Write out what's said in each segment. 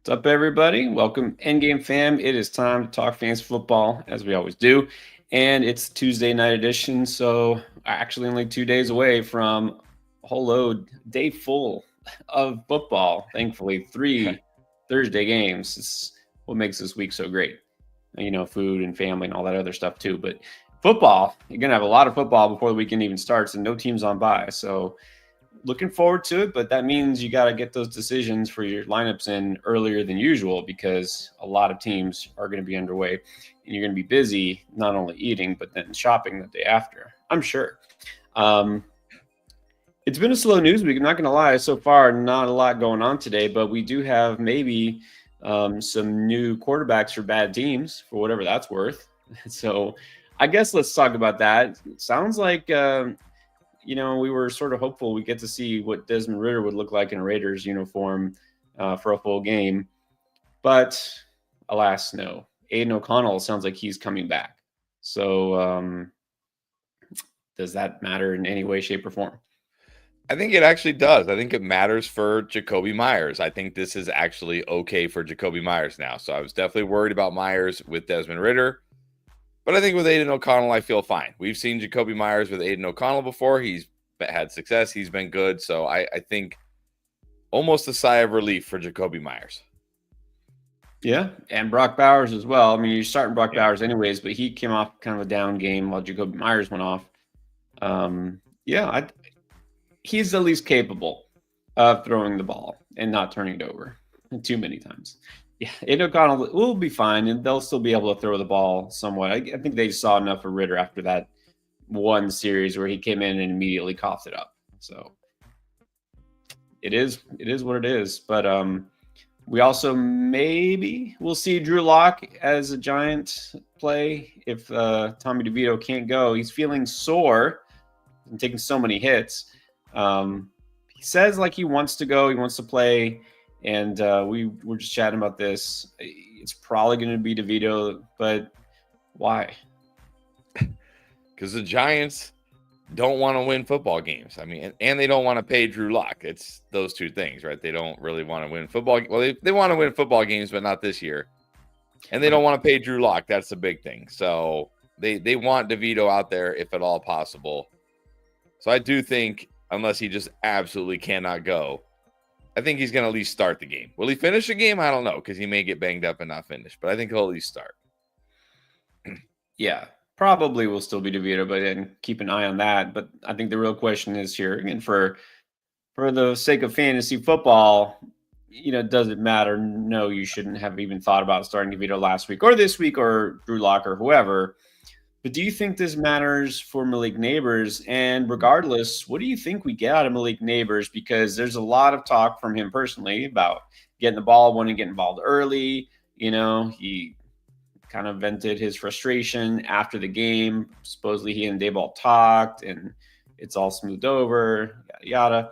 What's up, everybody? Welcome, Endgame fam. It is time to talk fantasy football, as we always do. And it's Tuesday night edition, so actually only 2 days away from a whole load, day full of football. Thankfully, three Thursday games. It's what makes this week so great. Food and family and all that other stuff too. But football, you're going to have a lot of football before the weekend even starts, and no teams on bye. So looking forward to it, but that means you got to get those decisions for your lineups in earlier than usual because a lot of teams are going to be underway and you're going to be busy not only eating but then shopping the day after, I'm sure. It's been a slow news week, I'm not going to lie. So far, not a lot going on today, but we do have maybe some new quarterbacks for bad teams, for whatever that's worth. So I guess let's talk about that. It sounds like we were sort of hopeful we get to see what Desmond Ridder would look like in a Raiders uniform for a full game. But alas, no. Aiden O'Connell sounds like he's coming back. So does that matter in any way, shape, or form? I think it actually does. I think it matters for Jacoby Myers. I think this is actually okay for Jacoby Myers now. So I was definitely worried about Myers with Desmond Ridder. But I think with Aiden O'Connell, I feel fine. We've seen Jacoby Myers with Aiden O'Connell before. He's had success. He's been good. So I think almost a sigh of relief for Jacoby Myers. Yeah, and Brock Bowers as well. I mean, you're starting Brock Bowers anyways, but he came off kind of a down game while Jacoby Myers went off. He's at least capable of throwing the ball and not turning it over too many times. Yeah, Aiden O'Connell will be fine, and they'll still be able to throw the ball somewhat. I think they saw enough of Ridder after that one series where he came in and immediately coughed it up. So it is what it is. But we also maybe we'll see Drew Lock as a Giant play if Tommy DeVito can't go. He's feeling sore and taking so many hits. He says like he wants to go, he wants to play, and we were just chatting about this. It's probably going to be DeVito, but why? Because the Giants don't want to win football games. I mean, and they don't want to pay Drew Lock. It's those two things, right? They don't really want to win football. Well, they want to win football games, but not this year. And they don't want to pay Drew Lock. That's the big thing. So they want DeVito out there if at all possible. So I do think, unless he just absolutely cannot go, I think he's going to at least start the game. Will he finish the game? I don't know, because he may get banged up and not finish. But I think he'll at least start. Yeah, probably will still be DeVito, but then keep an eye on that. But I think the real question is here, again, for the sake of fantasy football, does it matter? No, you shouldn't have even thought about starting DeVito last week or this week or Drew Lock or whoever. But do you think this matters for Malik Neighbors? And regardless, what do you think we get out of Malik Neighbors? Because there's a lot of talk from him personally about getting the ball, wanting to get involved early. He kind of vented his frustration after the game. Supposedly he and Dayball talked and it's all smoothed over, yada, yada.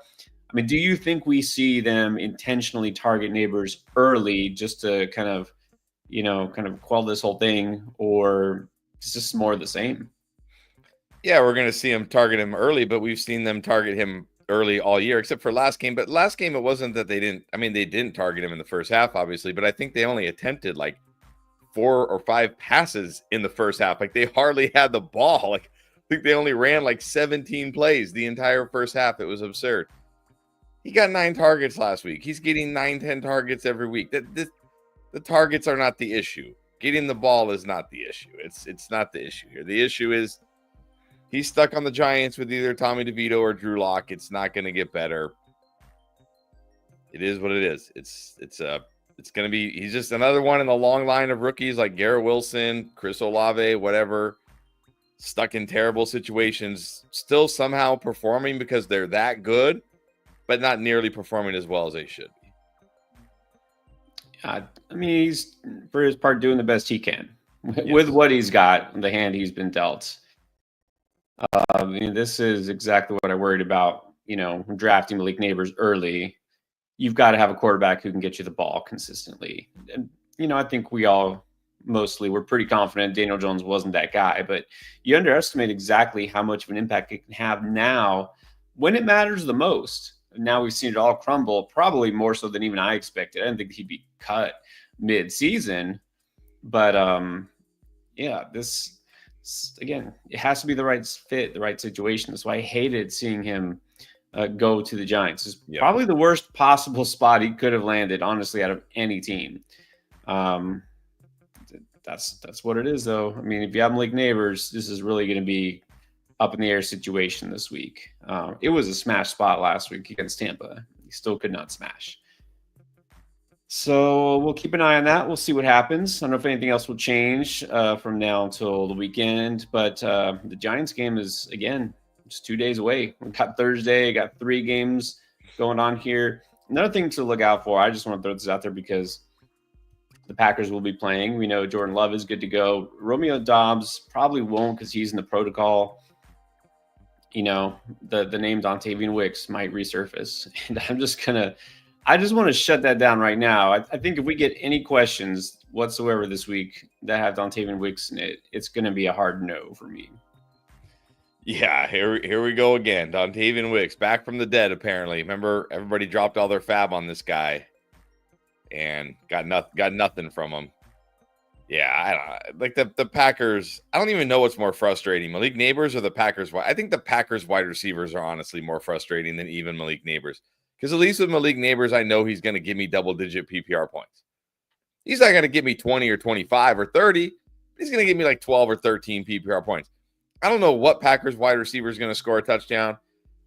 I mean, do you think we see them intentionally target Neighbors early just to kind of quell this whole thing, or it's just more of the same? Yeah, we're going to see him target him early, but we've seen them target him early all year, except for last game. But last game, it wasn't that they didn't. I mean, they didn't target him in the first half, obviously, but I think they only attempted like 4 or 5 passes in the first half. Like they hardly had the ball. Like I think they only ran like 17 plays the entire first half. It was absurd. He got 9 targets last week. He's getting 9-10 targets every week. The targets are not the issue. Getting the ball is not the issue. It's not the issue here. The issue is he's stuck on the Giants with either Tommy DeVito or Drew Lock. It's not going to get better. It is what it is. It's going to be, he's just another one in the long line of rookies like Garrett Wilson, Chris Olave, whatever, stuck in terrible situations, still somehow performing because they're that good, but not nearly performing as well as they should be. I mean, he's for his part doing the best he can with what he's got, the hand he's been dealt. This is exactly what I worried about. Drafting Malik Neighbors early, you've got to have a quarterback who can get you the ball consistently. And I think we all mostly were pretty confident Daniel Jones wasn't that guy, but you underestimate exactly how much of an impact it can have now when it matters the most. Now we've seen it all crumble, probably more so than even I expected. I didn't think he'd be cut mid-season, but yeah, this again, it has to be the right fit, the right situation. That's why I hated seeing him go to the Giants. It's probably the worst possible spot he could have landed, honestly, out of any team. That's what it is, though. I mean, if you have Malik Neighbors, this is really going to be up in the air situation this week. It was a smash spot last week against Tampa. He still could not smash. So we'll keep an eye on that. We'll see what happens. I don't know if anything else will change from now until the weekend, but the Giants game is, again, just 2 days away. We got Thursday, got 3 games going on here. Another thing to look out for, I just want to throw this out there because the Packers will be playing. We know Jordan Love is good to go. Romeo Doubs probably won't because he's in the protocol. You know, the name Dontavian Wicks might resurface. And I just want to shut that down right now. I think if we get any questions whatsoever this week that have Dontavian Wicks in it, it's going to be a hard no for me. Yeah, here we go again. Dontavian Wicks back from the dead, apparently. Remember, everybody dropped all their fab on this guy and got nothing from him. Yeah, I don't like the Packers. I don't even know what's more frustrating, Malik Neighbors or the Packers. I think the Packers wide receivers are honestly more frustrating than even Malik Neighbors. Because at least with Malik Neighbors, I know he's going to give me double-digit PPR points. He's not going to give me 20 or 25 or 30. He's going to give me like 12 or 13 PPR points. I don't know what Packers wide receiver is going to score a touchdown.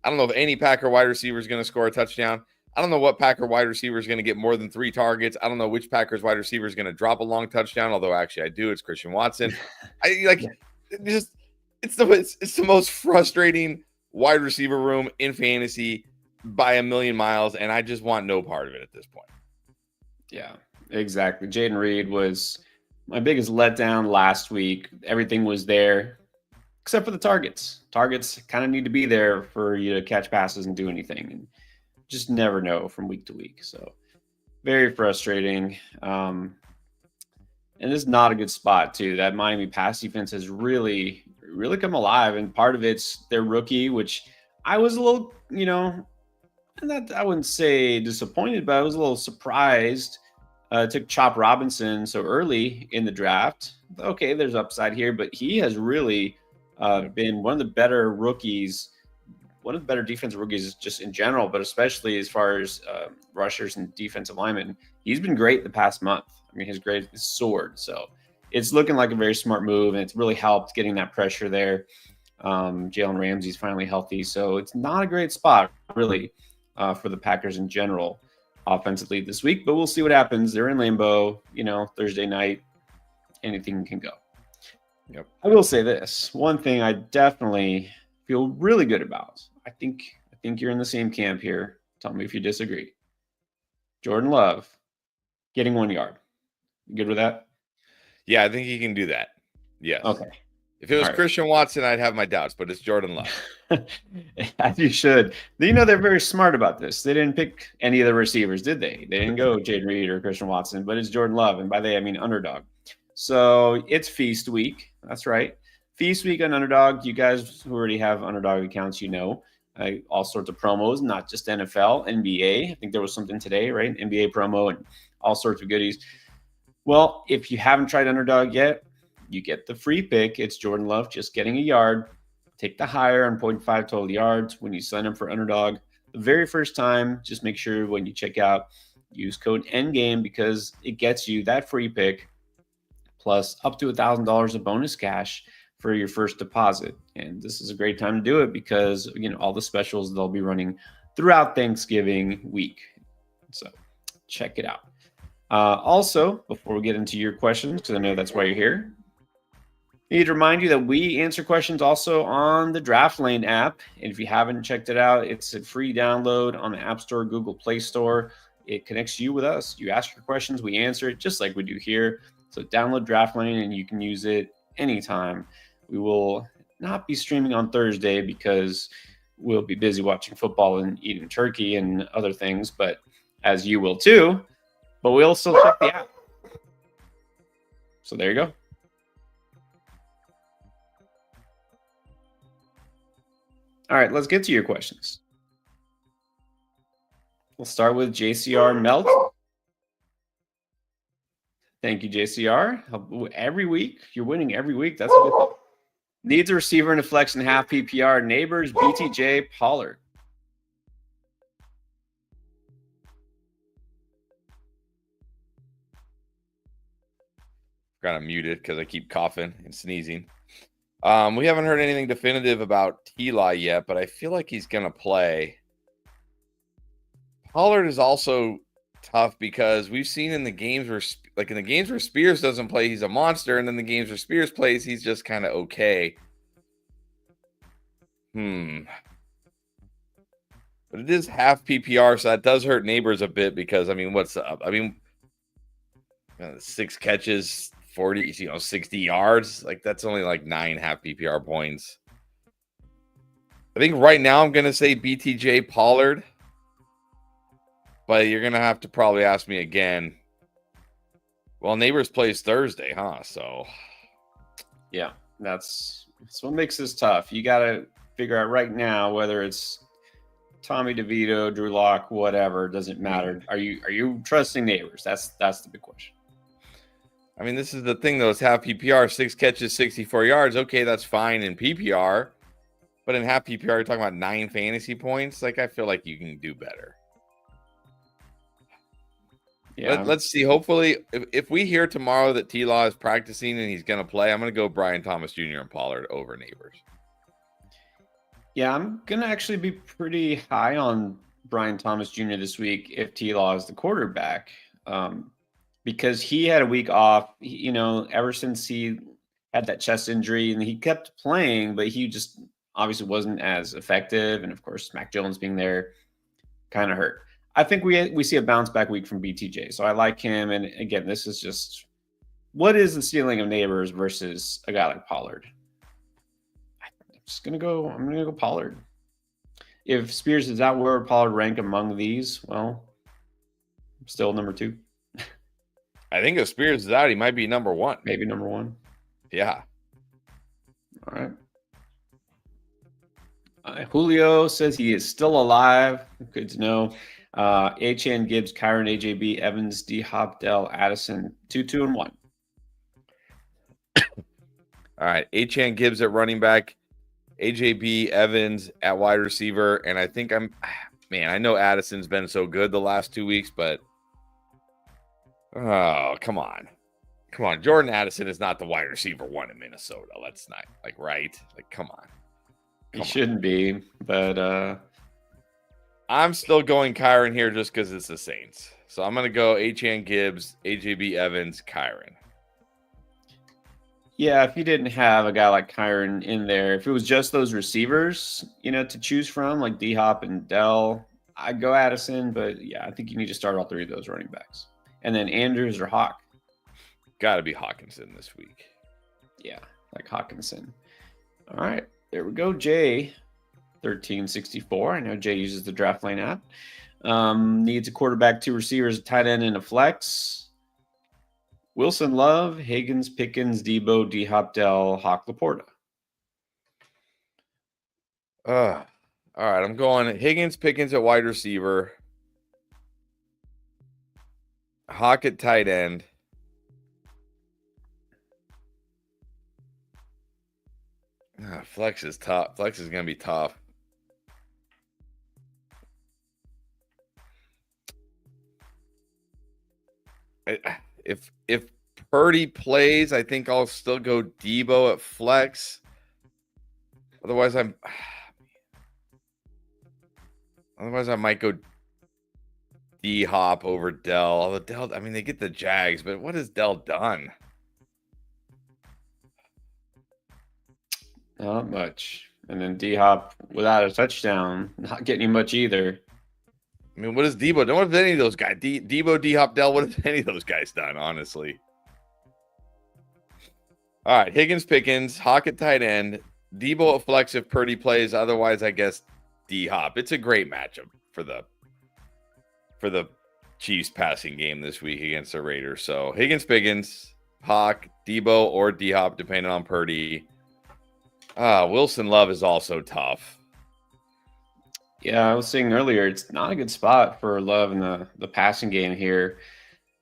I don't know if any Packer wide receiver is going to score a touchdown. I don't know what Packer wide receiver is going to get more than 3 targets. I don't know which Packers wide receiver is going to drop a long touchdown, although actually I do. It's Christian Watson. It's the most frustrating wide receiver room in fantasy by a million miles, and I just want no part of it at this point. Yeah, exactly. Jaden Reed was my biggest letdown last week. Everything was there except for the targets. Targets kind of need to be there for you to catch passes and do anything, and just never know from week to week. So very frustrating. And this is not a good spot too. That Miami pass defense has really come alive, and part of it's their rookie, which I was a little, I wouldn't say disappointed, but I was a little surprised. Took Chop Robinson so early in the draft. Okay, there's upside here, but he has really been one of the better rookies, one of the better defensive rookies just in general, but especially as far as rushers and defensive linemen. He's been great the past month. I mean, his grade is soared. So it's looking like a very smart move, and it's really helped getting that pressure there. Jalen Ramsey's finally healthy. So it's not a great spot, really, for the Packers in general offensively this week, but we'll see what happens. They're in Lambeau, Thursday night, anything can go. Yep. I will say this one thing I definitely feel really good about. I think you're in the same camp here. Tell me if you disagree. Jordan Love getting 1 yard. You good with that? Yeah, I think he can do that. Yes. Okay. If it was Christian Watson, I'd have my doubts, but it's Jordan Love. As you should. They're very smart about this. They didn't pick any of the receivers, did they? They didn't go Jaden Reed or Christian Watson, but it's Jordan Love. And by they, I mean underdog. So it's feast week. That's right. Feast week on Underdog. You guys who already have Underdog accounts, all sorts of promos, not just NFL, NBA. I think there was something today, right? NBA promo and all sorts of goodies. Well, if you haven't tried Underdog yet, you get the free pick. It's Jordan Love just getting a yard. Take the higher on 0.5 total yards when you sign up for Underdog. The very first time, just make sure when you check out, use code NGAME because it gets you that free pick plus up to $1,000 of bonus cash for your first deposit. And this is a great time to do it because, all the specials they'll be running throughout Thanksgiving week. So check it out. Also, before we get into your questions, because I know that's why you're here, I need to remind you that we answer questions also on the Draft Lane app. And if you haven't checked it out, it's a free download on the App Store, Google Play Store. It connects you with us. You ask your questions, we answer it just like we do here. So download Draft Lane and you can use it anytime. We will not be streaming on Thursday because we'll be busy watching football and eating turkey and other things, but as you will too. But we'll still check the app. So there you go. All right, let's get to your questions. We'll start with JCR Melt. Thank you, JCR. Every week, you're winning every week. That's a good thing. Needs a receiver in a flex and half PPR. Neighbors, BTJ, Pollard. Got to mute it because I keep coughing and sneezing. We haven't heard anything definitive about T-Law yet, but I feel like he's going to play. Pollard is also tough because we've seen in the games where Spears doesn't play, he's a monster, and then the games where Spears plays, he's just kind of okay. But it is half PPR, so that does hurt Neighbors a bit because, I mean, what's up? I mean, 6 catches, 60 yards. Like, that's only like 9 half PPR points. I think right now I'm going to say BTJ Pollard. But you're going to have to probably ask me again. Well, Neighbors plays Thursday, huh? So, yeah, that's what makes this tough. You got to figure out right now whether it's Tommy DeVito, Drew Lock, whatever. Doesn't matter. Are you trusting Neighbors? That's the big question. I mean, this is the thing, though. It's half PPR, 6 catches, 64 yards. Okay, that's fine in PPR. But in half PPR, you're talking about 9 fantasy points. Like, I feel like you can do better. Yeah. Let's see. Hopefully, if we hear tomorrow that T-Law is practicing and he's going to play, I'm going to go Brian Thomas Jr. and Pollard over Neighbors. Yeah, I'm going to actually be pretty high on Brian Thomas Jr. this week if T-Law is the quarterback, because he had a week off, ever since he had that chest injury, and he kept playing, but he just obviously wasn't as effective. And, of course, Mac Jones being there kind of hurt. I think we see a bounce back week from BTJ. So I like him. And again, this is just what is the ceiling of Neighbors versus a guy like Pollard? I'm gonna go Pollard. If Spears is out, where would Pollard rank among these? Well, still number 2. I think if Spears is out, he might be number 1. Maybe number 1. Yeah. All right. Julio says he is still alive. Good to know. Achan, Gibbs, Kyron, AJB, Evans, D Hop, Dell, Addison, 2, and 1. All right. Achan, Gibbs at running back, AJB, Evans at wide receiver. And I think I know Addison's been so good the last 2 weeks, but oh, come on. Jordan Addison is not the wide receiver 1 in Minnesota. Let's not, right? Come on. He shouldn't be, but I'm still going Kyron here just because it's the Saints. So I'm going to go Achan, Gibbs, AJB, Evans, Kyron. Yeah, if you didn't have a guy like Kyron in there, if it was just those receivers, to choose from, like D-Hop and Dell, I'd go Addison. But, yeah, I think you need to start all 3 of those running backs. And then Andrews or Hawk. Got to be Hawkinson this week. Yeah, like Hawkinson. All right, there we go, Jay. 1364. I know Jay uses the Draft Lane app. Needs a quarterback, 2 receivers, a tight end, and a flex. Wilson, Love, Higgins, Pickens, Debo, D-Hop, Dell, Hawk, Laporta. All right, I'm going Higgins, Pickens at wide receiver. Hawk at tight end. Flex is tough. Flex is going to be tough. If Purdy plays, I think I'll still go Debo at flex. Otherwise, I might go D-Hop over Dell. Although Dell, I mean, they get the Jags, but what has Dell done? Not much. And then D-Hop without a touchdown, not getting you much either. I mean, what is Debo done? What have any of those guys? Debo, D-Hop, Dell, what have any of those guys done, honestly? All right, Higgins, Pickens, Hawk at tight end, Debo at flex if Purdy plays. Otherwise, I guess D-Hop. It's a great matchup for the Chiefs passing game this week against the Raiders. So Higgins, Pickens, Hawk, Debo, or D-Hop, depending on Purdy. Wilson Love is also tough. Yeah, I was saying earlier, it's not a good spot for Love in the passing game here.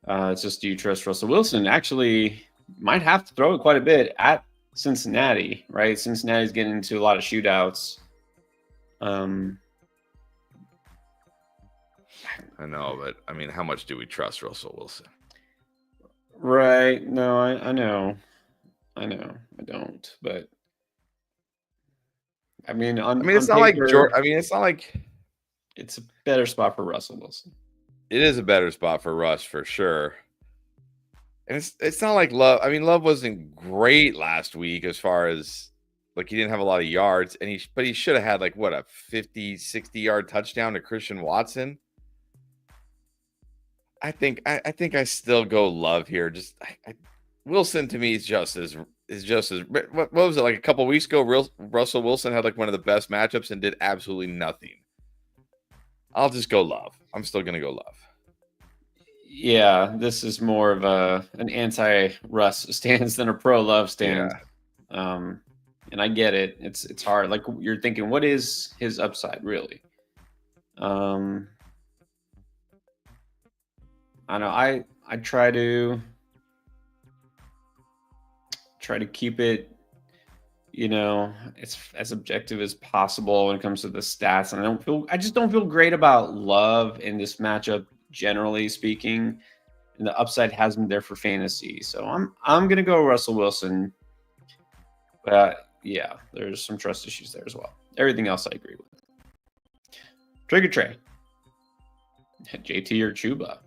It's just, do you trust Russell Wilson? Actually, might have to throw it quite a bit at Cincinnati, right? Cincinnati's getting into a lot of shootouts. I know, but I mean, how much do we trust Russell Wilson? Right. No, I know. I don't. But I mean, I mean, on it's not like paper, it's not like it's a better spot for Russell Wilson. it is a better spot for Russ for sure. And it's not like Love. I mean, Love wasn't great last week as far as like he didn't have a lot of yards, and he should have had like what a 50, 60-yard touchdown to Christian Watson. I think I still go Love here. Just Wilson to me is just as what was it like a couple weeks ago? Russell Wilson had like one of the best matchups and did absolutely nothing. I'll just go Love. I'm still gonna go Love. Yeah, this is more of an anti-Russ stance than a pro-Love stance. Yeah. And I get it. It's hard. Like you're thinking, what is his upside really? I know. I try to keep it, it's as objective as possible when it comes to the stats. And I just don't feel great about Love in this matchup, generally speaking. And the upside has been there for fantasy. So I'm gonna go Russell Wilson. But yeah, there's some trust issues there as well. Everything else I agree with. Trigger Trey. JT or Chuba?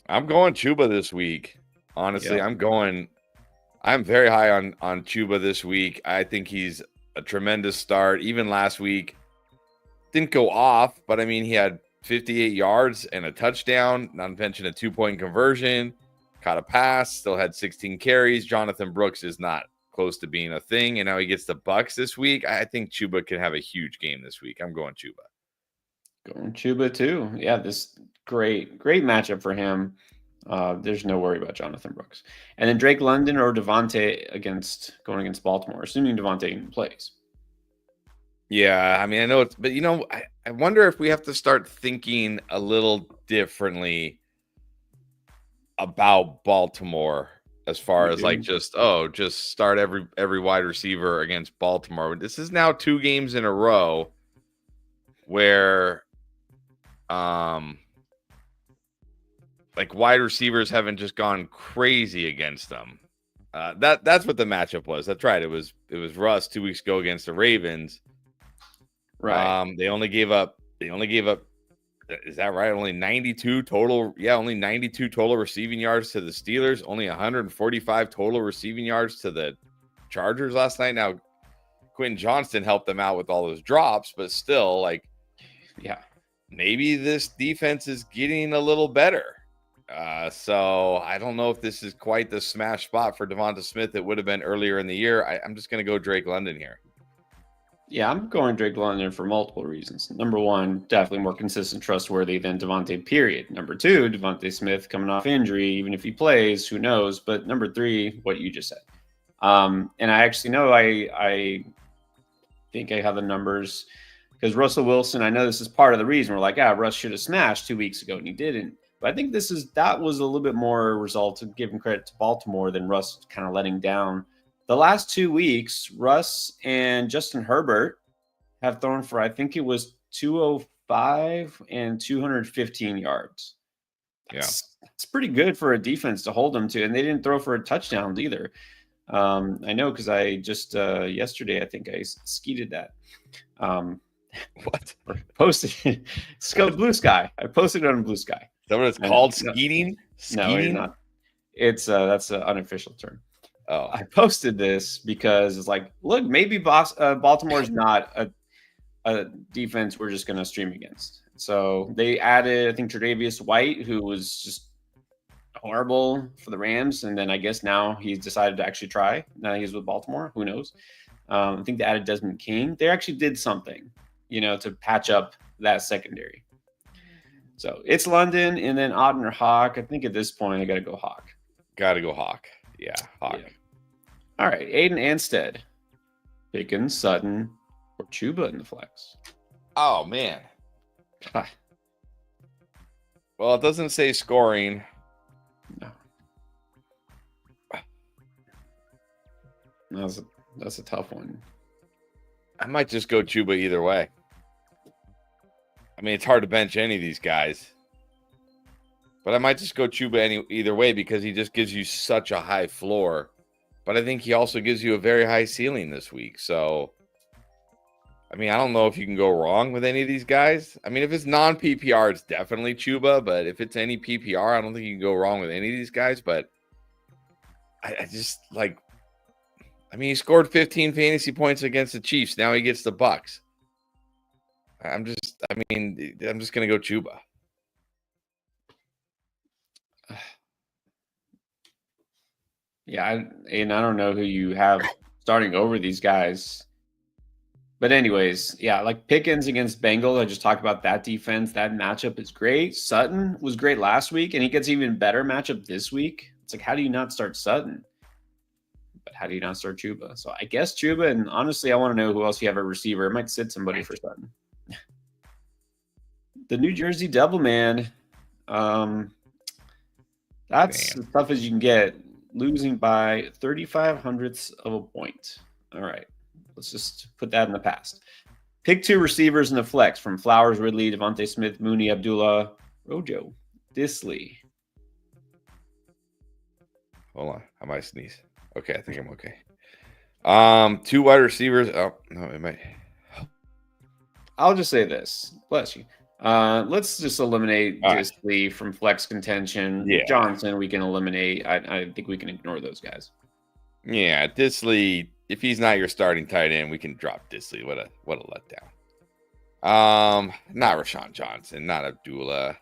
I'm going Chuba this week. Honestly, Yeah. I'm very high on Chuba this week. I think he's a tremendous start. Even last week, didn't go off, but I mean, he had 58 yards and a touchdown, not to mention a 2-point conversion, caught a pass, still had 16 carries. Jonathan Brooks is not close to being a thing, and now he gets the Bucks this week. I think Chuba can have a huge game this week. I'm going Chuba. Going Chuba too. Yeah, this great matchup for him. There's no worry about Jonathan Brooks. And then Drake London or Devontae going against Baltimore, assuming Devontae plays. Yeah, I mean, I know it's, but I wonder if we have to start thinking a little differently about Baltimore as far as like just start every wide receiver against Baltimore. This is now 2 games in a row where like wide receivers haven't just gone crazy against them. That's what the matchup was. That's right. It was Russ 2 weeks ago against the Ravens. Right. They only gave up. Is that right? Only 92 total. Yeah, only 92 total receiving yards to the Steelers. Only 145 total receiving yards to the Chargers last night. Now, Quentin Johnston helped them out with all those drops, but still, like, yeah, maybe this defense is getting a little better. So I don't know if this is quite the smash spot for Devonta Smith it would have been earlier in the year. I'm just going to go Drake London here. Yeah, I'm going Drake London for multiple reasons. Number one, definitely more consistent, trustworthy than Devontae, period. Number two, Devontae Smith coming off injury, even if he plays, who knows? But number three, what you just said. And I actually know I think I have the numbers because Russell Wilson, I know this is part of the reason we're like, Russ should have smashed 2 weeks ago and he didn't. But I think that was a little bit more a result of giving credit to Baltimore than Russ kind of letting down. The last 2 weeks, Russ and Justin Herbert have thrown for, I think it was 205 and 215 yards. That's pretty good for a defense to hold them to. And they didn't throw for a touchdown either. I know because I just yesterday, I think I skeeted that. What? Posted Scope Blue Sky. I posted it on Blue Sky. Is that what it's called? Skeeting? No, it's not. It's that's an unofficial term. Oh, I posted this because it's like, look, maybe Baltimore's not a defense we're just going to stream against. So they added, I think, Tre'Davious White, who was just horrible for the Rams, and then I guess now he's decided to actually try. Now he's with Baltimore. Who knows? I think they added Desmond King. They actually did something, to patch up that secondary. So it's London and then Otten or Hawk. I think at this point I got to go Hawk. Got to go Hawk. Yeah, Hawk. Yeah. All right, Aiden Anstead, Pickens, Sutton, or Chuba in the flex. Oh man. Ah, Well, it doesn't say scoring. no, that's a tough one. I might just go Chuba either way. I mean, it's hard to bench any of these guys. But I might just go Chuba either way because he just gives you such a high floor. But I think he also gives you a very high ceiling this week. So, I mean, I don't know if you can go wrong with any of these guys. I mean, if it's non-PPR, it's definitely Chuba. But if it's any PPR, I don't think you can go wrong with any of these guys. But I just like, I mean, he scored 15 fantasy points against the Chiefs. Now he gets the Bucks. I'm just going to go Chuba. Yeah, and I don't know who you have starting over these guys. But anyways, yeah, like Pickens against Bengals. I just talked about that defense. That matchup is great. Sutton was great last week, and he gets even better matchup this week. It's like, how do you not start Sutton? But how do you not start Chuba? So I guess Chuba, and honestly, I want to know who else you have a receiver. I might sit somebody for Sutton. The New Jersey Devil Man. That's as tough as you can get, losing by 35 hundredths of a point. All right, let's just put that in the past. Pick 2 receivers in the flex from Flowers, Ridley, Devontae Smith, Mooney, Abdullah, Rojo, Disley. Hold on, I might sneeze. Okay, I think I'm okay. 2 wide receivers. Oh no, it might. I'll just say this. Bless you. Let's just eliminate Disley from flex contention. Yeah. Johnson, we can eliminate. I think we can ignore those guys. Yeah, Disley. If he's not your starting tight end, we can drop Disley. What a letdown. Not Rashawn Johnson, not Abdullah.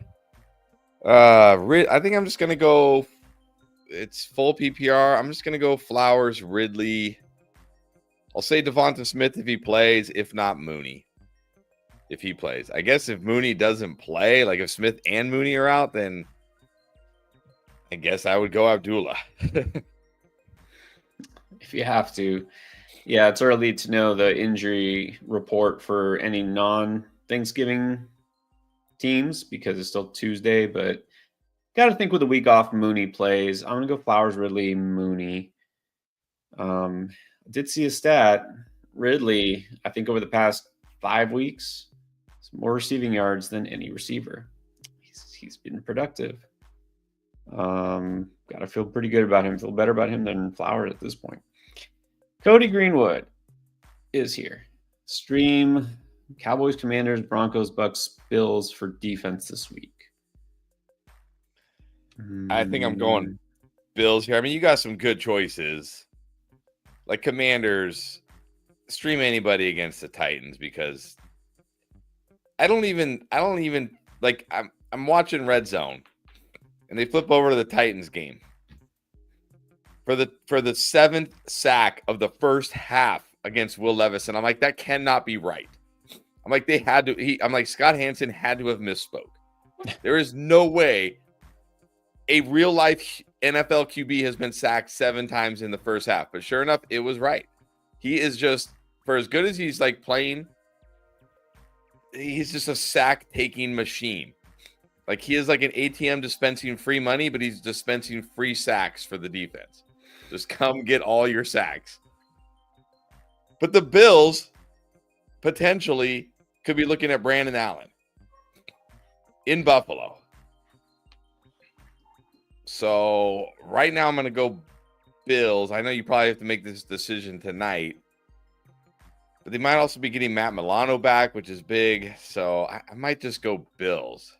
I think I'm just gonna go. It's full PPR. I'm just gonna go Flowers, Ridley. I'll say Devonta Smith if he plays. If not, Mooney. If he plays, I guess if Mooney doesn't play, like if Smith and Mooney are out, then I guess I would go Abdullah. If you have to. Yeah, it's early to know the injury report for any non-Thanksgiving teams because it's still Tuesday, but got to think with a week off, Mooney plays. I'm going to go Flowers, Ridley, Mooney. I did see a stat. Ridley, I think over the past 5 weeks, more receiving yards than any receiver. He's been productive. Got to feel pretty good about him. Feel better about him than Flowers at this point. Cody Greenwood is here. Stream Cowboys, Commanders, Broncos, Bucks, Bills for defense this week. I think I'm going Bills here. I mean, you got some good choices. Like Commanders, stream anybody against the Titans because I don't even like I'm watching Red Zone and they flip over to the Titans game. For the 7th sack of the first half against Will Levis, and I'm like, that cannot be right. I'm like, I'm like, Scott Hansen had to have misspoke. There is no way a real life NFL QB has been sacked 7 times in the first half. But sure enough, it was right. He is just, for as good as he's like playing, he's just a sack taking machine. Like he is like an ATM dispensing free money, but he's dispensing free sacks for the defense. Just come get all your sacks. But the Bills potentially could be looking at Brandon Allen in Buffalo. So right now I'm going to go Bills. I know you probably have to make this decision tonight. But they might also be getting Matt Milano back, which is big. So I might just go Bills.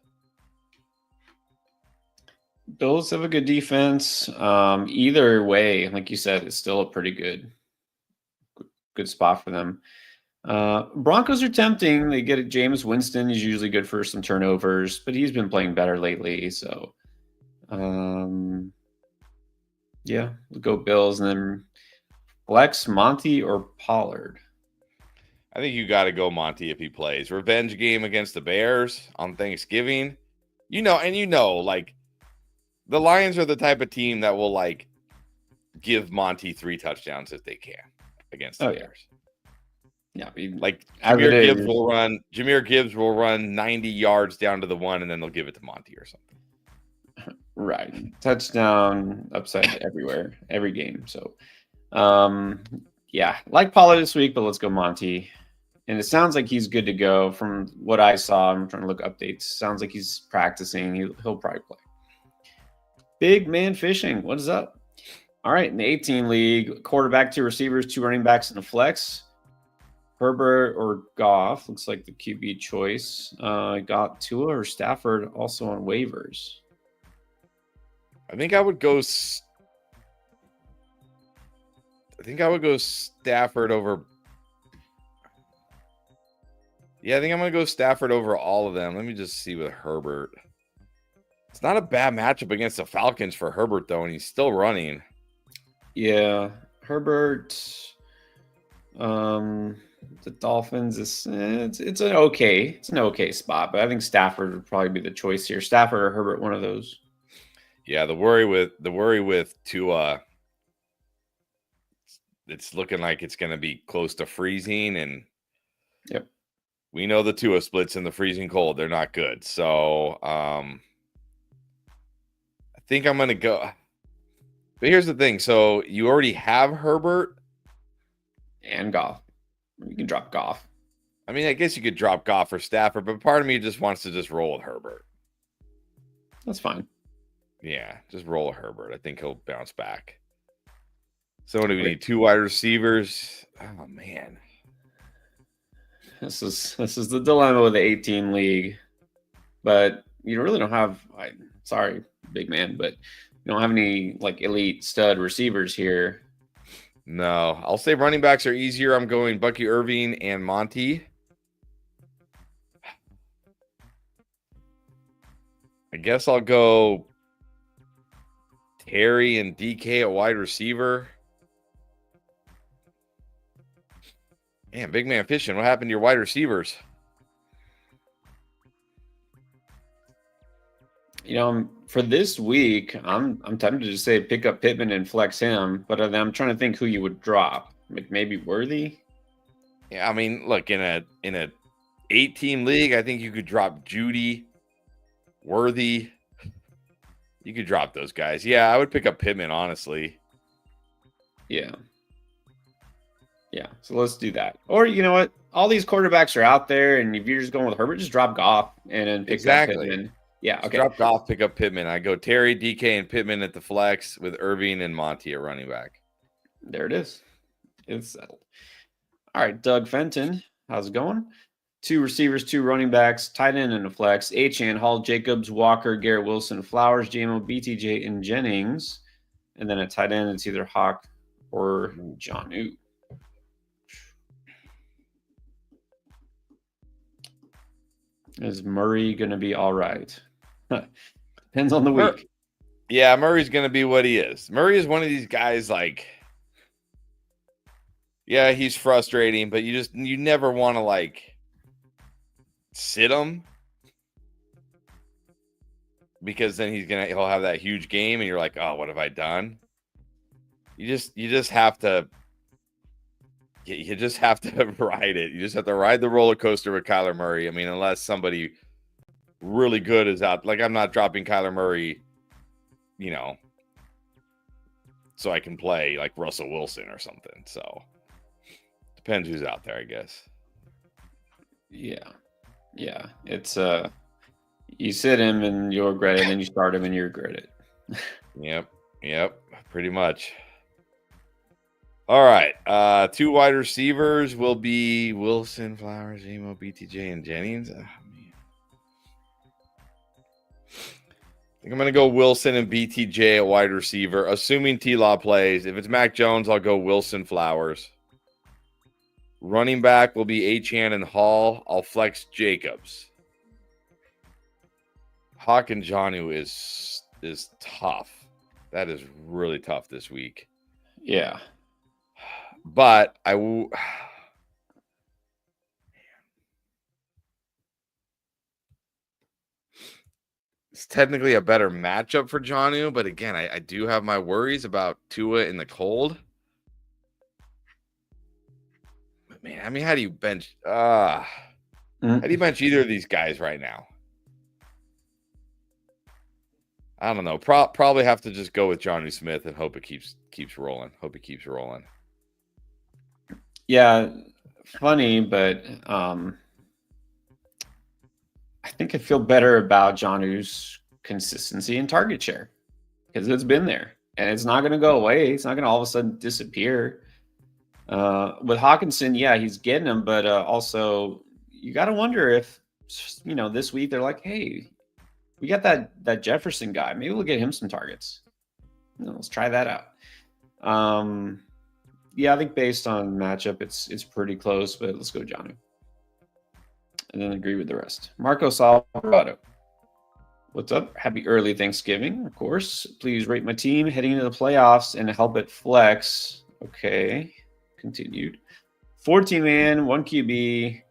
Bills have a good defense. Either way, like you said, it's still a pretty good spot for them. Broncos are tempting. They get Jameis Winston. He's usually good for some turnovers, but he's been playing better lately. So, yeah, we'll go Bills and then flex Monty or Pollard. I think you got to go Monty if he plays. Revenge game against the Bears on Thanksgiving. Like the Lions are the type of team that will like give Monty 3 touchdowns if they can against the Bears. Yeah, I mean, Like as it Jahmyr Gibbs will run 90 yards down to the 1, and then they'll give it to Monty or something. Right. Touchdown upside everywhere, every game. So, yeah, like Paula this week, but let's go Monty. And it sounds like he's good to go from what I saw. I'm trying to look updates. Sounds like he's practicing. He'll probably play. Big man fishing. What is up? All right. In the 18 league, quarterback, 2 receivers, 2 running backs, and a flex. Herbert or Goff looks like the QB choice. Got Tua or Stafford also on waivers. I think I would go Stafford over. Yeah, I think I'm going to go Stafford over all of them. Let me just see with Herbert. It's not a bad matchup against the Falcons for Herbert, though, and he's still running. Yeah, Herbert. The Dolphins it's an okay spot, but I think Stafford would probably be the choice here. Stafford or Herbert, one of those. Yeah, the worry with Tua, it's looking like it's going to be close to freezing, and yep, we know the Tua splits in the freezing cold. They're not good. So I think I'm going to go. But here's the thing. So you already have Herbert and Goff. You can drop Goff. I mean, I guess you could drop Goff for Stafford, but part of me just wants to just roll with Herbert. That's fine. Yeah, just roll with Herbert. I think he'll bounce back. So what do we need? 2 wide receivers. Oh man. This is the dilemma with the 18 league. But you really don't have sorry, big man, but you don't have any like elite stud receivers here. No, I'll say running backs are easier. I'm going Bucky Irving and Monty. I guess I'll go Terry and DK at wide receiver. Man, big man fishing. What happened to your wide receivers? You know, for this week, I'm tempted to say pick up Pittman and flex him, but I'm trying to think who you would drop. Like maybe Worthy. Yeah, I mean, look, in a 8-team league, I think you could drop Judy, Worthy. You could drop those guys. Yeah, I would pick up Pittman, honestly. Yeah. Yeah, so let's do that. Or you know what? All these quarterbacks are out there, and if you're just going with Herbert, just drop Goff and then pick up Pittman. Yeah, okay. Drop Goff, pick up Pittman. I go Terry, DK, and Pittman at the flex with Irving and Monty at running back. There it is. It's settled. All right, Doug Fenton, how's it going? 2 receivers, 2 running backs, tight end and a flex. Achane, Hall, Jacobs, Walker, Garrett Wilson, Flowers, JMO, BTJ, and Jennings. And then a tight end, it's either Hawk or Jonnu. Is Murray going to be all right? Depends on the week. Yeah, Murray's going to be what he is. Murray is one of these guys like, yeah, he's frustrating, but you never want to like sit him because then he'll have that huge game and you're like, oh, what have I done? You just have to ride it. You just have to ride the roller coaster with Kyler Murray. I mean, unless somebody really good is out. Like, I'm not dropping Kyler Murray, so I can play like Russell Wilson or something. So depends who's out there, I guess. Yeah. It's you sit him and you'll regret it, and then you start him and you regret it. Yep. Pretty much. All right. 2 wide receivers will be Wilson, Flowers, Emo, BTJ, and Jennings. Oh, man. I think I'm going to go Wilson and BTJ at wide receiver, assuming T-Law plays. If it's Mac Jones, I'll go Wilson, Flowers. Running back will be Achane and Hall. I'll flex Jacobs. Hawk and Jonnu is tough. That is really tough this week. Yeah. But it's technically a better matchup for Jonnu, but again, I do have my worries about Tua in the cold. Man, I mean, how do you bench? How do you bench either of these guys right now? I don't know. Probably have to just go with Johnny Smith and hope it keeps rolling. Hope it keeps rolling. Yeah, funny, but I think I feel better about Jonu's consistency and target share because it's been there and it's not going to go away. It's not going to all of a sudden disappear. With Hawkinson, yeah, he's getting them, but also you got to wonder if this week they're like, hey, we got that Jefferson guy. Maybe we'll get him some targets. Let's try that out. Yeah, I think based on matchup, it's pretty close, but let's go Jonnu. And then agree with the rest. Marcos Alvarado. What's up? Happy early Thanksgiving, of course. Please rate my team heading into the playoffs and help it flex. Okay. Continued. 14-man, 1 QB.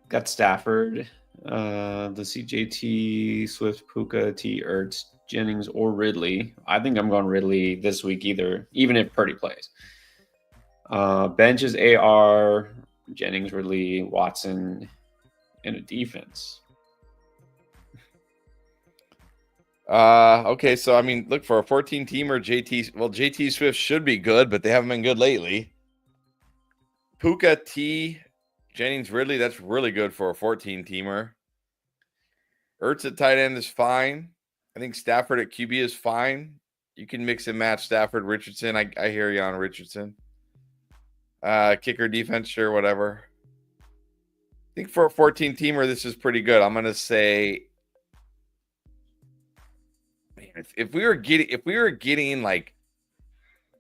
Got Stafford. Let's see, JT, Swift, Puka, T, Ertz, Jennings, or Ridley. I think I'm going Ridley this week even if Purdy plays. Bench is AR, Jennings, Ridley, Watson, and a defense. Okay, so I mean, look, for a 14-teamer, JT Swift should be good, but they haven't been good lately. Puka, T, Jennings, Ridley, that's really good for a 14-teamer. Ertz at tight end is fine. I think Stafford at QB is fine. You can mix and match Stafford, Richardson. I hear you on Richardson. Kicker, defense, sure, whatever. I think for a 14-teamer, this is pretty good. I'm gonna say, man, if we were getting like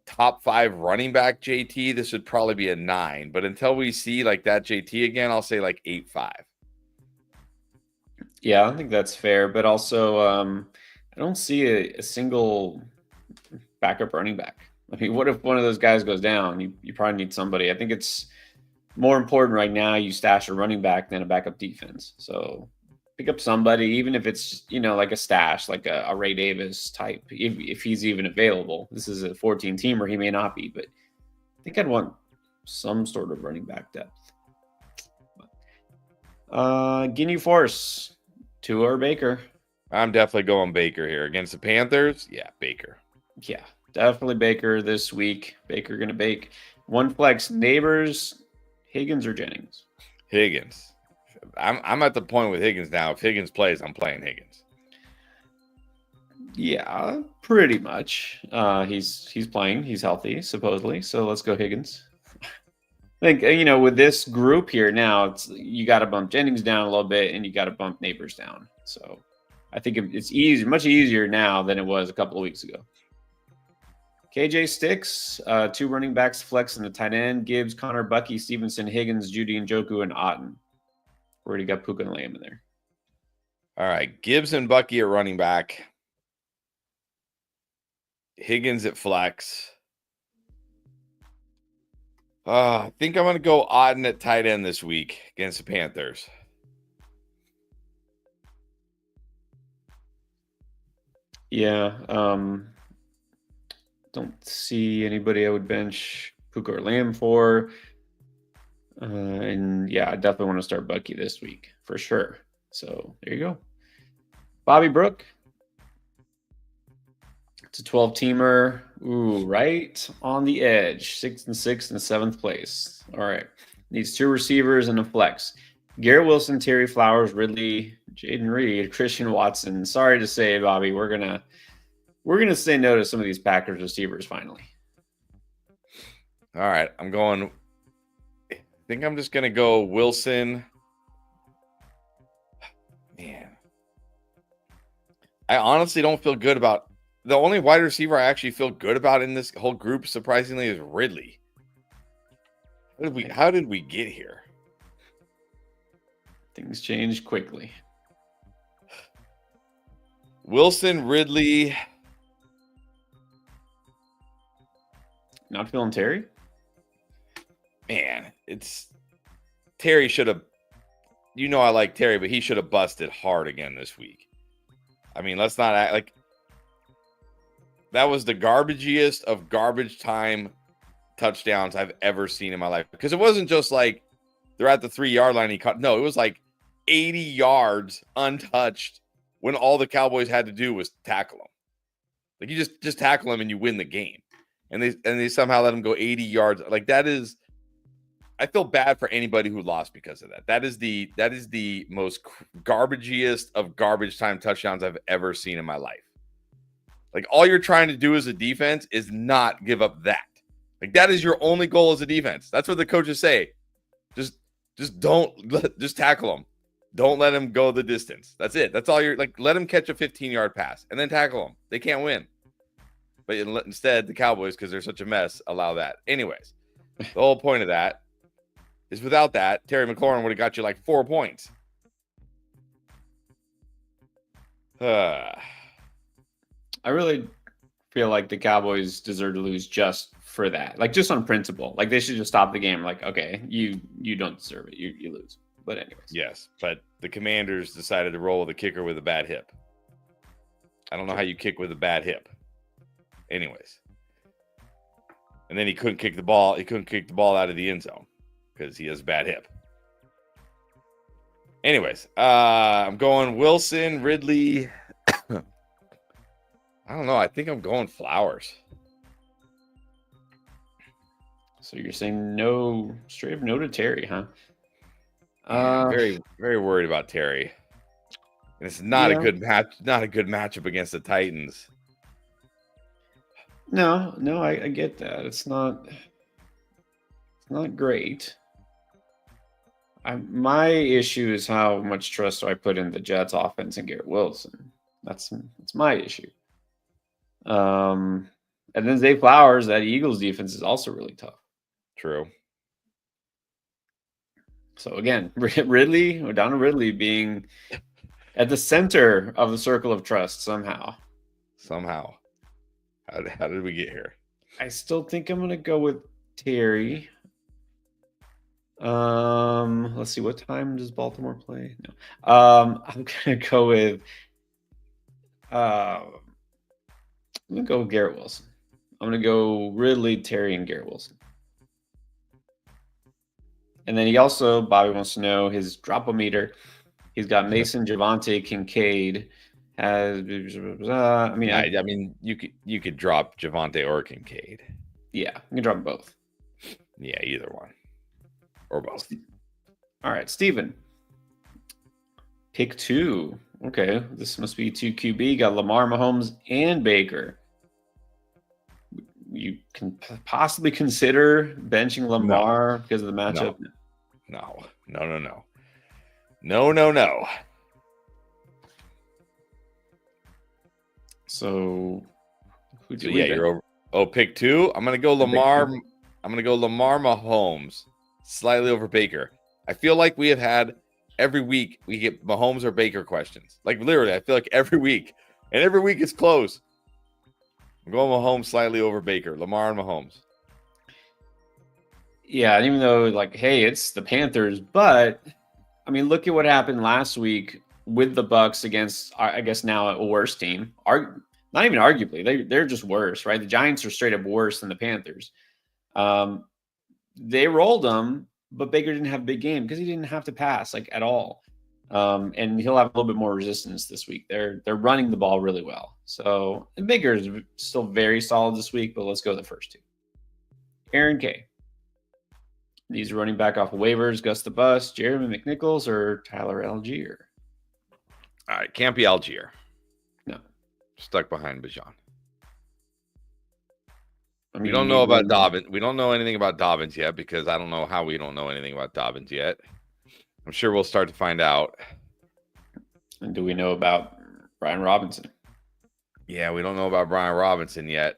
top 5 running back JT, this would probably be a 9. But until we see like that JT again, I'll say like 8-5. Yeah, I think that's fair. But also, I don't see a single backup running back. I mean, what if one of those guys goes down? You probably need somebody. I think it's more important right now you stash a running back than a backup defense. So pick up somebody, even if it's, like a stash, like a Ray Davis type, if he's even available. This is a 14-teamer. He may not be, but I think I'd want some sort of running back depth. Guinea Force, Tua or Baker? I'm definitely going Baker here. Against the Panthers, yeah, Baker. Yeah, definitely Baker this week. Baker going to bake. One flex, Neighbors, Higgins or Jennings? Higgins. I'm at the point with Higgins now. If Higgins plays, I'm playing Higgins. Yeah, pretty much. He's playing. He's healthy, supposedly. So let's go Higgins. I think, with this group here now, you got to bump Jennings down a little bit and you got to bump Neighbors down. So I think it's much easier now than it was a couple of weeks ago. KJ Sticks, 2 running backs flex in the tight end. Gibbs, Connor, Bucky, Stevenson, Higgins, Judy, and Njoku, and Otten. Already got Puka and Lamb in there. All right. Gibbs and Bucky at running back. Higgins at flex. I think I'm going to go Otten at tight end this week against the Panthers. Yeah. Don't see anybody I would bench Puka or Lamb for. And yeah, I definitely want to start Bucky this week for sure. So there you go. Bobby Brook. It's a 12-teamer. Ooh, right on the edge. 6th and 6th and 7th place. All right. Needs 2 receivers and a flex. Garrett Wilson, Terry Flowers, Ridley, Jaden Reed, Christian Watson. Sorry to say, Bobby, we're gonna say no to some of these Packers receivers finally. All right. I think I'm just gonna go Wilson. Man. I honestly don't feel good about the only wide receiver I actually feel good about in this whole group, surprisingly, is Ridley. How did we get here? Things change quickly. Wilson, Ridley. Not feeling Terry? Man, Terry should have. I like Terry, but he should have busted hard again this week. I mean, let's not act like that was the garbagiest of garbage time touchdowns I've ever seen in my life. Because it wasn't just like they're at the 3-yard line. He caught. No, it was like 80 yards untouched when all the Cowboys had to do was tackle him. Like you just tackle him and you win the game. And they somehow let him go 80 yards. Like that is, I feel bad for anybody who lost because of that. That is the most garbagiest of garbage time touchdowns I've ever seen in my life. Like all you're trying to do as a defense is not give up that. Like that is your only goal as a defense. That's what the coaches say. Just tackle him. Don't let him go the distance. That's it. That's all you're like. Let him catch a 15-yard pass and then tackle him. They can't win. But instead, the Cowboys, because they're such a mess, allow that. Anyways, the whole point of that is without that, Terry McLaurin would have got you like 4 points. I really feel like the Cowboys deserve to lose just for that. Like just on principle. Like they should just stop the game. Like, okay, you don't deserve it. You lose. But anyways. Yes, but the Commanders decided to roll the kicker with a bad hip. I don't know how you kick with a bad hip. Anyways. And then he couldn't kick the ball. He couldn't kick the ball out of the end zone because he has a bad hip. Anyways, I'm going Wilson, Ridley. I don't know. I think I'm going Flowers. So you're saying no, straight up no to Terry, huh? I'm very, very worried about Terry. And it's not a good match, not a good matchup against the Titans. No, I get that. It's not great. My issue is how much trust do I put in the Jets offense and Garrett Wilson. That's my issue. And then Zay Flowers, that Eagles defense is also really tough. True. So again, Ridley, O'Donnell Ridley being at the center of the circle of trust somehow. How did we get here? I still think I'm going to go with Terry. Let's see. What time does Baltimore play? No. I'm going to go with Garrett Wilson. I'm going to go Ridley, Terry, and Garrett Wilson. And then Bobby wants to know his drop-o-meter. He's got Mason, Javonte, Kincaid. I mean, you could drop Javonte or Kincaid. Yeah, you can drop them both. Yeah, either one. Or both. All right, Steven. Pick 2. Okay, this must be 2 QB. Got Lamar, Mahomes, and Baker. You can possibly consider benching Lamar because of the matchup. No. So you're over. Oh, pick 2. I'm gonna go Lamar. I'm gonna go Lamar Mahomes, slightly over Baker. I feel like we have had every week we get Mahomes or Baker questions. Like literally, I feel like every week, and every week it's close. I'm going Mahomes slightly over Baker. Lamar and Mahomes. Yeah, and even though hey, it's the Panthers, but I mean, look at what happened last week with the Bucs against, I guess now a worse team. Not even arguably, they're just worse, right? The Giants are straight up worse than the Panthers. They rolled them, but Baker didn't have a big game because he didn't have to pass at all. And he'll have a little bit more resistance this week. They're running the ball really well. So Baker is still very solid this week, but let's go the first 2. Aaron K. He's running back off of waivers. Gus the Bus, Jeremy McNichols, or Tyler Algier. All right, can't be Algier. No, stuck behind Bijan. I mean, we don't know about Dobbins. We don't know anything about Dobbins yet because I don't know how we don't know anything about Dobbins yet. I'm sure we'll start to find out. And do we know about Brian Robinson? Yeah, we don't know about Brian Robinson yet.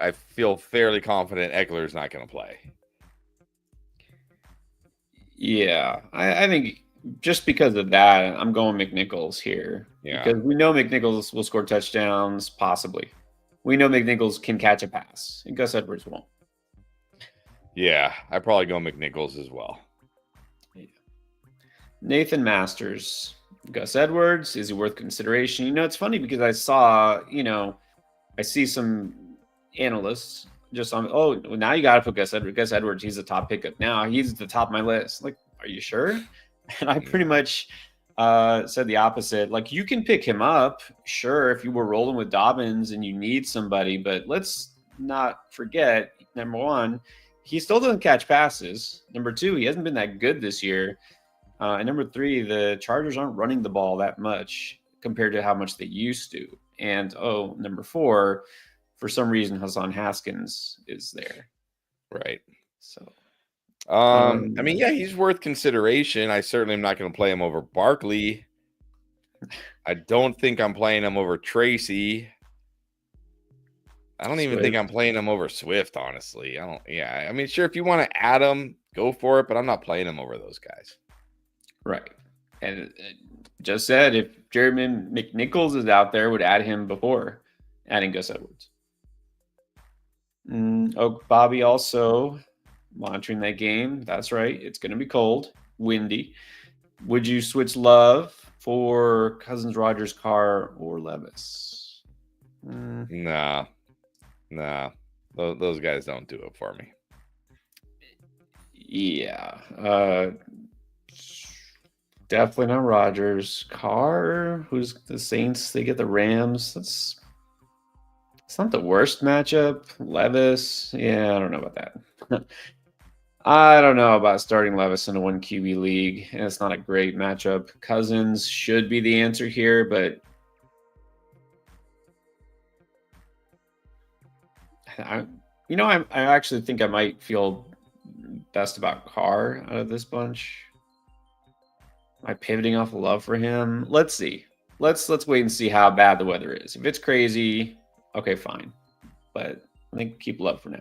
I feel fairly confident Eckler's not going to play. Yeah, I think just because of that, I'm going McNichols here. Yeah. Because we know McNichols will score touchdowns, possibly. We know McNichols can catch a pass, and Gus Edwards won't. Yeah, I probably go McNichols as well. Yeah. Nathan Masters, Gus Edwards, is he worth consideration? It's funny because I saw, I see some analysts just on, oh, now you got to put Gus Edwards. Gus Edwards, he's the top pickup. Now he's at the top of my list. Like, are you sure? And I pretty much said the opposite. Like, you can pick him up, sure, if you were rolling with Dobbins and you need somebody, but let's not forget, number one, he still doesn't catch passes. Number two, he hasn't been that good this year. And number three, the Chargers aren't running the ball that much compared to how much they used to. And number four, for some reason, Hassan Haskins is there. Right. So, I mean, yeah, he's worth consideration. I certainly am not going to play him over Barkley. I don't think I'm playing him over Tracy. I don't even think I'm playing him over Swift, honestly. I mean, sure, if you want to add him, go for it, but I'm not playing him over those guys. Right. And just said, if Jeremy McNichols is out there, would add him before adding Gus Edwards. Bobby also monitoring that game. That's right. It's going to be cold, windy. Would you switch Love for Cousins, Rogers, Carr, or Levis? Nah. Those guys don't do it for me. Yeah. Definitely not Rogers. Carr, who's the Saints? They get the Rams. It's not the worst matchup. Levis, yeah, I don't know about that. I don't know about starting Levis in a 1 QB league. It's not a great matchup. Cousins should be the answer here, but I actually think I might feel best about Carr out of this bunch. Am I pivoting off of Love for him? Let's see. Let's wait and see how bad the weather is. If it's crazy, okay, fine. But I think keep Love for now.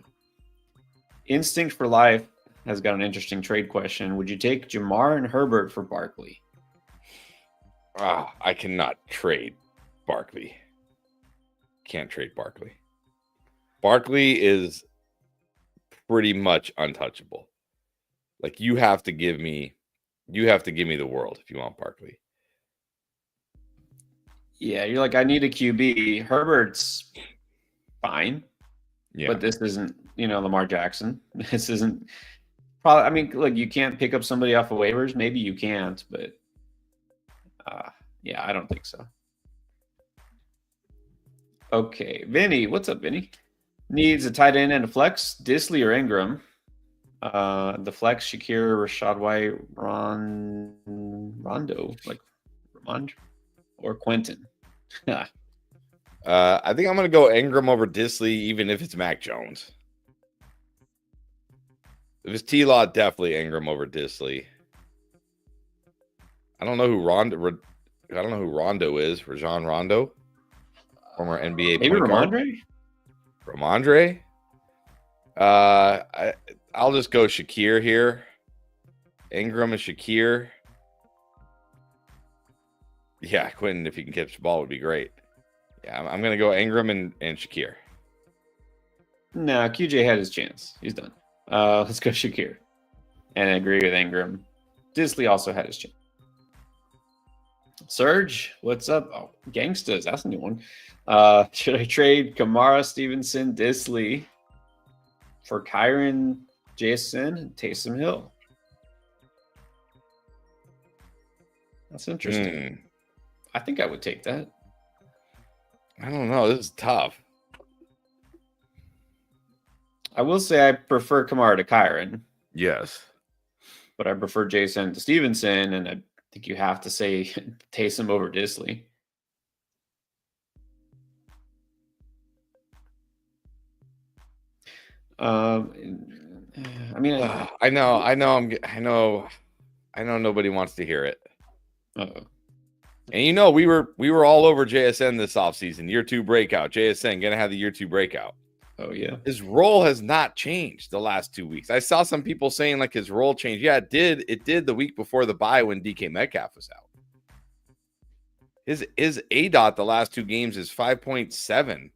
Instinct for Life has got an interesting trade question. Would you take Jamar and Herbert for Barkley? I cannot trade Barkley. Can't trade Barkley. Barkley is pretty much untouchable. Like, you have to give me the world if you want Barkley. Yeah, you're like, I need a QB. Herbert's fine. Yeah. But this isn't, Lamar Jackson. This isn't probably, I mean, look, you can't pick up somebody off of waivers. Maybe you can't, but yeah, I don't think so. Okay, Vinny, what's up, Vinny? Needs a tight end and a flex, Disley or Ingram. The flex, Shakir, Rashad White, Rondo, like Ramondre, or Quentin. I think I'm going to go Ingram over Disley, even if it's Mac Jones. If it's T-Law, definitely Ingram over Disley. I don't know who Rondo is. Rajon Rondo, former NBA maybe point guard. Ramondre. I'll just go Shakir here. Ingram and Shakir. Yeah, Quentin, if he can catch the ball, would be great. Yeah, I'm going to go Ingram and Shakir. No, QJ had his chance. He's done. Let's go Shakir. And I agree with Ingram. Disley also had his chance. Serge, what's up? Oh, Gangstas, that's a new one. Should I trade Kamara, Stevenson, Disley for Kyron, Jason, and Taysom Hill? That's interesting. I think I would take that. I don't know. This is tough. I will say I prefer Kamara to Kyron. Yes. But I prefer Jason to Stevenson, and I think you have to say Taysom over Disley. I mean, I know nobody wants to hear it. Uh-oh. And we were all over JSN this offseason. Year 2 breakout. JSN gonna have the year 2 breakout. Oh yeah. His role has not changed the last 2 weeks. I saw some people saying like his role changed. Yeah, it did. It did the week before the bye when DK Metcalf was out. His ADOT the last 2 games is 5.7.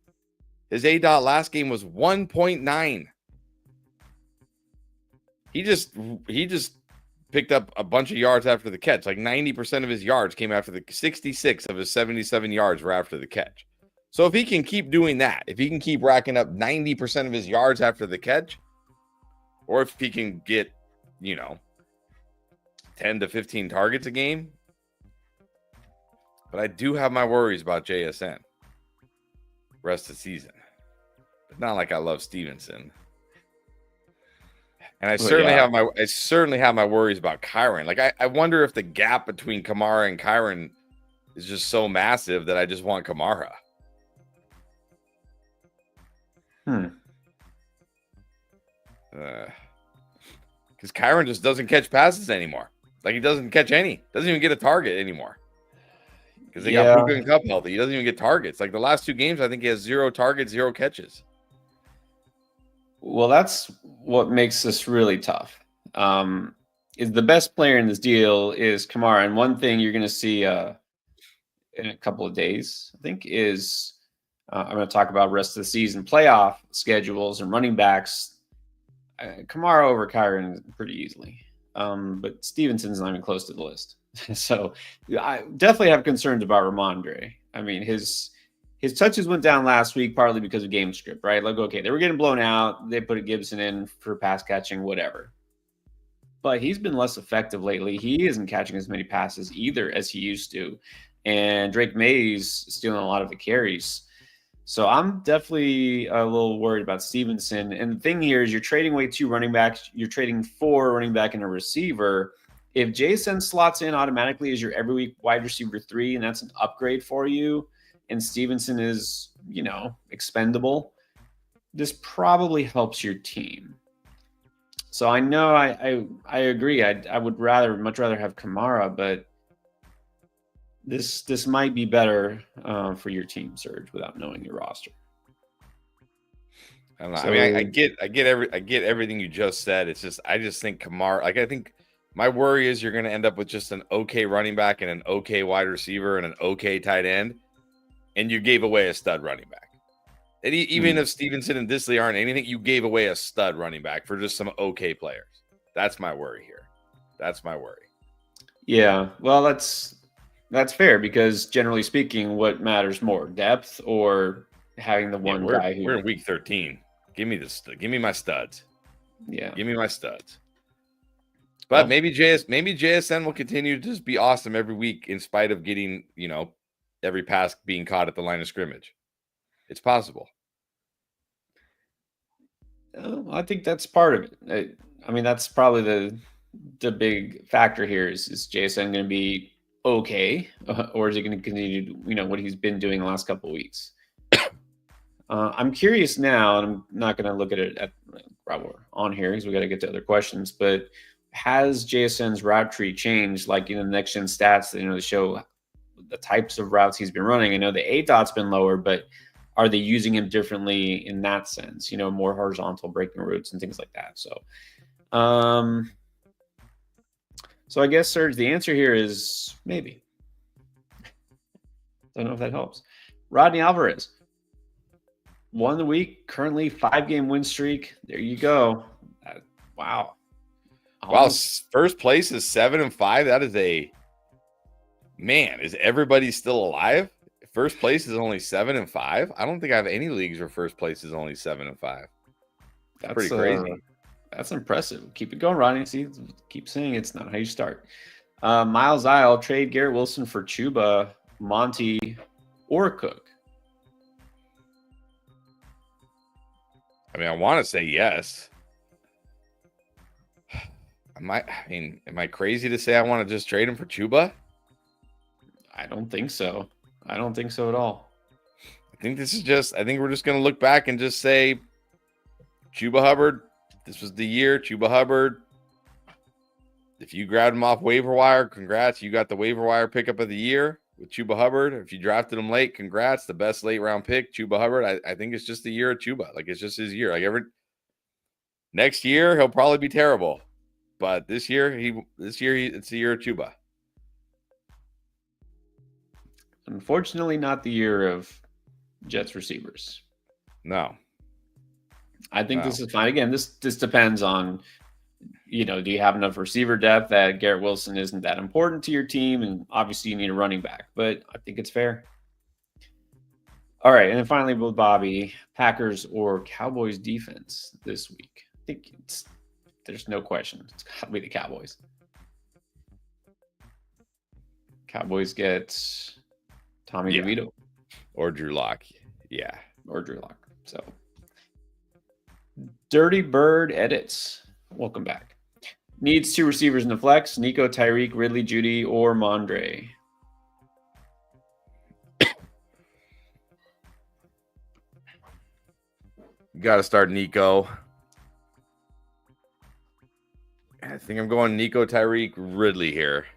His ADOT last game was 1.9. He just picked up a bunch of yards after the catch. Like 90% of his yards came after the 66 of his 77 yards were after the catch. So if he can keep doing that, if he can keep racking up 90% of his yards after the catch, or if he can get, 10 to 15 targets a game. But I do have my worries about JSN rest of the season. But not like I love Stevenson. And I certainly have my worries about Kyron. Like I wonder if the gap between Kamara and Kyron is just so massive that I just want Kamara. Because Kyron just doesn't catch passes anymore. Like he doesn't catch any. Doesn't even get a target anymore. Because they got Puka and Cup healthy. He doesn't even get targets. Like the last 2 games, I think he has 0 targets, 0 catches. Well, that's what makes this really tough. Is the best player in this deal is Kamara. And one thing you're going to see in a couple of days, I think, is I'm going to talk about rest of the season playoff schedules and running backs. Kamara over Kyron pretty easily. But Stevenson's not even close to the list. So I definitely have concerns about Ramondre. I mean, his touches went down last week partly because of game script, right? Like, okay, they were getting blown out. They put a Gibson in for pass catching, whatever. But he's been less effective lately. He isn't catching as many passes either as he used to. And Drake May's stealing a lot of the carries. So I'm definitely a little worried about Stevenson. And the thing here is you're trading away 2 running backs. You're trading 4 running back and a receiver. If Jason slots in automatically as your every week wide receiver 3, and that's an upgrade for you, and Stevenson is, expendable, this probably helps your team. So I know I agree. I would much rather have Kamara, but this might be better for your team, Serge, without knowing your roster. I don't know. So, I get everything you just said. It's just I just think Kamara. Like I think my worry is you're going to end up with just an okay running back and an okay wide receiver and an okay tight end, and you gave away a stud running back. And even if Stevenson and Disley aren't anything, you gave away a stud running back for just some okay players. That's my worry here. That's my worry. Yeah, well, that's fair because generally speaking, what matters more, depth or having the one guy who? We're in week 13. Give me my studs. Yeah, give me my studs. But maybe JSN will continue to just be awesome every week in spite of getting, every pass being caught at the line of scrimmage. It's possible. I think that's part of it. I mean, that's probably the big factor here is JSN going to be okay, or is he going to continue to, what he's been doing the last couple of weeks? I'm curious now, and I'm not going to look at it while we're on here because we got to get to other questions, but has JSN's route tree changed? Like in the next gen stats, they show the types of routes he's been running. I know the ADOT's been lower, but are they using him differently in that sense? More horizontal breaking routes and things like that. So I guess, Serge, the answer here is maybe. Don't know if that helps. Rodney Alvarez, won the week, currently 5-game win streak. There you go. Wow. Almost. Wow, first place is 7-5. That is is everybody still alive? First place is only 7-5. I don't think I have any leagues where first place is only 7-5. That's pretty crazy. That's impressive. Keep it going, Rodney. See, keep saying it's not how you start. Miles Isle, trade Garrett Wilson for Chuba, Monty, or Cook. I want to say yes. Am I crazy to say I want to just trade him for Chuba? I don't think so. I don't think so at all. I think we're just going to look back and just say Chuba Hubbard, this was the year. Chuba Hubbard, if you grabbed him off waiver wire, congrats. You got the waiver wire pickup of the year with Chuba Hubbard. If you drafted him late, congrats. The best late round pick, Chuba Hubbard. I think it's just the year of Chuba. Like it's just his year. Like next year, he'll probably be terrible. But this year, it's the year of Chuba. Unfortunately, not the year of Jets receivers. No. I think this is fine. Again, this depends on, do you have enough receiver depth that Garrett Wilson isn't that important to your team? And obviously you need a running back, but I think it's fair. All right, and then finally with Bobby, Packers or Cowboys defense this week. I think there's no question. It's got to be the Cowboys. Cowboys get Tommy DeVito or Drew Lock. Yeah, or Drew Lock. So, Dirty Bird edits. Welcome back. Needs 2 receivers in the flex: Nico, Tyreek, Ridley, Judy, or Mondre. You got to start Nico. I think I'm going Nico, Tyreek, Ridley here.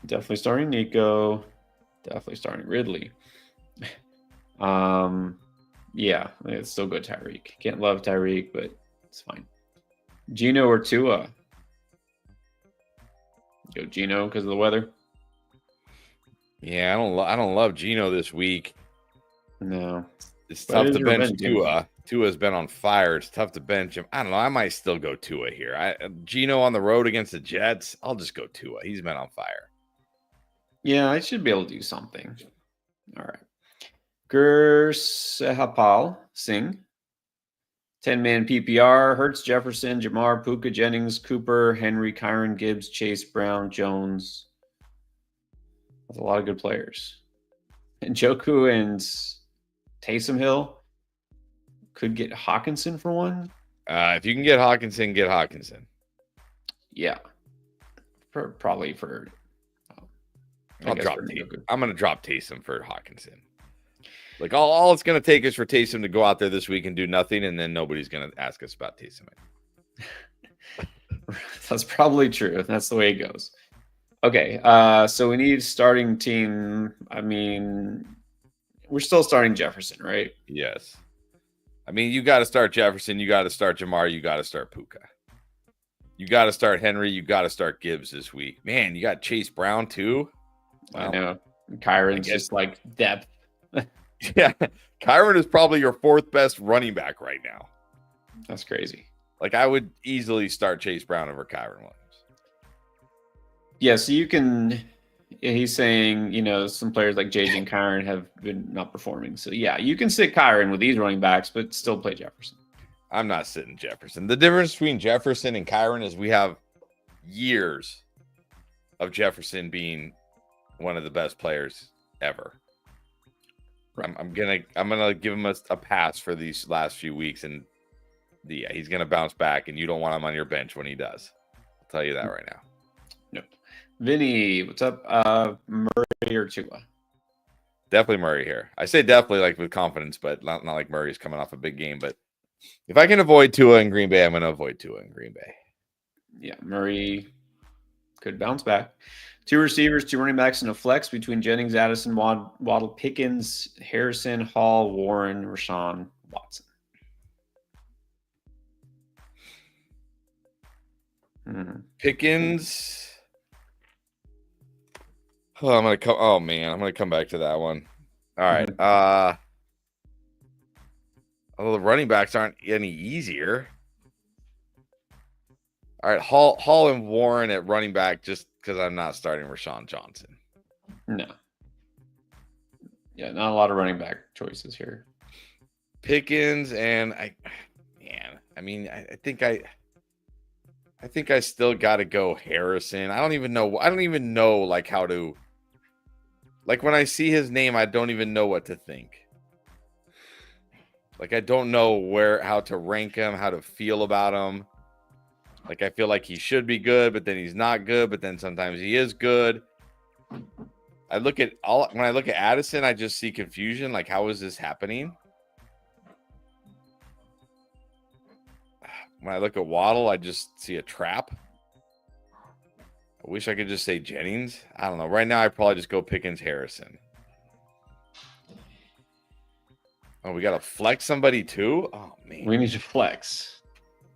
Definitely starting Nico. Definitely starting Ridley. Yeah, it's still good Tyreek. Can't love Tyreek, but it's fine. Gino or Tua? Go Gino because of the weather. Yeah, I don't love Gino this week. No, it's tough to bench Tua. Tua's been on fire. It's tough to bench him. I don't know. I might still go Tua here. Gino on the road against the Jets. I'll just go Tua. He's been on fire. Yeah, I should be able to do something. All right. Gursehapal Singh. 10-man PPR. Hurts, Jefferson, Jamar, Puka, Jennings, Cooper, Henry, Kyron, Gibbs, Chase, Brown, Jones. That's a lot of good players. And Njoku and Taysom Hill could get Hawkinson for one. If you can get Hawkinson, get Hawkinson. Yeah. Probably for... I'm going to drop Taysom for Hawkinson. Like all it's going to take is for Taysom to go out there this week and do nothing, and then nobody's going to ask us about Taysom. That's probably true. That's the way it goes. Okay, so we need starting team. I mean, we're still starting Jefferson, right? Yes. I mean, you got to start Jefferson. You got to start Jamar. You got to start Puka. You got to start Henry. You got to start Gibbs this week. Man, you got Chase Brown too. Wow. I know. Kyron's just like depth. Yeah, Kyron is probably your 4th best running back right now. That's crazy. Like, I would easily start Chase Brown over Kyron Williams. Yeah, so you can... He's saying, some players like JJ and Kyron have been not performing. So, yeah, you can sit Kyron with these running backs, but still play Jefferson. I'm not sitting Jefferson. The difference between Jefferson and Kyron is we have years of Jefferson being one of the best players ever. I'm gonna give him a pass for these last few weeks, and he's gonna bounce back, and you don't want him on your bench when he does. I'll tell you that right now. Nope. Vinny, what's up? Murray or Tua? Definitely Murray here. I say definitely like with confidence, but not like Murray's coming off a big game. But if I can avoid Tua in Green Bay, I'm gonna avoid Tua in Green Bay. Yeah, Murray could bounce back. 2 receivers, 2 running backs, and a flex between Jennings, Addison, Waddle, Pickens, Harrison, Hall, Warren, Rashawn, Watson. Pickens. Oh, I'm gonna come back to that one. All right. Although the running backs aren't any easier. All right, Hall and Warren at running back, just because I'm not starting Rashawn Johnson. No. Yeah, not a lot of running back choices here. Pickens and I think I still got to go Harrison. I don't even know like how to, like when I see his name, I don't even know what to think. Like I don't know how to rank him, how to feel about him. Like, I feel like he should be good, but then he's not good, but then sometimes he is good. When I look at Addison, I just see confusion. Like, how is this happening? When I look at Waddle, I just see a trap. I wish I could just say Jennings. I don't know. Right now, I'd probably just go Pickens Harrison. Oh, we got to flex somebody too? Oh, man. We need to flex.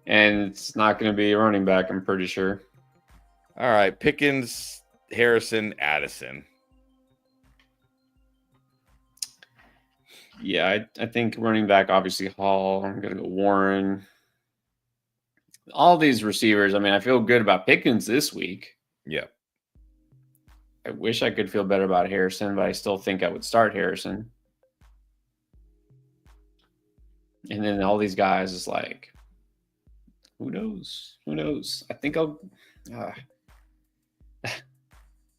And it's not going to be a running back, I'm pretty sure. All right. Pickens, Harrison, Addison. Yeah, I think running back, obviously, Hall. I'm going to go Warren. All these receivers, I mean, I feel good about Pickens this week. Yeah. I wish I could feel better about Harrison, but I still think I would start Harrison. And then all these guys is like, who knows? Who knows? I think I'll.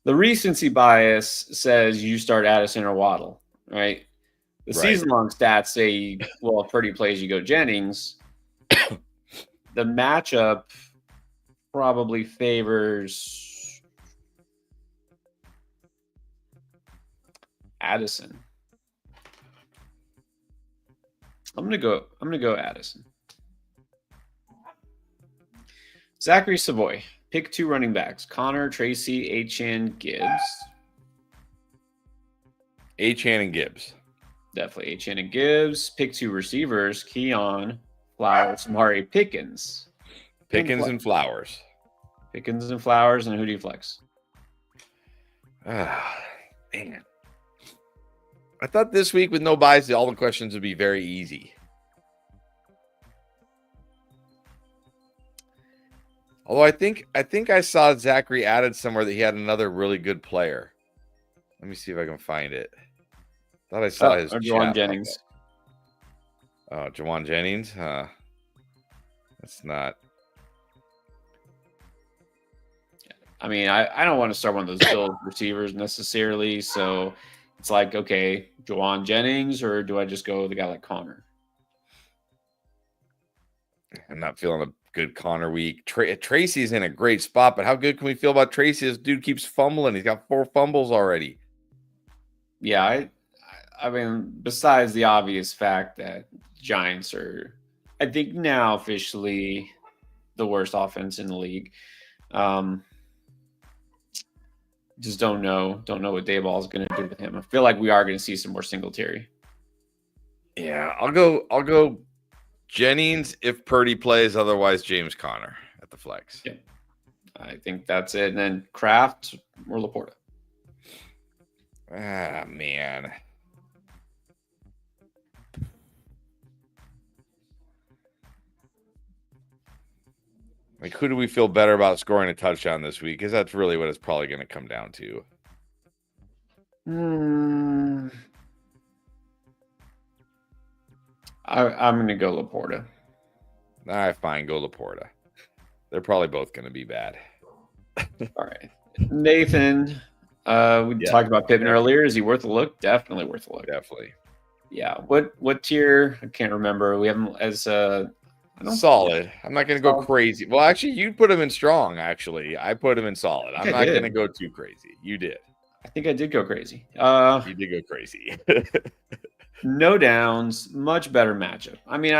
The recency bias says you start Addison or Waddle, right? The season-long stats say, well, if Purdy plays, you go Jennings. The matchup probably favors Addison. I'm gonna go Addison. Zachary Savoy. Pick 2 running backs. Connor, Tracy, Achane, Gibbs. Achane and Gibbs. Definitely Achane and Gibbs. Pick 2 receivers. Keon, Flowers, Mari, Pickens. Pickens and Flowers. Pickens and Flowers. And who do you flex? Ah, man. I thought this week with no buys, all the questions would be very easy. Although I think I saw Zachary added somewhere that he had another really good player. Let me see if I can find it. Thought I saw his Jawan Jennings. Oh, Jawan Jennings? That's not. I mean, I don't want to start one of those Bills receivers necessarily. So it's like, okay, Jawan Jennings, or do I just go with a guy like Connor? I'm not feeling a good Connor week. Tracy's in a great spot, but how good can we feel about Tracy? This dude keeps fumbling. He's got 4 fumbles already. Yeah, I mean, besides the obvious fact that Giants are, I think now officially the worst offense in the league. Just don't know what Dayball is going to do with him. I feel like we are going to see some more Singletary. Yeah, I'll go Jennings if Purdy plays, otherwise James Conner at the flex. Yeah, I think that's it. And then Kraft or Laporta. Ah, man. Like, who do we feel better about scoring a touchdown this week? Because that's really what it's probably going to come down to. I'm going to go Laporta. All right, fine. Go Laporta. They're probably both going to be bad. All right. Nathan, we talked about Pittman earlier. Is he worth a look? Definitely worth a look. Definitely. Yeah. What tier? I can't remember. We have him as solid. I'm not going to go crazy. Well, actually, you put him in strong, actually. I put him in solid. I'm not going to go too crazy. You did. I think I did go crazy. You did go crazy. No downs, much better matchup. I mean,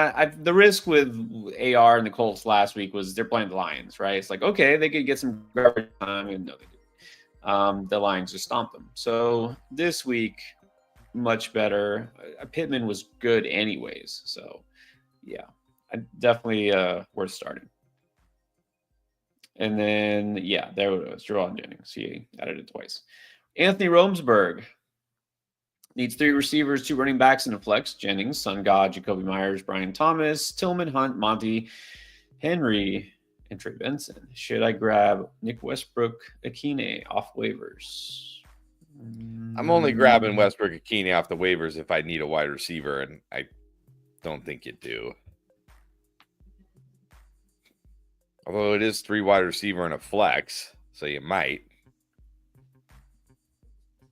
the risk with AR and the Colts last week was they're playing the Lions, right? It's like, okay, they could get some garbage time, and no, they didn't. The Lions just stomped them. So this week, much better. Pittman was good anyways. So, yeah, definitely worth starting. And then, yeah, there it was. Jawan Jennings. He added it twice. Anthony Romsberg. Needs 3 receivers, 2 running backs, and a flex. Jennings, Sun God, Jacoby Myers, Brian Thomas, Tillman, Hunt, Monty, Henry, and Trey Benson. Should I grab Nick Westbrook, Akine off waivers? I'm only grabbing Westbrook, Akine off the waivers if I need a wide receiver, and I don't think you do. Although it is 3 wide receiver and a flex, so you might.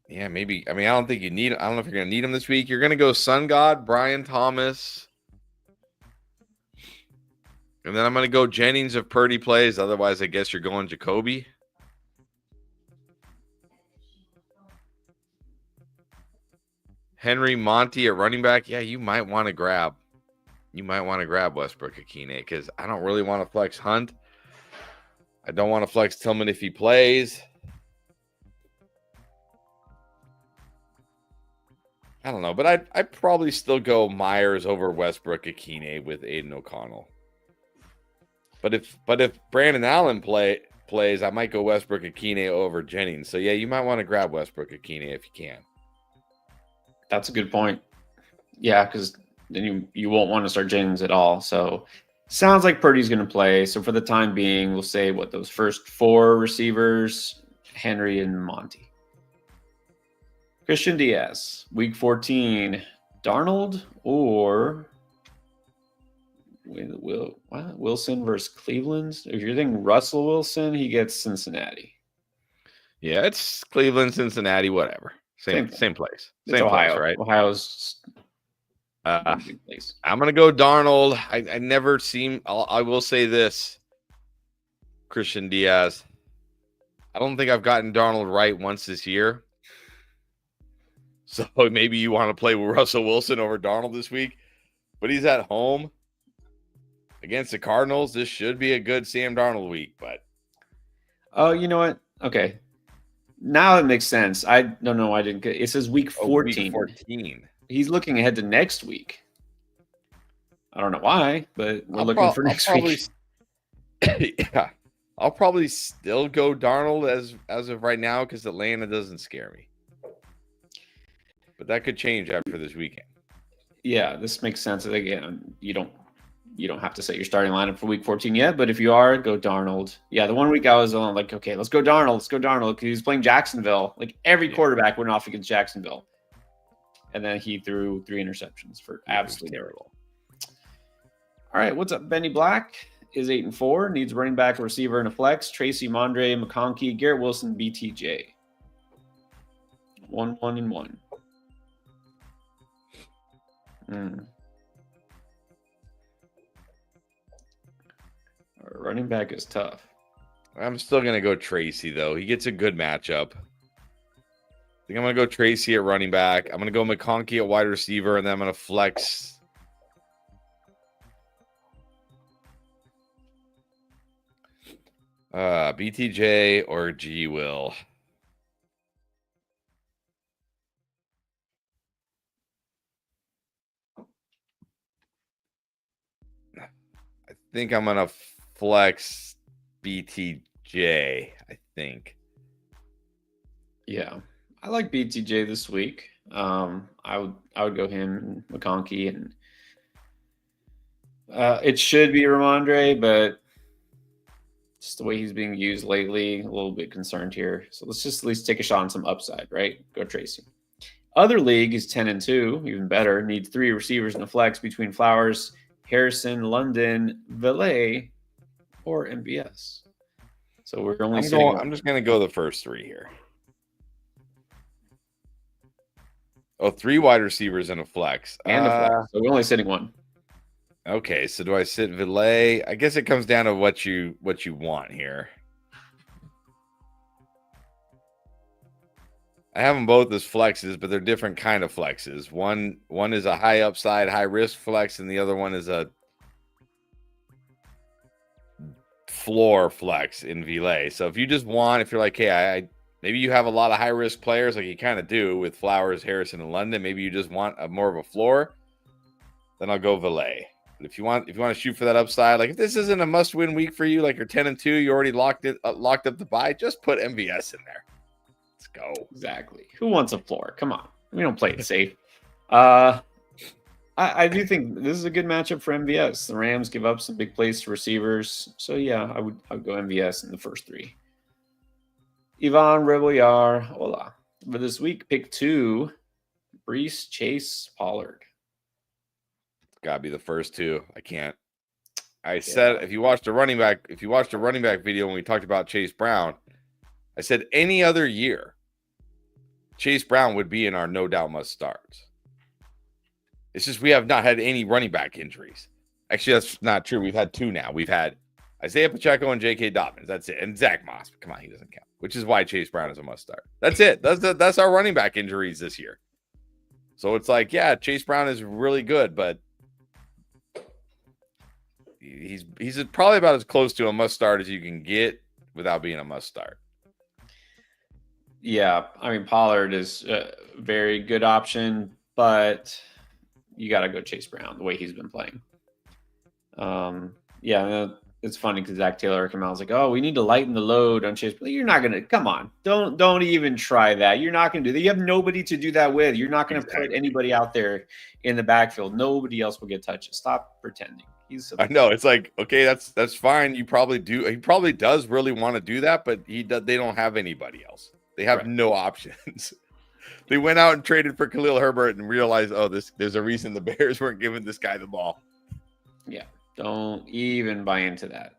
Yeah, maybe. I mean, I don't think you need. I don't know if you're going to need him this week. You're going to go Sun God, Brian Thomas. And then I'm going to go Jennings if Purdy plays. Otherwise, I guess you're going Jacoby. Henry, Monty at running back. Yeah, you might want to grab. Westbrook Akine because I don't really want to flex Hunt. I don't want to flex Tillman if he plays. I don't know, but I'd probably still go Myers over Westbrook Akine with Aiden O'Connell. But if Brandon Allen plays, I might go Westbrook Akine over Jennings. So yeah, you might want to grab Westbrook Akine if you can. That's a good point. Yeah, because then you won't want to start Jennings at all. So sounds like Purdy's going to play. So for the time being, we'll say those first 4 receivers, Henry and Monty. Christian Diaz, week 14. Darnold or Wilson versus Cleveland? If you're thinking Russell Wilson, he gets Cincinnati. Yeah, it's Cleveland, Cincinnati, whatever. Same place. It's Same Ohio. place, right? Ohio's a big place. I'm gonna go Darnold. I never seem. I will say this, Christian Diaz. I don't think I've gotten Darnold right once this year. So maybe you want to play with Russell Wilson over Darnold this week, but he's at home against the Cardinals. This should be a good Sam Darnold week, but oh, you know what? Okay, now it makes sense. I don't know. I didn't get. It says week 14. Week 14. He's looking ahead to next week. I don't know why, but we're looking for next week. Yeah, I'll probably still go Darnold as of right now because Atlanta doesn't scare me. But that could change after this weekend. Yeah, this makes sense. Again, you don't have to set your starting lineup for week 14 yet, but if you are, go Darnold. Yeah, the one week I was on like, okay, let's go Darnold, because he was playing Jacksonville. Like every quarterback went off against Jacksonville. And then he threw 3 interceptions for absolutely terrible. All right, what's up? Benny Black is 8-4, needs a running back, a receiver, and a flex. Tracy, Mondre, McConkey, Garrett Wilson, BTJ. 1-1-1. Our running back is tough. I'm still going to go Tracy, though. He gets a good matchup. I think I'm going to go Tracy at running back. I'm going to go McConkey at wide receiver, and then I'm going to flex. BTJ or G Will. I think I'm going to flex BTJ, I think. Yeah. I like BTJ this week. I would go him and McConkey, and it should be Ramondre, but just the way he's being used lately, a little bit concerned here. So let's just at least take a shot on some upside, right? Go Tracy. Other league is 10-2, even better. Needs 3 receivers and a flex between Flowers, Harrison, London, Valet, or MBS. So we're only I'm just going to go the first 3 here. Oh, 3 wide receivers and a flex. And a flex. So we're only sitting 1. Okay, so do I sit Valet? I guess it comes down to what you want here. I have them both as flexes, but they're different kind of flexes. One is a high upside, high risk flex, and the other one is a floor flex in Valet. So if you just want, if you're like, hey, maybe you have a lot of high risk players, like you kind of do with Flowers, Harrison, and London. Maybe you just want more of a floor. Then I'll go Valet. But if you want to shoot for that upside, like if this isn't a must win week for you, like you're 10-2, you already locked up the buy, just put MVS in there. Let's go. Exactly. Who wants a floor? Come on. We don't play it safe. I do think this is a good matchup for MVS. The Rams give up some big plays to receivers. So yeah, I would go MVS in the first 3. Ivan Rebollar, hola. For this week, pick 2, Brees, Chase, Pollard. Gotta be the first 2. I can't. I said if you watched a running back video when we talked about Chase Brown, I said any other year, Chase Brown would be in our no doubt must starts. It's just we have not had any running back injuries. Actually, that's not true. We've had 2 now. We've had Isaiah Pacheco and J.K. Dobbins. That's it. And Zach Moss. Come on, he doesn't count. Which is why Chase Brown is a must start. That's it. That's our running back injuries this year. So it's like, yeah, Chase Brown is really good, but he's probably about as close to a must start as you can get without being a must start. Yeah, I mean Pollard is a very good option, but you got to go Chase Brown the way he's been playing. Yeah, it's funny because Zach Taylor came out and was like, "Oh, we need to lighten the load on Chase." But you're not gonna. Come on, don't even try that. You're not gonna do that. You have nobody to do that with. You're not gonna put anybody out there in the backfield. Nobody else will get touches. Stop pretending. I know it's like, okay, that's fine. You probably do. He probably does really want to do that, but they don't have anybody else. They have no options. They went out and traded for Khalil Herbert and realized, oh, there's a reason the Bears weren't giving this guy the ball. Yeah, don't even buy into that.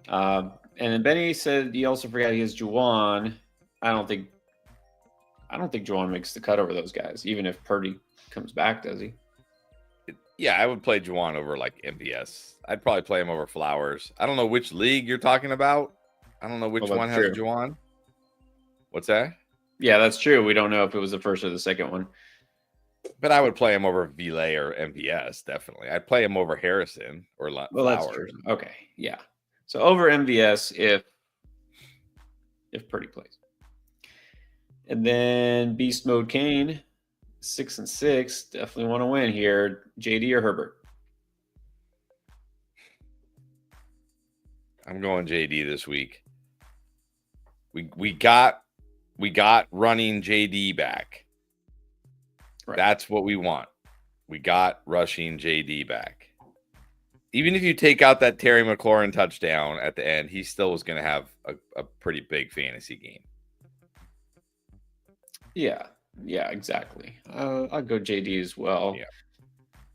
And then Benny said he also forgot he has Juwan. I don't think Juwan makes the cut over those guys, even if Purdy comes back, does he? Yeah, I would play Juwan over like MVS. I'd probably play him over Flowers. I don't know which league you're talking about. I don't know which one has Juwan. What's that? Yeah, that's true. We don't know if it was the first or the second one. But I would play him over Vile or MVS, definitely. I'd play him over Harrison or Flowers. That's true. Okay, yeah. So over MVS if Purdy plays. And then Beast Mode Kane, 6-6. Definitely want to win here. JD or Herbert? I'm going JD this week. We got running JD back. Right. That's what we want. We got rushing JD back. Even if you take out that Terry McLaurin touchdown at the end, he still was going to have a pretty big fantasy game. Yeah, exactly. I'll go JD as well. Yeah.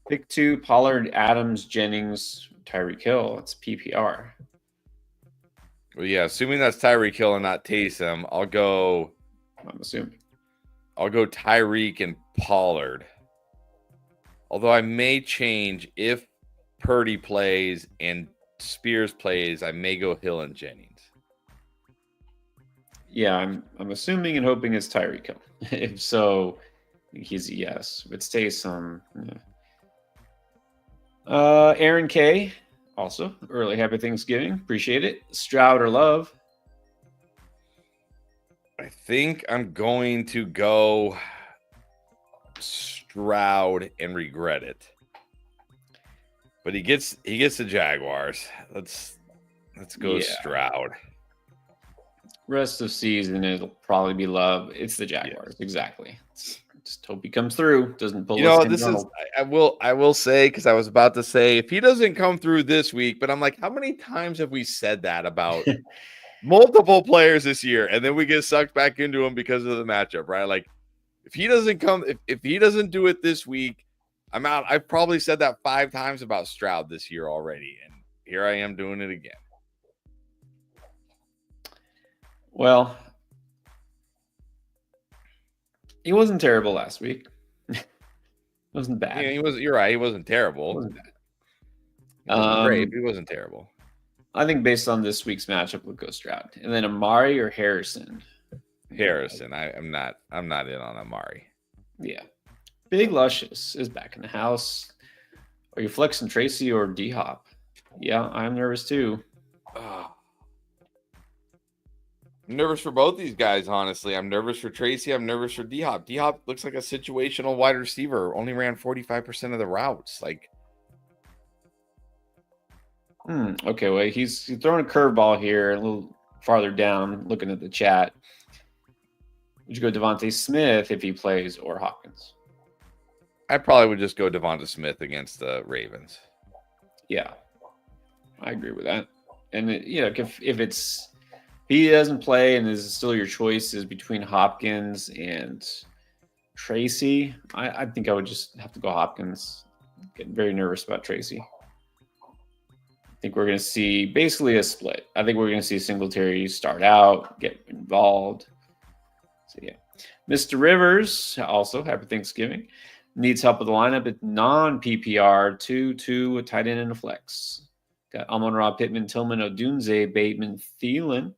Pick 2, Pollard, Adams, Jennings, Tyreek Hill. It's PPR. Well, yeah, assuming that's Tyreek Hill and not Taysom, I'm assuming. I'll go Tyreek and Pollard. Although I may change if Purdy plays and Spears plays, I may go Hill and Jennings. Yeah, I'm assuming and hoping it's Tyreek Hill. If so, he's a yes. If it's Taysom, yeah. Aaron K. Also, early happy Thanksgiving. Appreciate it. Stroud or Love? I think I'm going to go Stroud and regret it. But he gets the Jaguars. Let's go Stroud. Rest of season, it'll probably be Love. It's the Jaguars, exactly. Just hope he comes through. Doesn't pull. I will say, because I was about to say, if he doesn't come through this week, but I'm like, how many times have we said that about multiple players this year, and then we get sucked back into him because of the matchup, right? Like, if he doesn't come, if he doesn't do it this week, I'm out. I've probably said that 5 times about Stroud this year already, and here I am doing it again. Well, he wasn't terrible last week. It wasn't bad. Yeah, you're right. He wasn't terrible. It wasn't bad. He wasn't great. He wasn't terrible. I think based on this week's matchup, we'll go Stroud. And then Amari or Harrison? Harrison. I'm not in on Amari. Yeah. Big Luscious is back in the house. Are you flexing Tracy or D-Hop? Yeah, I'm nervous too. I'm nervous for both these guys, honestly. I'm nervous for Tracy. I'm nervous for D-Hop. D-Hop looks like a situational wide receiver. Only ran 45% of the routes. Like, okay, well, he's throwing a curveball here a little farther down, looking at the chat. Would you go Devontae Smith if he plays or Hopkins? I probably would just go Devonta Smith against the Ravens. Yeah, I agree with that. And if he doesn't play and is still your choice is between Hopkins and Tracy, I think I would just have to go Hopkins. Getting very nervous about Tracy. I think we're going to see basically a split. I think we're going to see Singletary start out, get involved. So, yeah. Mr. Rivers, also, happy Thanksgiving. Needs help with the lineup at non-PPR, 2-2, a tight end and a flex. Got Amon-Ra, Pittman, Tillman, Odunze, Bateman, Thielen,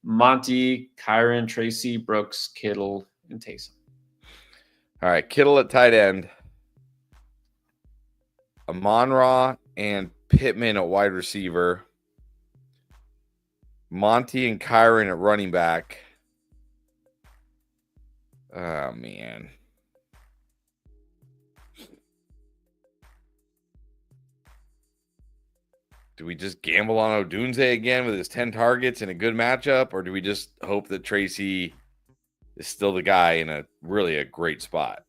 Monty, Kyron, Tracy, Brooks, Kittle, and Taysom. All right, Kittle at tight end. Amon-Ra and Pittman at wide receiver. Monty and Kyron at running back. Oh, man. Do we just gamble on Odunze again with his 10 targets in a good matchup? Or do we just hope that Tracy is still the guy in a great spot?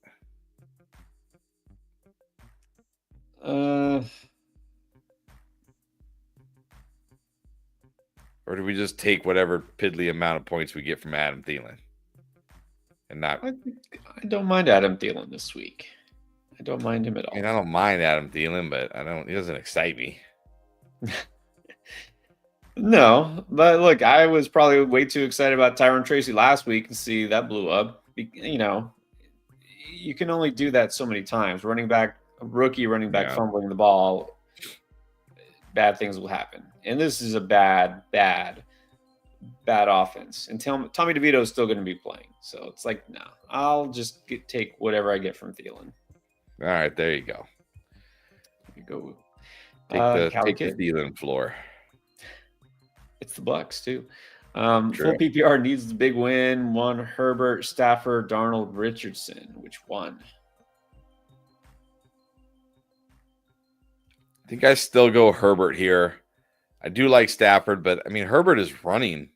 Or do we just take whatever piddly amount of points we get from Adam Thielen? and not. I don't mind Adam Thielen this week. I don't mind him at I mean, all. I don't mind Adam Thielen, but I don't. He doesn't excite me. No, but look, I was probably way too excited about Tyron Tracy last week and see that blew up. You know, you can only do that so many times. Rookie running back Yeah. fumbling the ball, bad things will happen. And this is a bad offense. And Tommy DeVito is still going to be playing. So it's like, no, I'll just take whatever I get from Thielen. All right, there you go. You go. Take the Thielen floor. It's the Bucks too. True. Full PPR needs the big win. One Herbert, Stafford, Darnold, Richardson. Which one? I think I still go Herbert here. I do like Stafford, but I mean Herbert is running.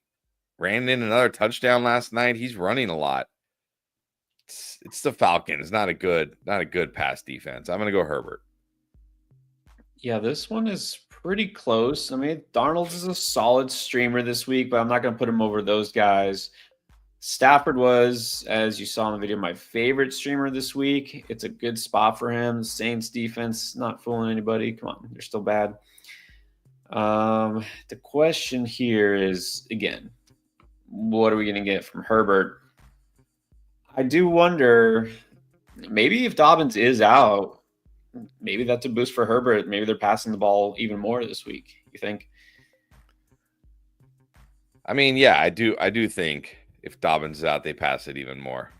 Ran in another touchdown last night. He's running a lot. It's the Falcons. Not a good pass defense. I'm gonna go Herbert. Yeah, this one is pretty close. I mean, Darnold is a solid streamer this week, but I'm not going to put him over those guys. Stafford was, as you saw in the video, my favorite streamer this week. It's a good spot for him. Saints defense, not fooling anybody. Come on, they're still bad. The question here is, again, what are we going to get from Herbert? I do wonder, maybe if Dobbins is out, maybe that's a boost for Herbert. Maybe they're passing the ball even more this week. You think? I mean, yeah, I do think if Dobbins is out, they pass it even more.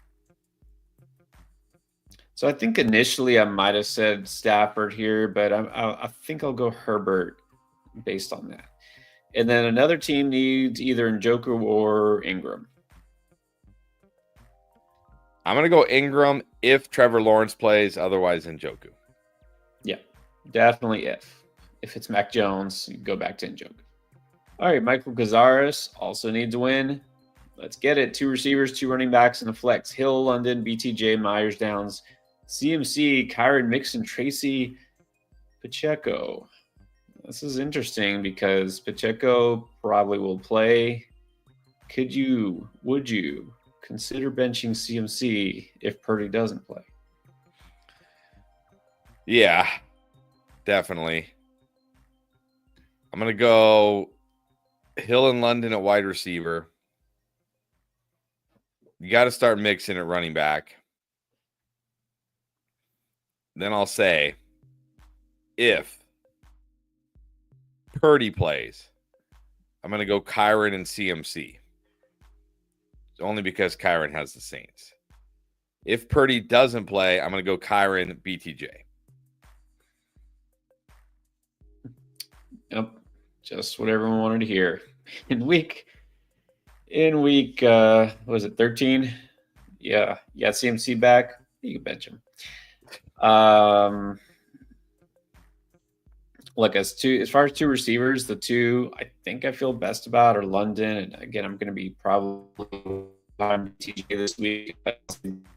So I think initially I might have said Stafford here, but I think I'll go Herbert based on that. And then another team needs either Njoku or Ingram. I'm going to go Ingram if Trevor Lawrence plays, otherwise Njoku. Yeah, definitely if. If it's Mac Jones, you go back to Njoku. All right, Michael Cazares also needs a win. Let's get it. 2 receivers, 2 running backs, and a flex. Hill, London, BTJ, Myers, Downs, CMC, Kyron Mixon, Tracy, Pacheco. This is interesting because Pacheco probably will play. Would you consider benching CMC if Purdy doesn't play? Yeah, definitely. I'm going to go Hill and London at wide receiver. You got to start mixing at running back. Then I'll say, if Purdy plays, I'm going to go Kyron and CMC. Only because Kyron has the Saints. If Purdy doesn't play, I'm going to go Kyron, BTJ. Yep, just what everyone wanted to hear. In week, was it 13? Yeah, CMC back. You can bench him. Look, as far as 2 receivers, the 2 I think I feel best about are London, and again, I'm going to be probably on TJ this week,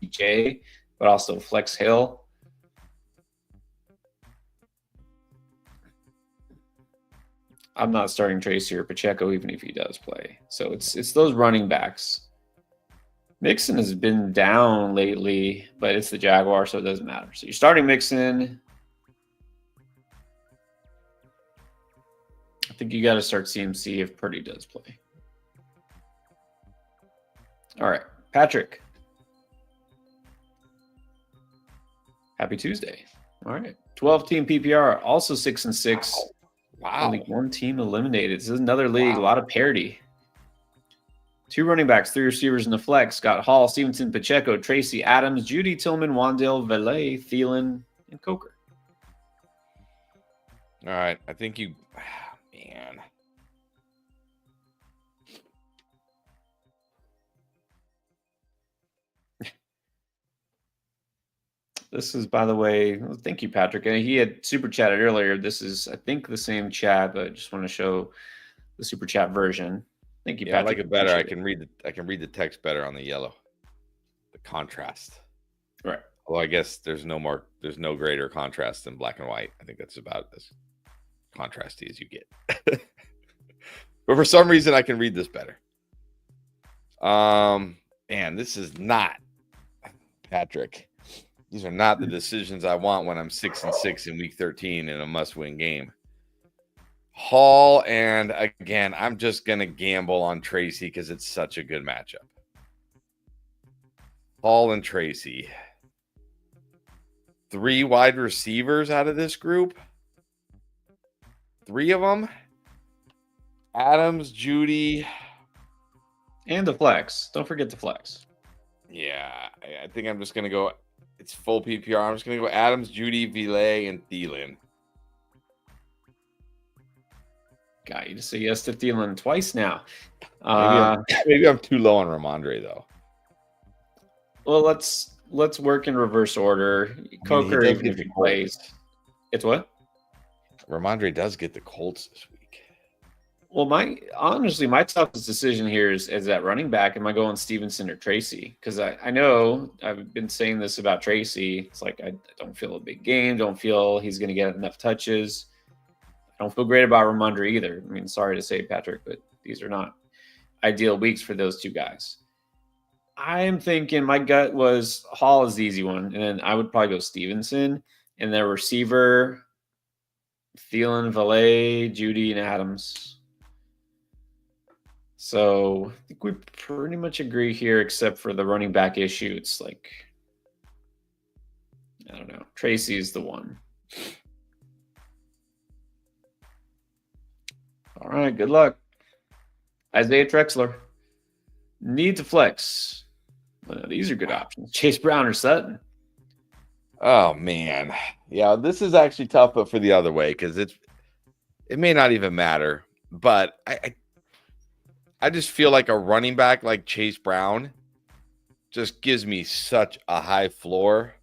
TJ, but also Flex Hill. I'm not starting Tracy or Pacheco even if he does play. So it's those running backs. Mixon has been down lately, but it's the Jaguar, so it doesn't matter. So you're starting Mixon. I think you got to start CMC if Purdy does play. All right, Patrick. Happy Tuesday. All right, 12-team PPR, also 6-6. Wow. Only 1 team eliminated. This is another league, a lot of parity. 2 running backs, 3 receivers in the flex. Got Hall, Stevenson, Pacheco, Tracy, Adams, Judy, Tillman, Wandale, Valet, Thielen, and Coker. All right. I think you, man. This is, by the way, thank you, Patrick. And he had super chatted earlier. This is, I think, the same chat, but I just want to show the super chat version. Thank you, Patrick. I like it better. I can read the text better on the yellow. The contrast. Right. Well, I guess there's no greater contrast than black and white. I think that's about as contrasty as you get. But for some reason I can read this better. Man, this is not Patrick. These are not the decisions I want when I'm 6-6 in week 13 in a must-win game. Hall, and again, I'm just going to gamble on Tracy because it's such a good matchup. Hall and Tracy. 3 wide receivers out of this group. 3 of them. Adams, Judy. And the flex. Don't forget the flex. Yeah, I think I'm just going to go. It's full PPR. I'm just going to go Adams, Judy, Ville, and Thielen. Got you to say yes to Thielen twice now. Maybe I'm too low on Ramondre, though. Well, let's work in reverse order. Coker, even if he plays. It's what? Ramondre does get the Colts this week. Well, honestly, my toughest decision here is that running back. Am I going Stevenson or Tracy? Because I know I've been saying this about Tracy. It's like I don't feel a big game. Don't feel he's going to get enough touches. I don't feel great about Ramondre either. I mean, sorry to say, Patrick, but these are not ideal weeks for those 2 guys. I'm thinking my gut was Hall is the easy one, and then I would probably go Stevenson, and then receiver Thielen, Valet, Judy, and Adams. So I think we pretty much agree here, except for the running back issue. It's like, I don't know. Tracy is the one. All right, good luck. Isaiah Trexler. Need to flex. Well, these are good options. Chase Brown or Sutton. Oh, man. Yeah, this is actually tough, but for the other way, because it may not even matter. But I just feel like a running back like Chase Brown just gives me such a high floor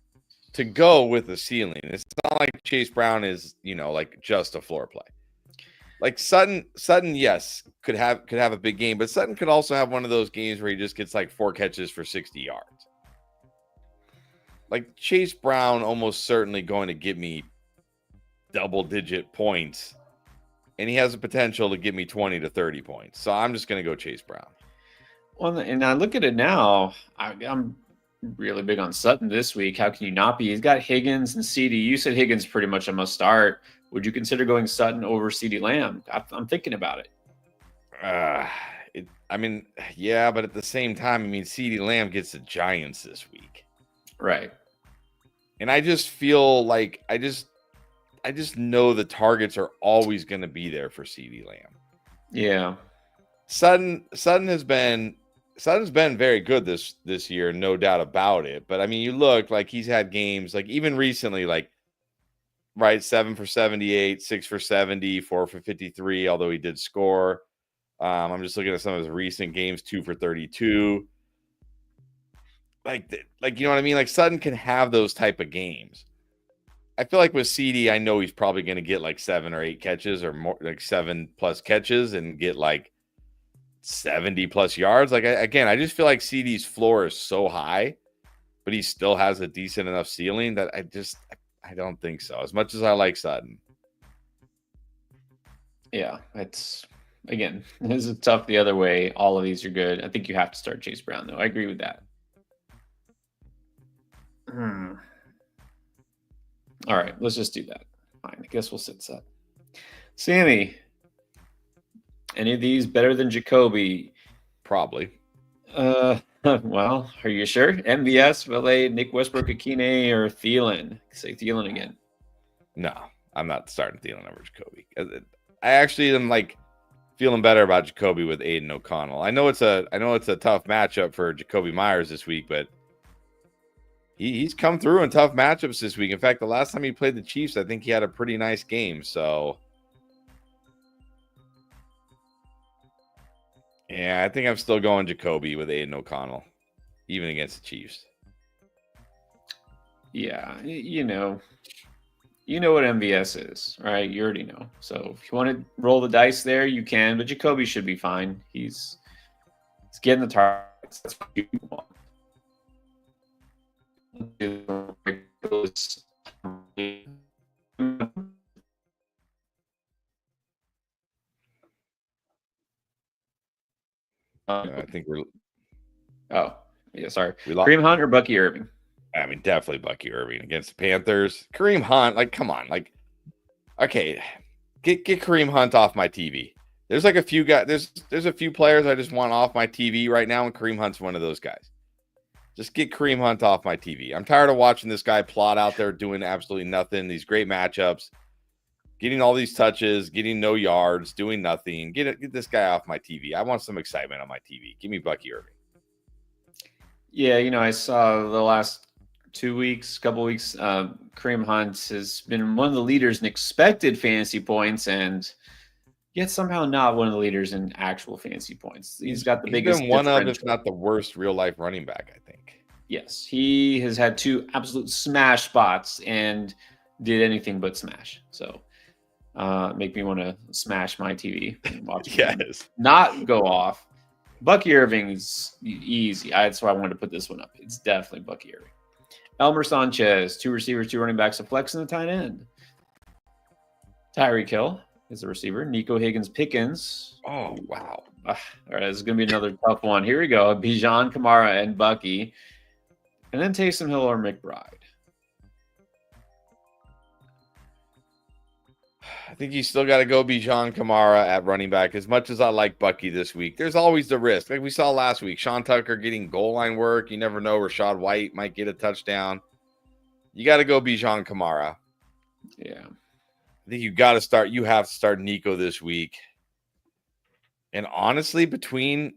to go with a ceiling. It's not like Chase Brown is, like just a floor play. Like Sutton, yes, could have a big game, but Sutton could also have one of those games where he just gets like 4 catches for 60 yards. Like Chase Brown almost certainly going to give me double-digit points, and he has the potential to give me 20 to 30 points. So I'm just going to go Chase Brown. Well, and I look at it now. I'm really big on Sutton this week. How can you not be? He's got Higgins and CD. You said Higgins pretty much a must start. Would you consider going Sutton over CD Lamb? I'm thinking about it. Yeah, but at the same time, CD Lamb gets the Giants this week. Right. And I just feel like I just know the targets are always going to be there for CD Lamb. Yeah. Sutton's been very good this year, no doubt about it. But I mean, you look like he's had games like even recently, like right, 7 for 78, 6 for 70, 4 for 53, although he did score. I'm just looking at some of his recent games, 2 for 32. Like you know what I mean? Like Sutton can have those type of games. I feel like with CD, I know he's probably going to get like 7 or 8 catches or more, like 7+ catches and get like 70+ yards. Like I just feel like CD's floor is so high, but he still has a decent enough ceiling that I don't think so. As much as I like Sutton. Yeah, this is tough the other way. All of these are good. I think you have to start Chase Brown, though. I agree with that. All right, let's just do that. Fine, I guess we'll sit Sutton. Sammy, any of these better than Jacoby? Probably. Well, are you sure? MVS, Valet, Nick Westbrook, Akine, or Thielen? Say Thielen again. No, I'm not starting Thielen over Jacoby. I actually am like feeling better about Jacoby with Aiden O'Connell. I know it's a tough matchup for Jacoby Myers this week, but he's come through in tough matchups this week. In fact, the last time he played the Chiefs, I think he had a pretty nice game. So yeah, I think I'm still going Jacoby with Aiden O'Connell, even against the Chiefs. Yeah, you know what MVS is, right? You already know. So if you want to roll the dice there, you can. But Jacoby should be fine. He's getting the targets. That's what you want. I think we're. Oh, yeah, sorry. We lost. Kareem Hunt or Bucky Irving? I mean, definitely Bucky Irving against the Panthers. Kareem Hunt, like, come on, like, okay, get Kareem Hunt off my TV. There's like a few guys. There's a few players I just want off my TV right now, and Kareem Hunt's one of those guys. Just get Kareem Hunt off my TV. I'm tired of watching this guy plot out there doing absolutely nothing. These great matchups, getting all these touches, getting no yards, doing nothing. Get this guy off my TV. I want some excitement on my TV. Give me Bucky Irving. Yeah, I saw the last couple weeks, Kareem Hunt has been one of the leaders in expected fantasy points, and yet somehow not one of the leaders in actual fantasy points. He's got the biggest been one of, differential. if not the worst, real life running back, I think. Yes, he has had 2 absolute smash spots and did anything but smash. So, make me want to smash my TV and watch him not go off. Bucky Irving's easy. That's why I wanted to put this one up. It's definitely Bucky Irving. Elmer Sanchez, 2 receivers, 2 running backs, a flex in the tight end. Tyreek Hill is the receiver. Nico Higgins Pickens. Oh, wow. All right, this is going to be another tough one. Here we go. Bijan, Kamara, and Bucky. And then Taysom Hill or McBride. I think you still got to go Bijan Kamara at running back. As much as I like Bucky this week, there's always the risk. Like we saw last week, Sean Tucker getting goal line work. You never know. Rashad White might get a touchdown. You got to go Bijan Kamara. Yeah. I think you have to start Nico this week. And honestly, between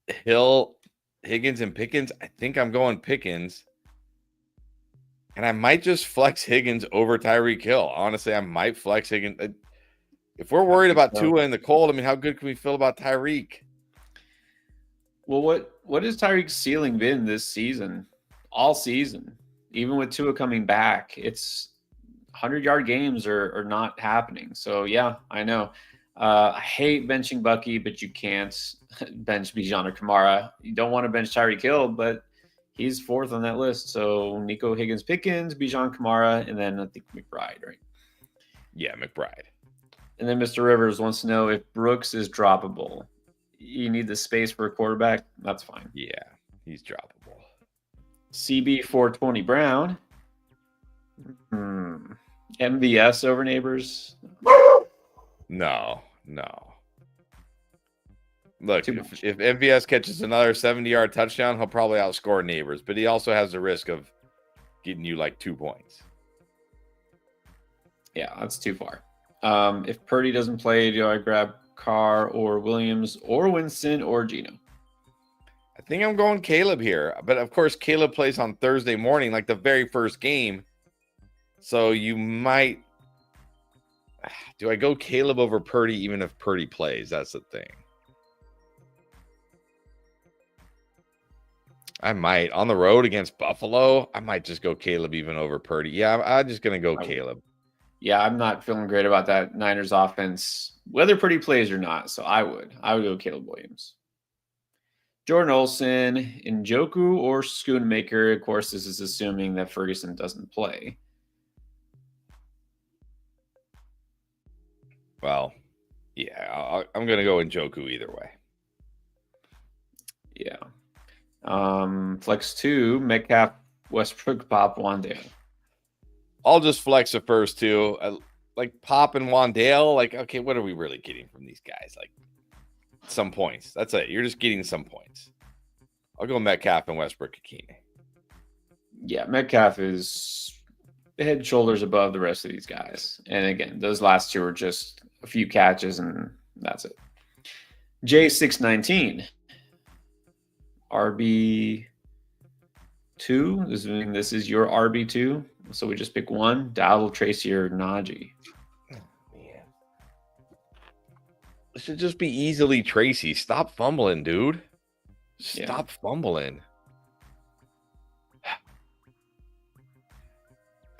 Hill, Higgins, and Pickens, I think I'm going Pickens. And I might just flex Higgins over Tyreek Hill. Honestly, I might flex Higgins. If we're worried about Tua in the cold, I mean, how good can we feel about Tyreek? Well, what has Tyreek's ceiling been this season? All season, even with Tua coming back, it's 100-yard games are not happening. So yeah, I know. I hate benching Bucky, but you can't bench Bijan or Kamara. You don't want to bench Tyreek Hill, but he's 4th on that list. So Nico Higgins Pickens, Bijan Kamara, and then I think McBride, right? Yeah, McBride. And then Mr. Rivers wants to know if Brooks is droppable. You need the space for a quarterback. That's fine. Yeah, he's droppable. CB 420 Brown. MVS over Neighbors. No. Look, if MVS catches another 70-yard touchdown, he'll probably outscore Neighbors, but he also has the risk of getting you like 2 points. Yeah, that's too far. If Purdy doesn't play, do I grab Carr or Williams or Winston or Geno? I think I'm going Caleb here, but of course Caleb plays on Thursday morning, like the very first game. So you might. Do I go Caleb over Purdy even if Purdy plays? That's the thing. I might. On the road against Buffalo, I might just go Caleb even over Purdy. Yeah, I'm just going to go Caleb. Yeah, I'm not feeling great about that Niners offense, whether Purdy plays or not. So I would go Caleb Williams. Jordan Olsen, Njoku, or Schoonmaker. Of course, this is assuming that Ferguson doesn't play. Well, yeah, I'm going to go Njoku either way. Yeah. Flex 2, Metcalf, Westbrook, Pop, Wandale. I'll just flex the first 2. Like Pop and Wandale, like, okay, what are we really getting from these guys? Like, some points. That's it. You're just getting some points. I'll go Metcalf and Westbrook-Ikine. Yeah, Metcalf is head and shoulders above the rest of these guys. And again, those last 2 are just a few catches, and that's it. J619. RB2. This is your RB2. So we just pick one. Dowdle, Tracy, or Najee. Oh, man. It should just be easily Tracy. Stop fumbling, dude. Stop fumbling.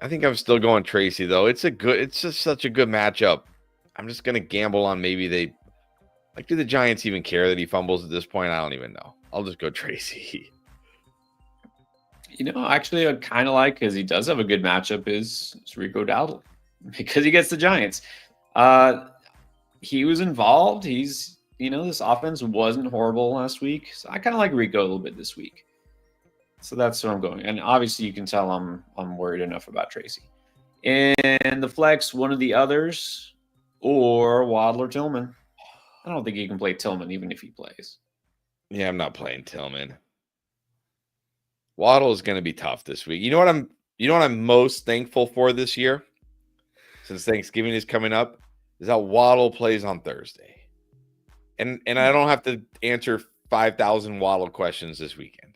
I think I'm still going Tracy, though. It's just such a good matchup. I'm just gonna gamble on maybe they do the Giants even care that he fumbles at this point? I don't even know. I'll just go Tracy. Actually, I kind of like, because he does have a good matchup, is Rico Dowdle, because he gets the Giants. He was involved. This offense wasn't horrible last week. So I kind of like Rico a little bit this week. So that's where I'm going. And obviously you can tell I'm worried enough about Tracy. And the flex, one of the others, or Waddle or Tillman. I don't think you can play Tillman even if he plays. Yeah, I'm not playing Tillman. Waddle is going to be tough this week. You know what I'm most thankful for this year, since Thanksgiving is coming up, is that Waddle plays on Thursday. And I don't have to answer 5,000 Waddle questions this weekend.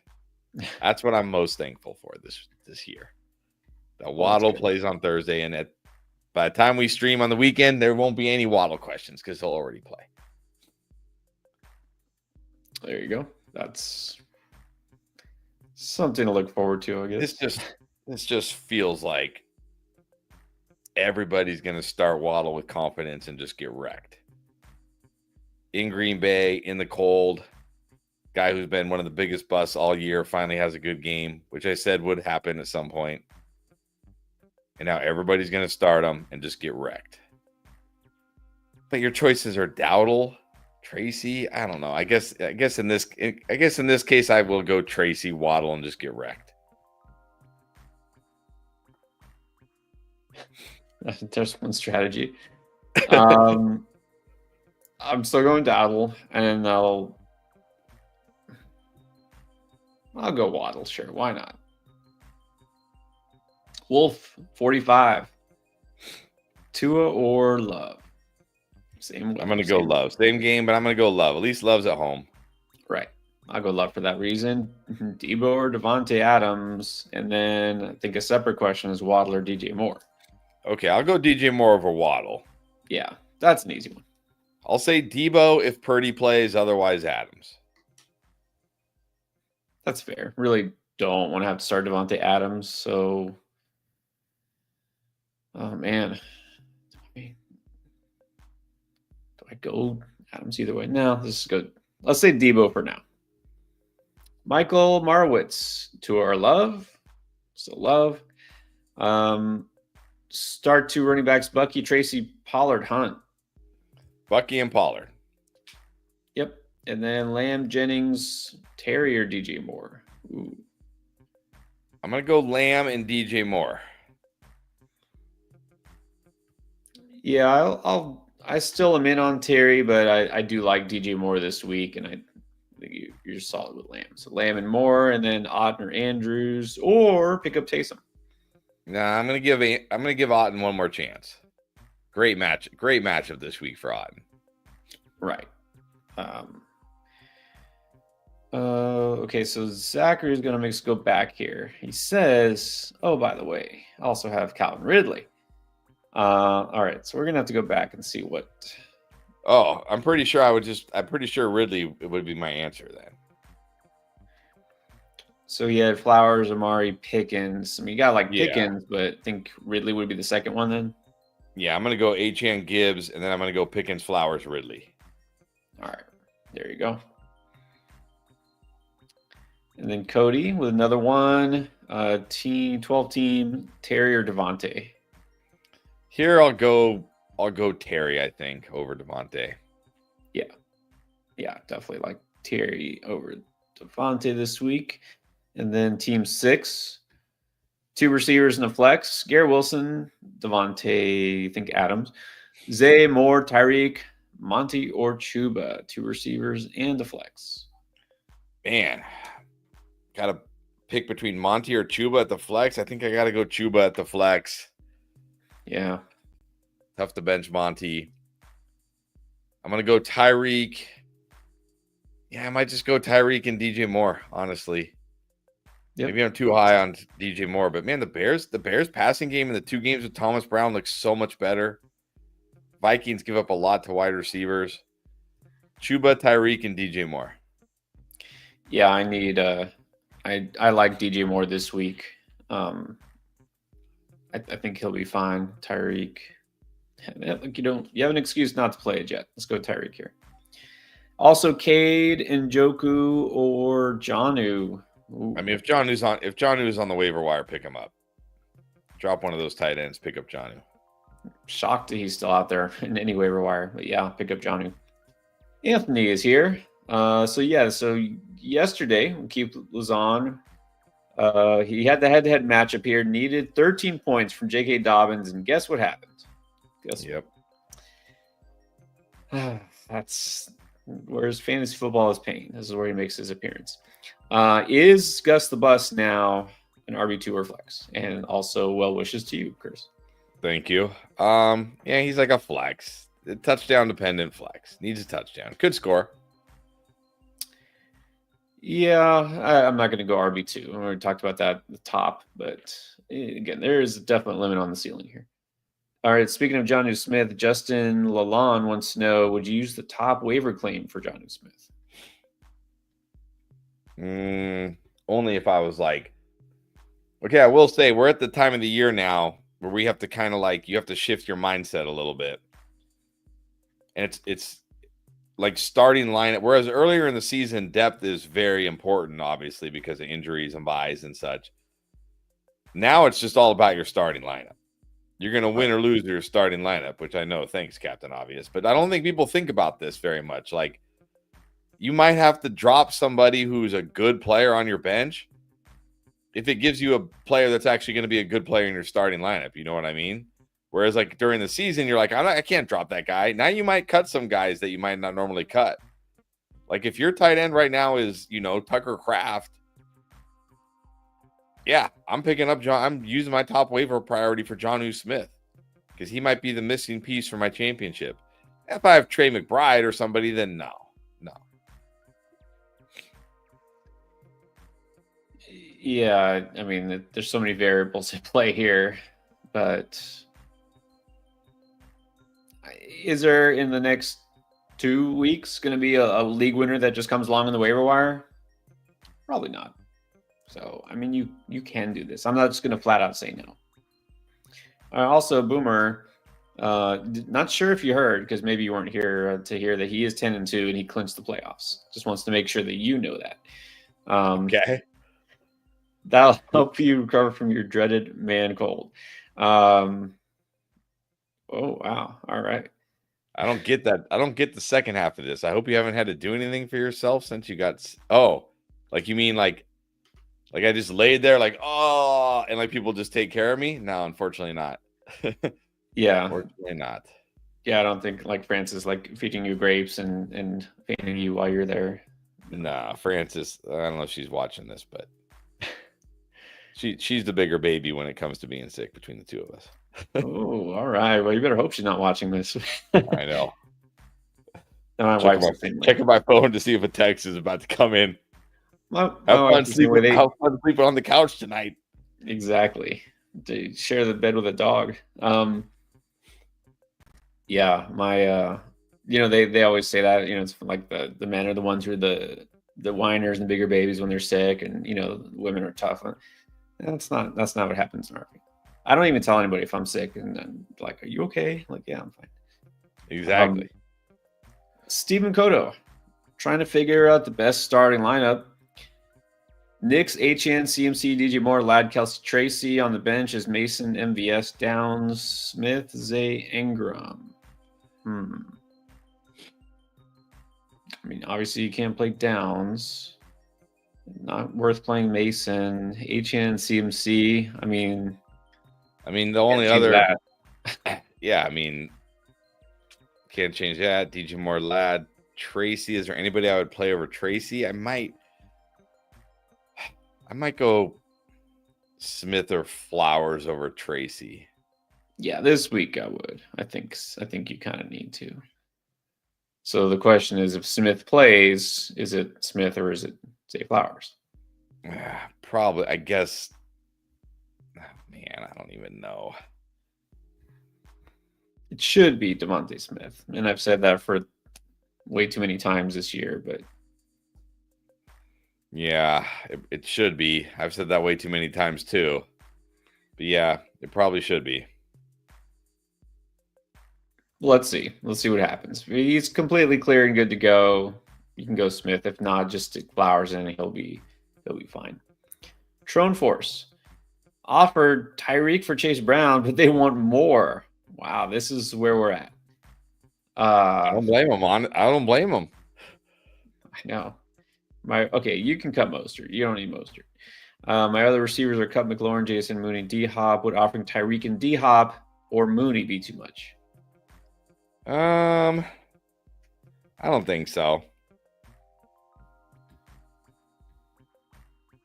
That's what I'm most thankful for this year. That Waddle plays on Thursday, and by the time we stream on the weekend, there won't be any Waddle questions because he'll already play. There you go. That's something to look forward to, I guess. This just feels like everybody's going to start Waddle with confidence and just get wrecked. In Green Bay, in the cold, guy who's been one of the biggest busts all year finally has a good game, which I said would happen at some point. And now everybody's going to start him and just get wrecked. But your choices are Dowdle, Tracy. I don't know. I guess in this case, I will go Tracy, Waddle, and just get wrecked. There's one strategy. I'm still going Dowdle, and I'll go Waddle. Sure, why not? Wolf 45. Tua or Love? Same. I'm going to go Love. Same game, but I'm going to go Love. At least Love's at home. Right. I'll go Love for that reason. Debo or Devontae Adams, and then I think a separate question is Waddle or DJ Moore. Okay, I'll go DJ Moore over Waddle. Yeah, that's an easy one. I'll say Debo if Purdy plays, otherwise Adams. That's fair. Really don't want to have to start Devontae Adams, so oh man. Do I go Adams either way? No, let's go. Let's say Debo for now. Michael Marwitz to our Love. Still Love. Start two running backs, Bucky, Tracy, Pollard, Hunt. Bucky and Pollard. Yep. And then Lamb, Jennings, Terry, or DJ Moore. Ooh. I'm going to go Lamb and DJ Moore. Yeah, I still am in on Terry, but I do like DJ Moore this week, and I think you're solid with Lamb. So Lamb and Moore, and then Otten or Andrews, or pick up Taysom. Nah, I'm gonna give Otten one more chance. Great matchup this week for Otten. Right. Okay, so Zachary's gonna make us go back here. He says, "Oh, by the way, I also have Calvin Ridley." All right, so we're gonna have to go back and see what. Oh, I'm pretty sure Ridley would be my answer then. So you had Flowers, Amari, Pickens. I mean, you got Pickens, but I think Ridley would be the second one then. Yeah, I'm gonna go Achane Gibbs, and then I'm gonna go Pickens, Flowers, Ridley. All right, there you go. And then Cody with another one. 12 team, Terry or Devontae. Here I'll go Terry, I think, over Devontae. Yeah, definitely like Terry over Devontae this week. And then team 6, 2 receivers and a flex. Garrett Wilson, Devontae, I think Adams, Zay, Moore, Tyreek, Monty, or Chuba. 2 receivers and a flex. Man, gotta pick between Monty or Chuba at the flex. I think I gotta go Chuba at the flex. Yeah. Tough to bench Monty. I'm going to go Tyreek. Yeah, I might just go Tyreek and DJ Moore, honestly. Yep. Maybe I'm too high on DJ Moore, but man, the Bears passing game in the 2 games with Thomas Brown looks so much better. Vikings give up a lot to wide receivers. Chuba, Tyreek, and DJ Moore. Yeah, I need I like DJ Moore this week. I think he'll be fine. Tyreek. Like you have an excuse not to play it yet. Let's go Tyreek here. Also, Cade, Njoku, or Jonnu. Ooh. I mean, if Jonnu's on the waiver wire, pick him up. Drop one of those tight ends, pick up Jonnu. Shocked that he's still out there in any waiver wire, but yeah, pick up Jonnu. Anthony is here. So yesterday, Keith was on He had the head-to-head matchup here, needed 13 points from J.K. Dobbins, and guess what happened? Yep. That's where his fantasy football is pain. This is where he makes his appearance. Is Gus the Bus now an RB2 or flex? And also, well wishes to you, Chris. Thank you. Yeah, he's like a flex, a touchdown dependent flex. Needs a touchdown. Could score. Yeah, I'm not going to go RB2. We already talked about that at the top, but again, there is a definite limit on the ceiling here. All right, speaking of Jonnu Smith, Justin Lalonde wants to know, would you use the top waiver claim for Jonnu Smith? Only if I was like, okay, I will say we're at the time of the year now where we have to kind of like, you have to shift your mindset a little bit. And it's like starting lineup, whereas earlier in the season, depth is very important, obviously, because of injuries and buys and such. Now it's just all about your starting lineup. You're going to win or lose your starting lineup, which I know, thanks, Captain Obvious. But I don't think people think about this very much. Like, you might have to drop somebody who's a good player on your bench if it gives you a player that's actually going to be a good player in your starting lineup. You know what I mean? Whereas, like, during the season, you're like, I can't drop that guy. Now you might cut some guys that you might not normally cut. Like, if your tight end right now is, Tucker Kraft, yeah, I'm picking up John. I'm using my top waiver priority for Jonnu Smith because he might be the missing piece for my championship. If I have Trey McBride or somebody, then no. Yeah, I mean, there's so many variables at play here, but is there in the next 2 weeks going to be a league winner that just comes along on the waiver wire? Probably not. So, I mean, you can do this. I'm not just going to flat out say no. Also, Boomer, not sure if you heard, because maybe you weren't here to hear that he is 10-2 and he clinched the playoffs. Just wants to make sure that you know that. Okay. That'll help you recover from your dreaded man cold. Oh, wow. All right. I don't get that. I don't get the second half of this. I hope you haven't had to do anything for yourself since you got. Oh, like you mean like I just laid there like, oh, and like people just take care of me? No, unfortunately not. Yeah. Unfortunately not. Yeah, I don't think like Francis like feeding you grapes and feeding you while you're there. Nah, Francis, I don't know if she's watching this, but she's the bigger baby when it comes to being sick between the two of us. Oh, all right. Well, you better hope she's not watching this. I know. My wife's checking my phone to see if a text is about to come in. Have fun sleeping on the couch tonight. Exactly. To share the bed with a dog. Yeah, my they always say that, it's like the men are the ones who are the whiners and bigger babies when they're sick, and women are tough. That's not what happens in RP. I don't even tell anybody if I'm sick, and I'm like, are you okay? Like, yeah, I'm fine. Exactly. Stephen Cotto, trying to figure out the best starting lineup. Knicks, HN, CMC, DJ Moore, Ladd, Kelsey, Tracy. On the bench is Mason, MVS, Downs, Smith, Zay, Ingram. I mean, obviously you can't play Downs. Not worth playing Mason. HN, CMC. I mean, the only other... Yeah, I mean, can't change that. DJ Moore, Ladd, Tracy. Is there anybody I would play over Tracy? I might go Smith or Flowers over Tracy. Yeah, this week I would. I think you kind of need to. So the question is, if Smith plays, is it Smith or is it, say, Flowers? Probably, I guess. Man, I don't even know. It should be Devontae Smith, and I've said that for way too many times this year, but yeah, it should be. I've said that way too many times too. But yeah, it probably should be. Let's see. Let's see what happens. If he's completely clear and good to go, you can go Smith. If not, just stick Flowers in and he'll be fine. Trone Force offered Tyreek for Chase Brown, but they want more. Wow, this is where we're at. I don't blame him. I don't blame him. I know. Okay, you can cut Mostert. You don't need Mostert. My other receivers are Cup, McLaurin, Jason, Mooney, D-Hop. Would offering Tyreek and D-Hop or Mooney be too much? I don't think so.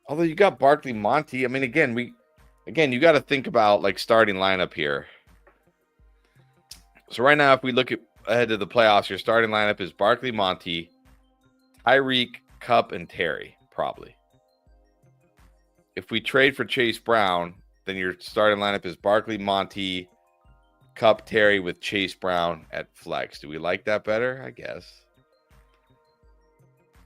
Although you got Barkley, Monty. I mean, again, you got to think about like starting lineup here. So right now, if we look ahead to the playoffs, your starting lineup is Barkley, Monty, Tyreek, Cup, and Terry, probably. If we trade for Chase Brown, then your starting lineup is Barkley, Monty, Cup, Terry with Chase Brown at flex. Do we like that better? I guess.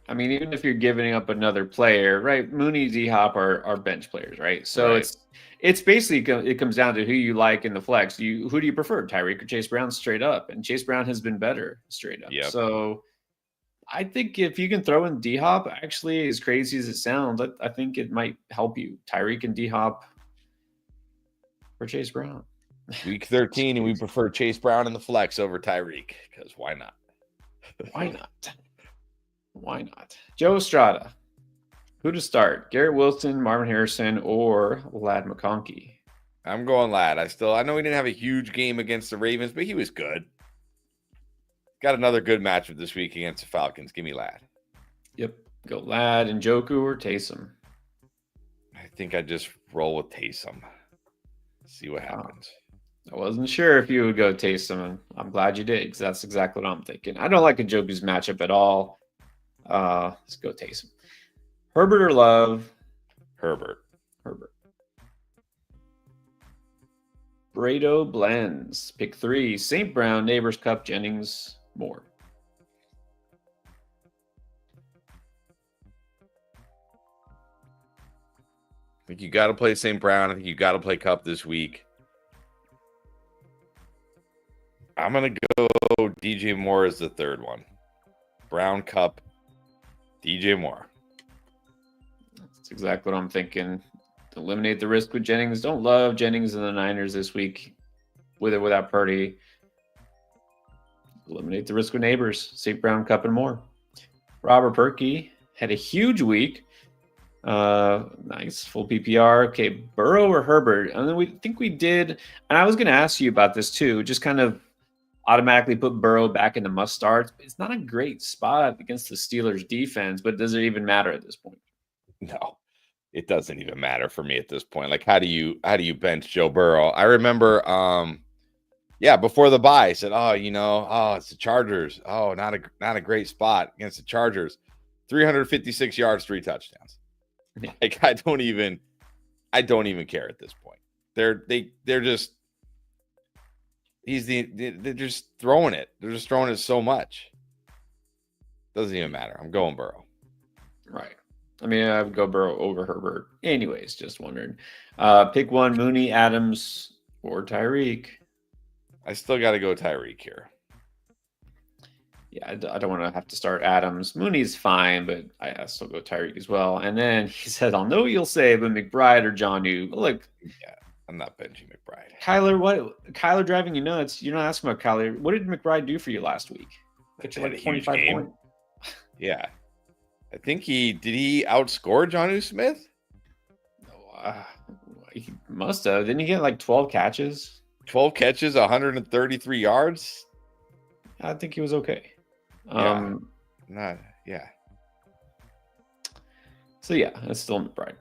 I mean, even if you're giving up another player, right? Mooney, D-Hop are bench players, right? So Right. it's basically it comes down to who you like in the flex. Who do you prefer, Tyreek or Chase Brown? Straight up, and Chase Brown has been better straight up. Yep. So I think if you can throw in D-Hop, actually, as crazy as it sounds, I think it might help you. Tyreek and D-Hop for Chase Brown. Week 13, and we prefer Chase Brown in the flex over Tyreek because why not? Why not? Why not? Joe Estrada. Who to start? Garrett Wilson, Marvin Harrison, or Lad McConkey? I'm going Lad. I know he didn't have a huge game against the Ravens, but he was good. Got another good matchup this week against the Falcons. Give me Lad. Yep. Go Lad and Joku or Taysom. I think I just roll with Taysom. See what happens. I wasn't sure if you would go Taysom, and I'm glad you did because that's exactly what I'm thinking. I don't like a Joku's matchup at all. Let's go Taysom. Herbert or Love? Herbert. Brado blends. Pick 3. St. Brown, Neighbors, Cup, Jennings, Moore. I think you got to play St. Brown. I think you got to play Cup this week. I'm going to go DJ Moore as the third one. Brown, Cup, DJ Moore. That's exactly what I'm thinking. Eliminate the risk with Jennings. Don't love Jennings and the Niners this week, with or without Purdy. Eliminate the risk with Neighbors. St. Brown, Cup, and more. Robert Perkey had a huge week. Nice full PPR. Okay, Burrow or Herbert? And then we think we did. And I was going to ask you about this too. Just kind of automatically put Burrow back in the must starts. It's not a great spot against the Steelers defense, but does it even matter at this point? No, it doesn't even matter for me at this point. Like, how do you bench Joe Burrow? I remember, before the bye, I said, it's the Chargers. Oh, not a great spot against the Chargers. 356 yards, 3 touchdowns. Like, I don't even care at this point. They're just they're just throwing it. They're just throwing it so much. Doesn't even matter. I'm going Burrow. Right. I mean, I would go Burrow over Herbert. Anyways, just wondering. Pick 1, Mooney, Adams, or Tyreek. I still got to go Tyreek here. Yeah, I don't want to have to start Adams. Mooney's fine, but I still go Tyreek as well. And then he said, I'll know what you'll say, but McBride or Jonnu. Look. Yeah, I'm not benching McBride. Kyler driving you nuts. You're not asking about Kyler. What did McBride do for you last week? Get you like 25 points. Yeah. I think he outscore Jonnu Smith? He must have. Didn't he get like 12 catches? 12 catches, 133 yards? I think he was okay. Yeah. So yeah, that's still McBride.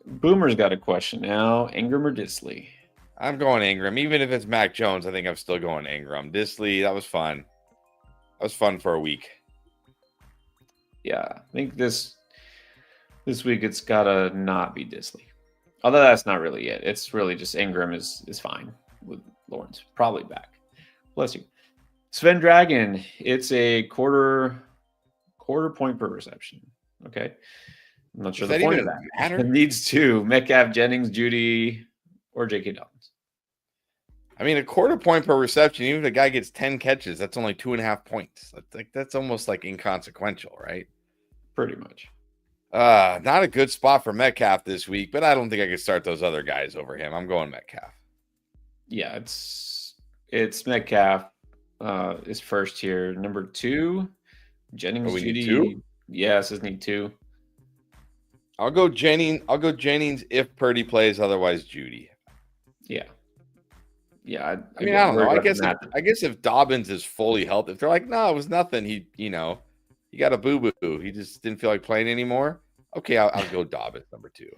Boomer's got a question now. Ingram or Disley? I'm going Ingram. Even if it's Mac Jones, I think I'm still going Ingram. Disley, that was fun. That was fun for a week. Yeah, I think this week it's gotta not be Disley. Although that's not really it. It's really just Ingram is fine with Lawrence. Probably back. Bless you. Sven Dragon, it's a quarter point per reception. Okay. I'm not sure the point of that. Matter? It needs 2. Metcalf, Jennings, Judy, or J.K. Dobbins. I mean, a quarter point per reception, even if the guy gets 10 catches, that's only 2.5 points. That's almost like inconsequential, right? Pretty much. Not a good spot for Metcalf this week, but I don't think I could start those other guys over him. I'm going Metcalf. Yeah, it's Metcalf is first here. Number 2, Jennings, Judy. Need 2? Yeah, it says need 2. I'll go Jennings. I'll go Jennings if Purdy plays. Otherwise, Judy. Yeah. Yeah. I mean, I don't know. Worried about the matchup. I guess if Dobbins is fully healthy, if they're like, no, it was nothing. He got a boo boo. He just didn't feel like playing anymore. Okay, I'll go Dobbins number 2.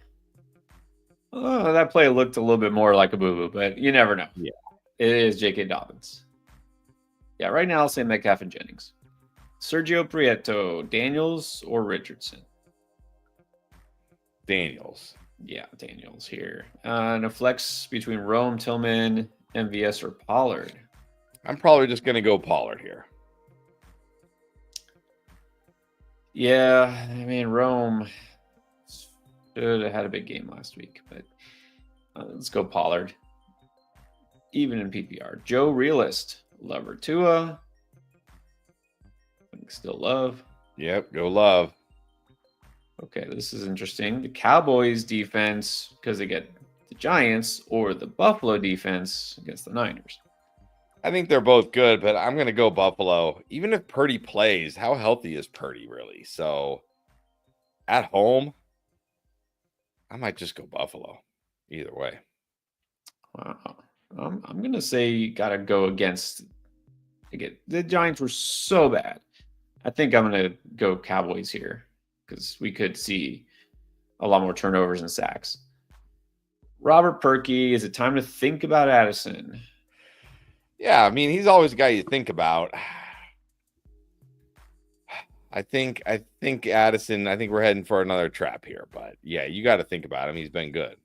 Oh, that play looked a little bit more like a boo boo, but you never know. Yeah. It is J.K. Dobbins. Yeah, right now I'll say Metcalf and Jennings. Sergio Prieto, Daniels or Richardson? Daniels. Yeah, Daniels here. And a flex between Rome, Tillman, MVS, or Pollard. I'm probably just going to go Pollard here. Yeah, I mean, Rome should have had a big game last week, but let's go Pollard. Even in PPR. Joe Realist, Lover Tua. Still Love. Yep, go Love. Okay, this is interesting. The Cowboys defense, because they get the Giants, or the Buffalo defense against the Niners. I think they're both good, but I'm going to go Buffalo. Even if Purdy plays, how healthy is Purdy really? So at home, I might just go Buffalo. Either way. Wow. I'm going to say you got to go against. Again, the Giants were so bad. I think I'm going to go Cowboys here because we could see a lot more turnovers and sacks. Robert Perkey, is it time to think about Addison? Yeah, I mean, he's always a guy you think about. I think Addison, I think we're heading for another trap here, but yeah, you got to think about him. He's been good.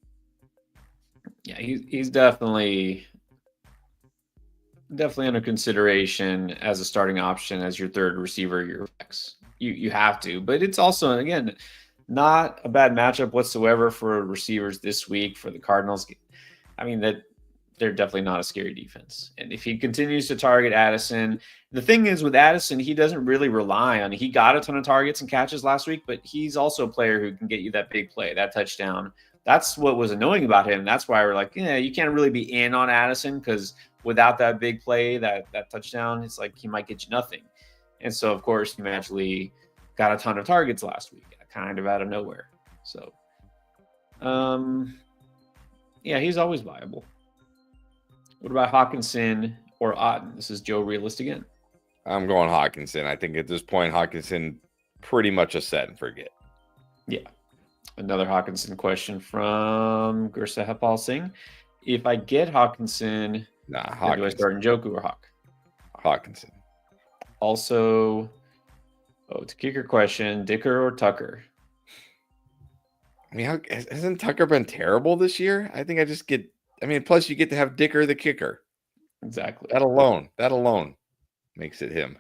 Yeah, he's definitely under consideration as a starting option as your third receiver, your flex. You have to, but it's also, again, not a bad matchup whatsoever for receivers this week for the Cardinals. I mean, that they're definitely not a scary defense. And if he continues to target Addison, the thing is with Addison, he doesn't really rely on, he got a ton of targets and catches last week, but he's also a player who can get you that big play, that touchdown. That's what was annoying about him. That's why we're like, yeah, you can't really be in on Addison because without that big play, that touchdown, it's like he might get you nothing. And so, of course, he magically got a ton of targets last week, kind of out of nowhere. So, yeah, he's always viable. What about Hawkinson or Otten? This is Joe Realist again. I'm going Hawkinson. I think at this point, Hawkinson pretty much a set and forget. Yeah. Another Hawkinson question from Gursa Hepal Singh. If I get Hawkinson, do I start Njoku or Hawk? Hawkinson. Also, it's a kicker question. Dicker or Tucker? I mean, hasn't Tucker been terrible this year? I think plus you get to have Dicker the kicker. Exactly. That alone makes it him.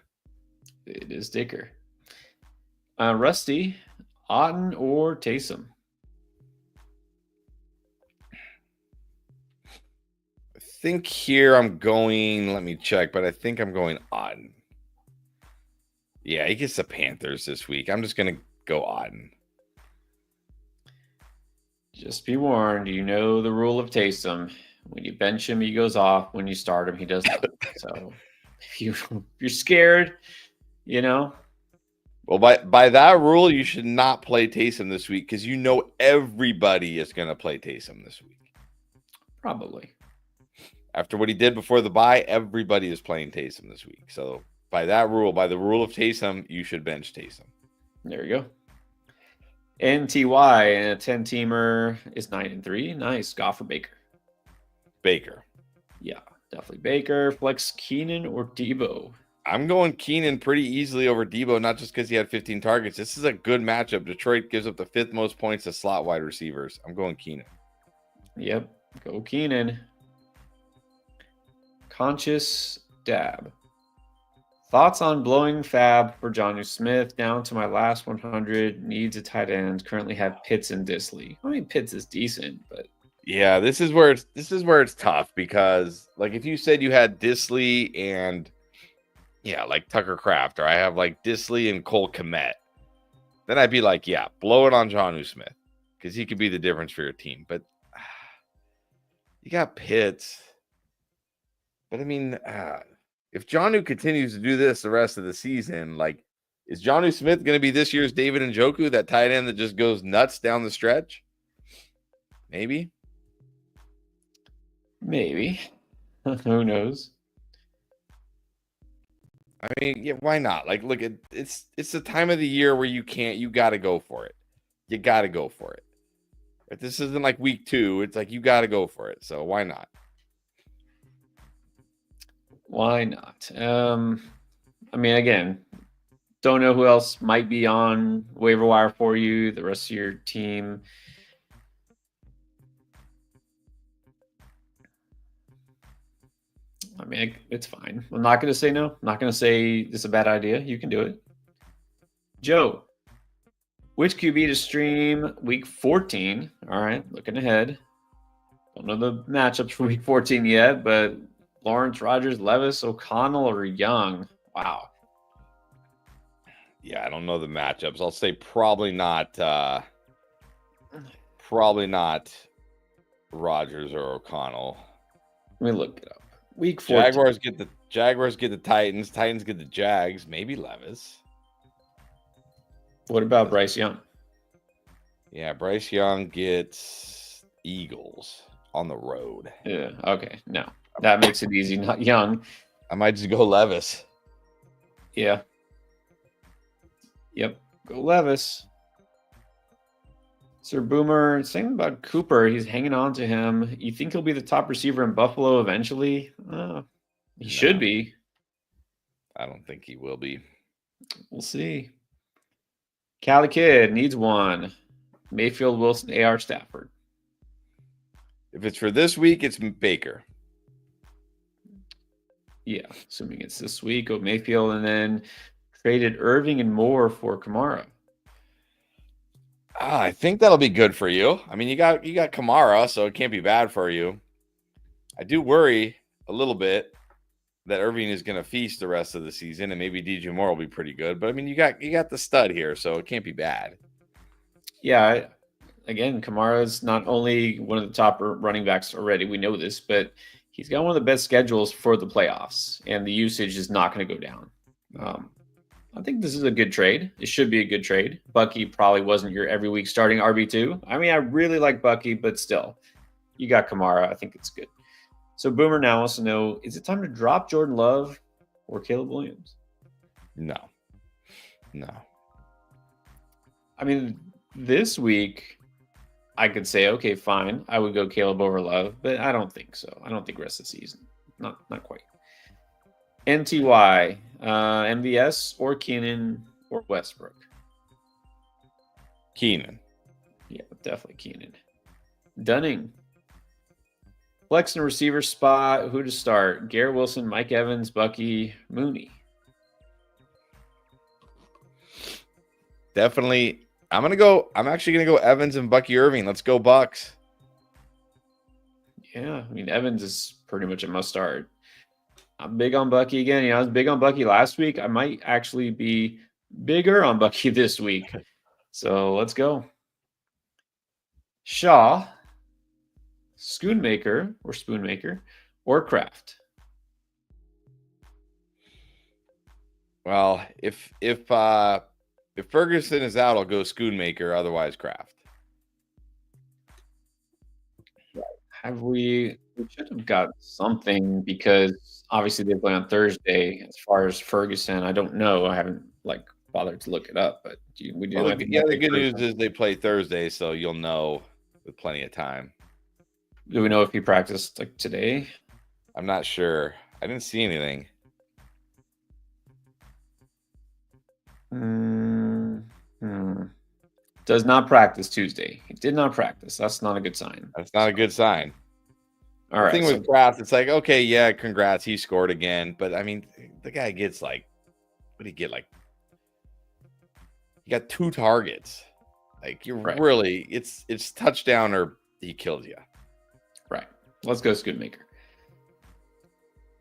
It is Dicker. Rusty, Otten or Taysom? I think here I'm going, let me check, but I think I'm going Otten. Yeah, he gets the Panthers this week. I'm just going to go Otten. Just be warned, you know the rule of Taysom. When you bench him, he goes off. When you start him, he does not. So if you're scared, Well, by that rule, you should not play Taysom this week because you know everybody is going to play Taysom this week. Probably. After what he did before the bye, everybody is playing Taysom this week. So by that rule, by the rule of Taysom, you should bench Taysom. There you go. NTY and a 10-teamer is 9-3. Nice. Goff or Baker? Baker. Yeah, definitely Baker. Flex Keenan or Debo? I'm going Keenan pretty easily over Debo, not just because he had 15 targets. This is a good matchup. Detroit gives up the 5th most points to slot wide receivers. I'm going Keenan. Yep, go Keenan. Conscious Dab. Thoughts on blowing Fab for Jonnu Smith down to my last 100. Needs a tight end. Currently have Pitts and Disley. I mean, Pitts is decent, but yeah, this is where it's tough because like if you said you had Disley and like Tucker Kraft, or I have like Disley and Cole Kmet, then I'd be like, yeah, blow it on Jonnu Smith because he could be the difference for your team. But you got Pitts. But I mean, if Jonnu continues to do this the rest of the season, like Is Jonnu Smith going to be this year's David Njoku, that tight end that just goes nuts down the stretch? Maybe. Maybe. Who knows? I mean, yeah, why not? Like, look, it's the time of the year where you got to go for it. You got to go for it. If this isn't like week 2, it's like you got to go for it. So why not? Why not? I mean, again, don't know who else might be on waiver wire for you, the rest of your team. I mean, it's fine. I'm not going to say no. I'm not going to say this is a bad idea. You can do it. Joe, which QB to stream week 14? All right, looking ahead. Don't know the matchups for week 14 yet, but Lawrence, Rodgers, Levis, O'Connell, or Young. Wow. Yeah, I don't know the matchups. I'll say probably not Rodgers or O'Connell. Let me look it up. Week 14. Jaguars get the Titans. Titans get the Jags. Maybe Levis. What about Bryce Young? Yeah, Bryce Young gets Eagles on the road. Yeah. Okay. No, that makes it easy. Not Young. I might just go Levis. Yeah. Yep. Go Levis. Sir Boomer, same about Cooper. He's hanging on to him. You think he'll be the top receiver in Buffalo eventually? He should be. I don't think he will be. We'll see. Cali Kid needs one. Mayfield, Wilson, AR, Stafford. If it's for this week, it's Baker. Yeah, assuming it's this week. Go Mayfield, and then traded Irving and Moore for Kamara. I think that'll be good for you. I mean, you got Kamara, so it can't be bad for you. I do worry a little bit that Irving is going to feast the rest of the season, and maybe DJ Moore will be pretty good. But I mean, you got the stud here, so it can't be bad. Yeah, again, Kamara's not only one of the top running backs already. We know this, but he's got one of the best schedules for the playoffs, and the usage is not going to go down. I think this is a good trade. It should be a good trade. Bucky probably wasn't your every week starting RB2. I mean, I really like Bucky, but still, you got Kamara. I think it's good. So Boomer now wants to know, is it time to drop Jordan Love or Caleb Williams? No. I mean, this week, I could say, okay, fine. I would go Caleb over Love, but I don't think so. I don't think rest of the season. Not quite. NTY, MVS or Keenan or Westbrook? Keenan. Yeah, definitely Keenan. Dunning. Flex and receiver spot. Who to start? Garrett Wilson, Mike Evans, Bucky, Mooney. Definitely. I'm actually gonna go Evans and Bucky Irving. Let's go Bucks. Yeah, I mean, Evans is pretty much a must start. I'm big on Bucky again. I was big on Bucky last week. I might actually be bigger on Bucky this week. So let's go. Shaw, Spoonmaker, or Kraft. Well, if Ferguson is out, I'll go Schoonmaker. Otherwise, Kraft. We should have got something because obviously they play on Thursday. As far as Ferguson, I don't know. I haven't bothered to look it up, but the good news is they play Thursday, so you'll know with plenty of time. Do we know if he practiced today? I'm not sure. I didn't see anything. Does not practice Tuesday. He did not practice. That's not a good sign. That's not a good sign. All right. The thing with Kraft, it's like, okay, yeah, congrats, he scored again. But I mean, the guy gets what did he get? He got 2 targets. Really, it's touchdown or he kills you. Right. Let's go Schoonmaker.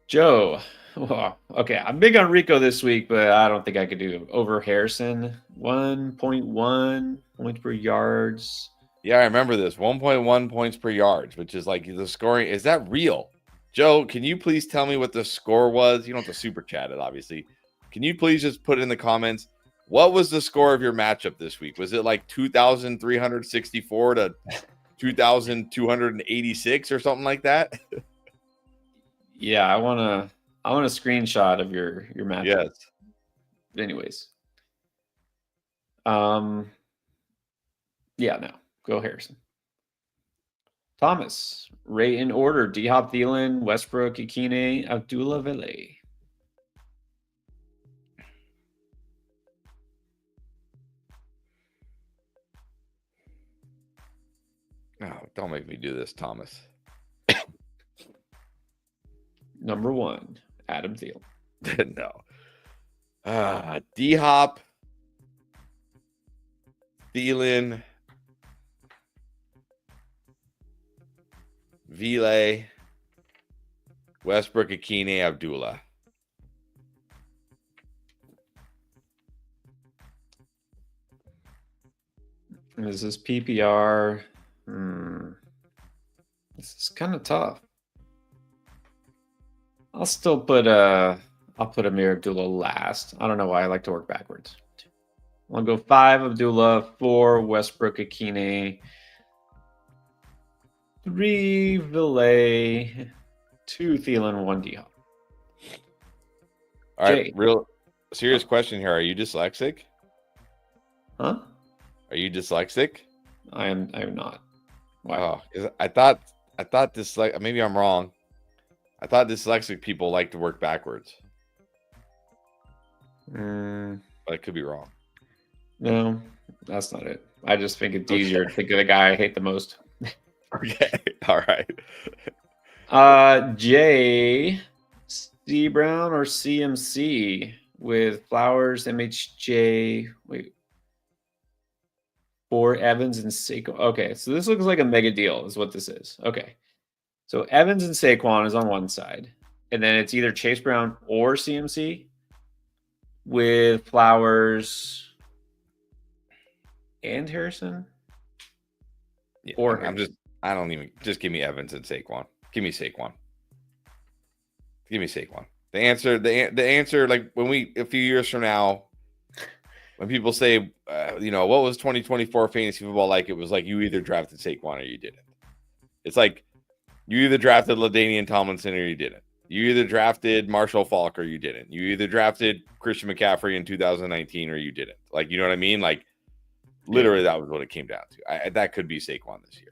Joe. Oh, okay, I'm big on Rico this week, but I don't think I could do over Harrison. 1.1 points per yards. Yeah, I remember this. 1.1 points per yards, which is the scoring. Is that real? Joe, can you please tell me what the score was? You don't have to super chat it, obviously. Can you please just put it in the comments? What was the score of your matchup this week? Was it like 2,364 to 2,286 or something like that? Yeah, I want a screenshot of your matchup. Yes. Anyways. Yeah, no. Go Harrison. Thomas, rate in order: D-Hop, Thielen, Westbrook, Ikine, Abdullah, Vele. Oh, don't make me do this, Thomas. Number 1, Adam Thielen. No. D-Hop, Thielen, Vile, Westbrook, Ikine, Abdullah. This is PPR. This is kind of tough. I'll still put I'll put Amir Abdullah last. I don't know why I like to work backwards. I'll go 5 Abdullah, 4 Westbrook, Ikine, 3 Vile, 2 Thielen, 1 D-Hop. All right, real serious question here. Are you dyslexic? Huh? Are you dyslexic? I am not. Wow. Oh, I thought dyslexic. Maybe I'm wrong. I thought dyslexic people like to work backwards. But I could be wrong. No, that's not it. I just think it's easier to think of the guy I hate the most. Okay. All right. J. C. Brown or CMC with Flowers, MHJ. Wait. 4 Evans and Saquon. Okay, so this looks like a mega deal is what this is. Okay. So Evans and Saquon is on one side. And then it's either Chase Brown or CMC with Flowers and Harrison. Yeah, or just give me Evans and Saquon. Give me Saquon. The answer, like a few years from now, when people say, what was 2024 fantasy football like? It was like you either drafted Saquon or you didn't. It's like you either drafted LaDainian Tomlinson or you didn't. You either drafted Marshall Faulk or you didn't. You either drafted Christian McCaffrey in 2019 or you didn't. Like, you know what I mean? Like, literally, that was what it came down to. That could be Saquon this year.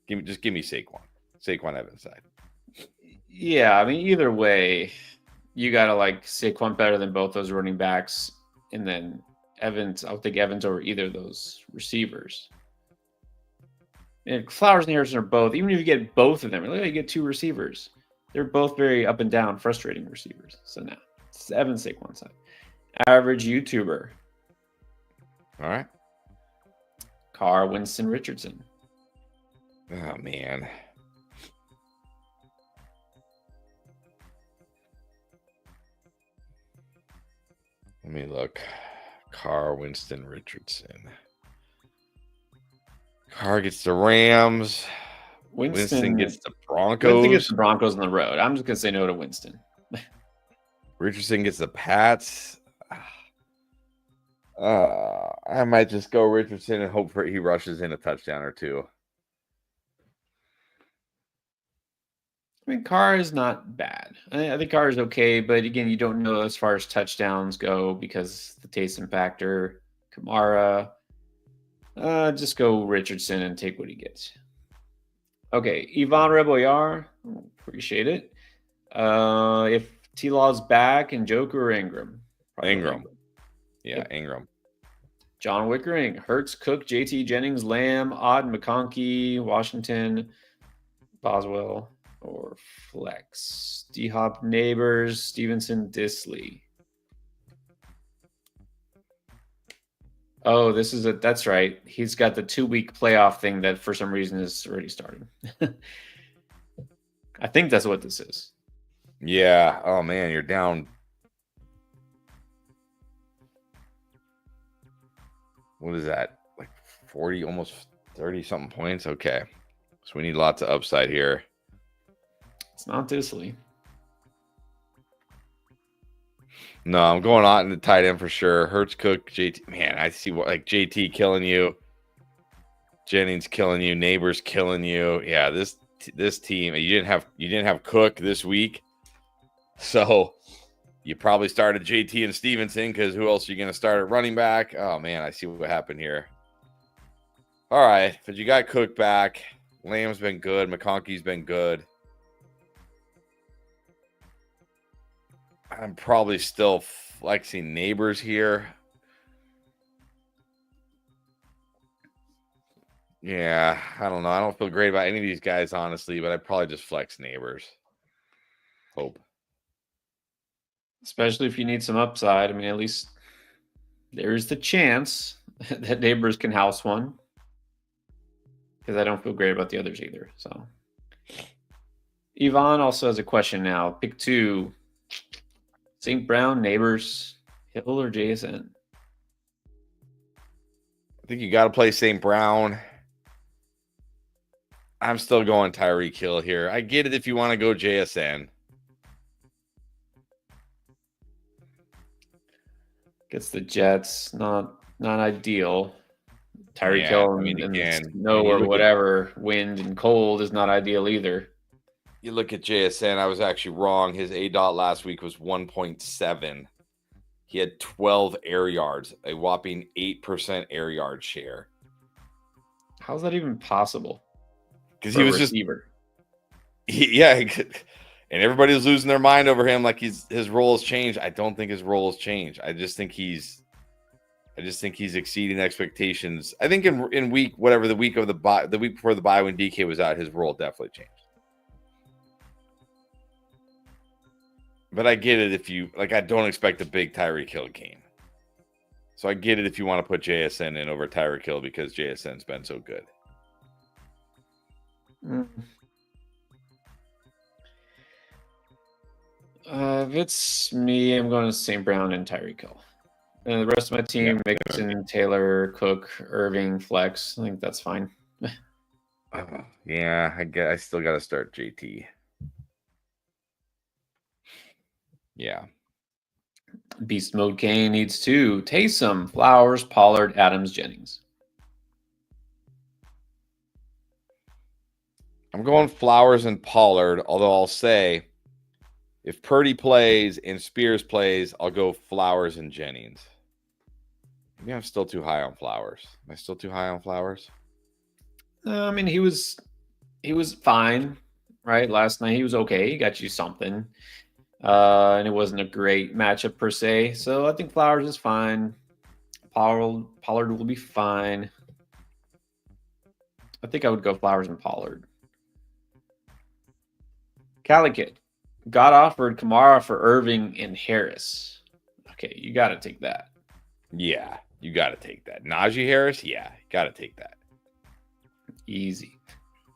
Give me Saquon Evans side. Yeah, I mean, either way, you got to like Saquon better than both those running backs. And then Evans, I'll take Evans over either of those receivers. And Flowers and Harrison are both, even if you get both of them, you get 2 receivers. They're both very up and down, frustrating receivers. So now, it's Evans, Saquon side. Average YouTuber. All right. Carr, Winston, Richardson. Oh, man. Let me look. Carr, Winston, Richardson. Carr gets the Rams. Winston gets the Broncos. Winston gets the Broncos on the road. I'm just going to say no to Winston. Richardson gets the Pats. I might just go Richardson and hope he rushes in a touchdown or 2. I mean, Carr is not bad. I think Carr is okay, but again, you don't know as far as touchdowns go because the Taysom factor. Kamara. Just go Richardson and take what he gets. Okay, Yvonne Rebollar. Appreciate it. If T-Law's back and Joker or Ingram? Ingram. Yeah, yep. Ingram. John Wickering. Hurts, Cook, JT Jennings, Lamb, Odd, McConkey, Washington, Boswell, or Flex. D-Hop, Neighbors, Stevenson, Disley. Oh, that's right. He's got the 2-week playoff thing that for some reason is already starting. I think that's what this is. Yeah. Oh, man, you're down. What is that? Like 40, almost 30 something points? Okay. So we need lots of upside here. It's not Disley. No, I'm going on the tight end for sure. Hurts, Cook, JT. Man, I see what like JT killing you, Jennings killing you, Neighbors killing you. Yeah, this team. You didn't have Cook this week, so you probably started JT and Stevenson because who else are you going to start at running back? Oh man, I see what happened here. All right, but you got Cook back. Lamb's been good. McConkey's been good. I'm probably still flexing Neighbors here. Yeah, I don't know. I don't feel great about any of these guys, honestly, but I'd probably just flex Neighbors. Hope. Especially if you need some upside. I mean, at least there's the chance that Neighbors can house one. Because I don't feel great about the others either. So Yvonne also has a question now. Pick 2. St. Brown, Neighbors, Hill, or JSN? I think you got to play St. Brown. I'm still going Tyreek Hill here. I get it if you want to go JSN. Gets the Jets. Not ideal. Tyreek Hill and snow or whatever, wind and cold is not ideal either. You look at JSN, I was actually wrong. His A-dot last week was 1.7. He had 12 air yards, a whopping 8% air yard share. How's that even possible? Because he was receiver. And everybody was losing their mind over him like his role has changed. I don't think his role has changed. I just think he's exceeding expectations. I think in week whatever the week of the week before the bye when DK was out, his role definitely changed. But I get it if you like. I don't expect a big Tyreek Hill game, so I get it if you want to put JSN in over Tyreek Hill because JSN's been so good. If it's me, I'm going to St. Brown and Tyreek Hill. And the rest of my team, Mixon, Taylor, Cook, Irving, Flex. I think that's fine. Yeah, I still got to start JT. Yeah. Beast Mode Kane needs 2. Taysom, Flowers, Pollard, Adams, Jennings. I'm going Flowers and Pollard, although I'll say if Purdy plays and Spears plays, I'll go Flowers and Jennings. Maybe I'm still too high on Flowers. Am I still too high on Flowers? I mean, he was fine, right? Last night he was okay. He got you something. And it wasn't a great matchup per se. So I think Flowers is fine. Pollard will be fine. I think I would go Flowers and Pollard. Calicit got offered Kamara for Irving and Harris. Okay, you got to take that. Yeah, you got to take that. Najee Harris, yeah, got to take that. Easy.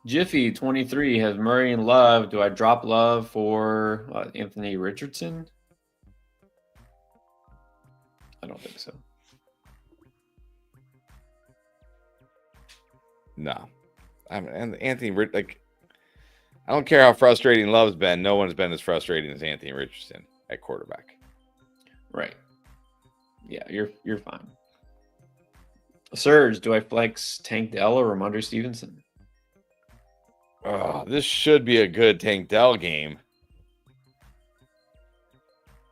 Jiffy 23 has Murray and Love. Do I drop Love for Anthony Richardson? I don't think so. No. I mean, Anthony, like, I don't care how frustrating Love's been. No one's been as frustrating as Anthony Richardson at quarterback. Right. Yeah, you're fine. Surge, do I flex Tank Dell or Ramondre Stevenson? Oh, this should be a good Tank Dell game.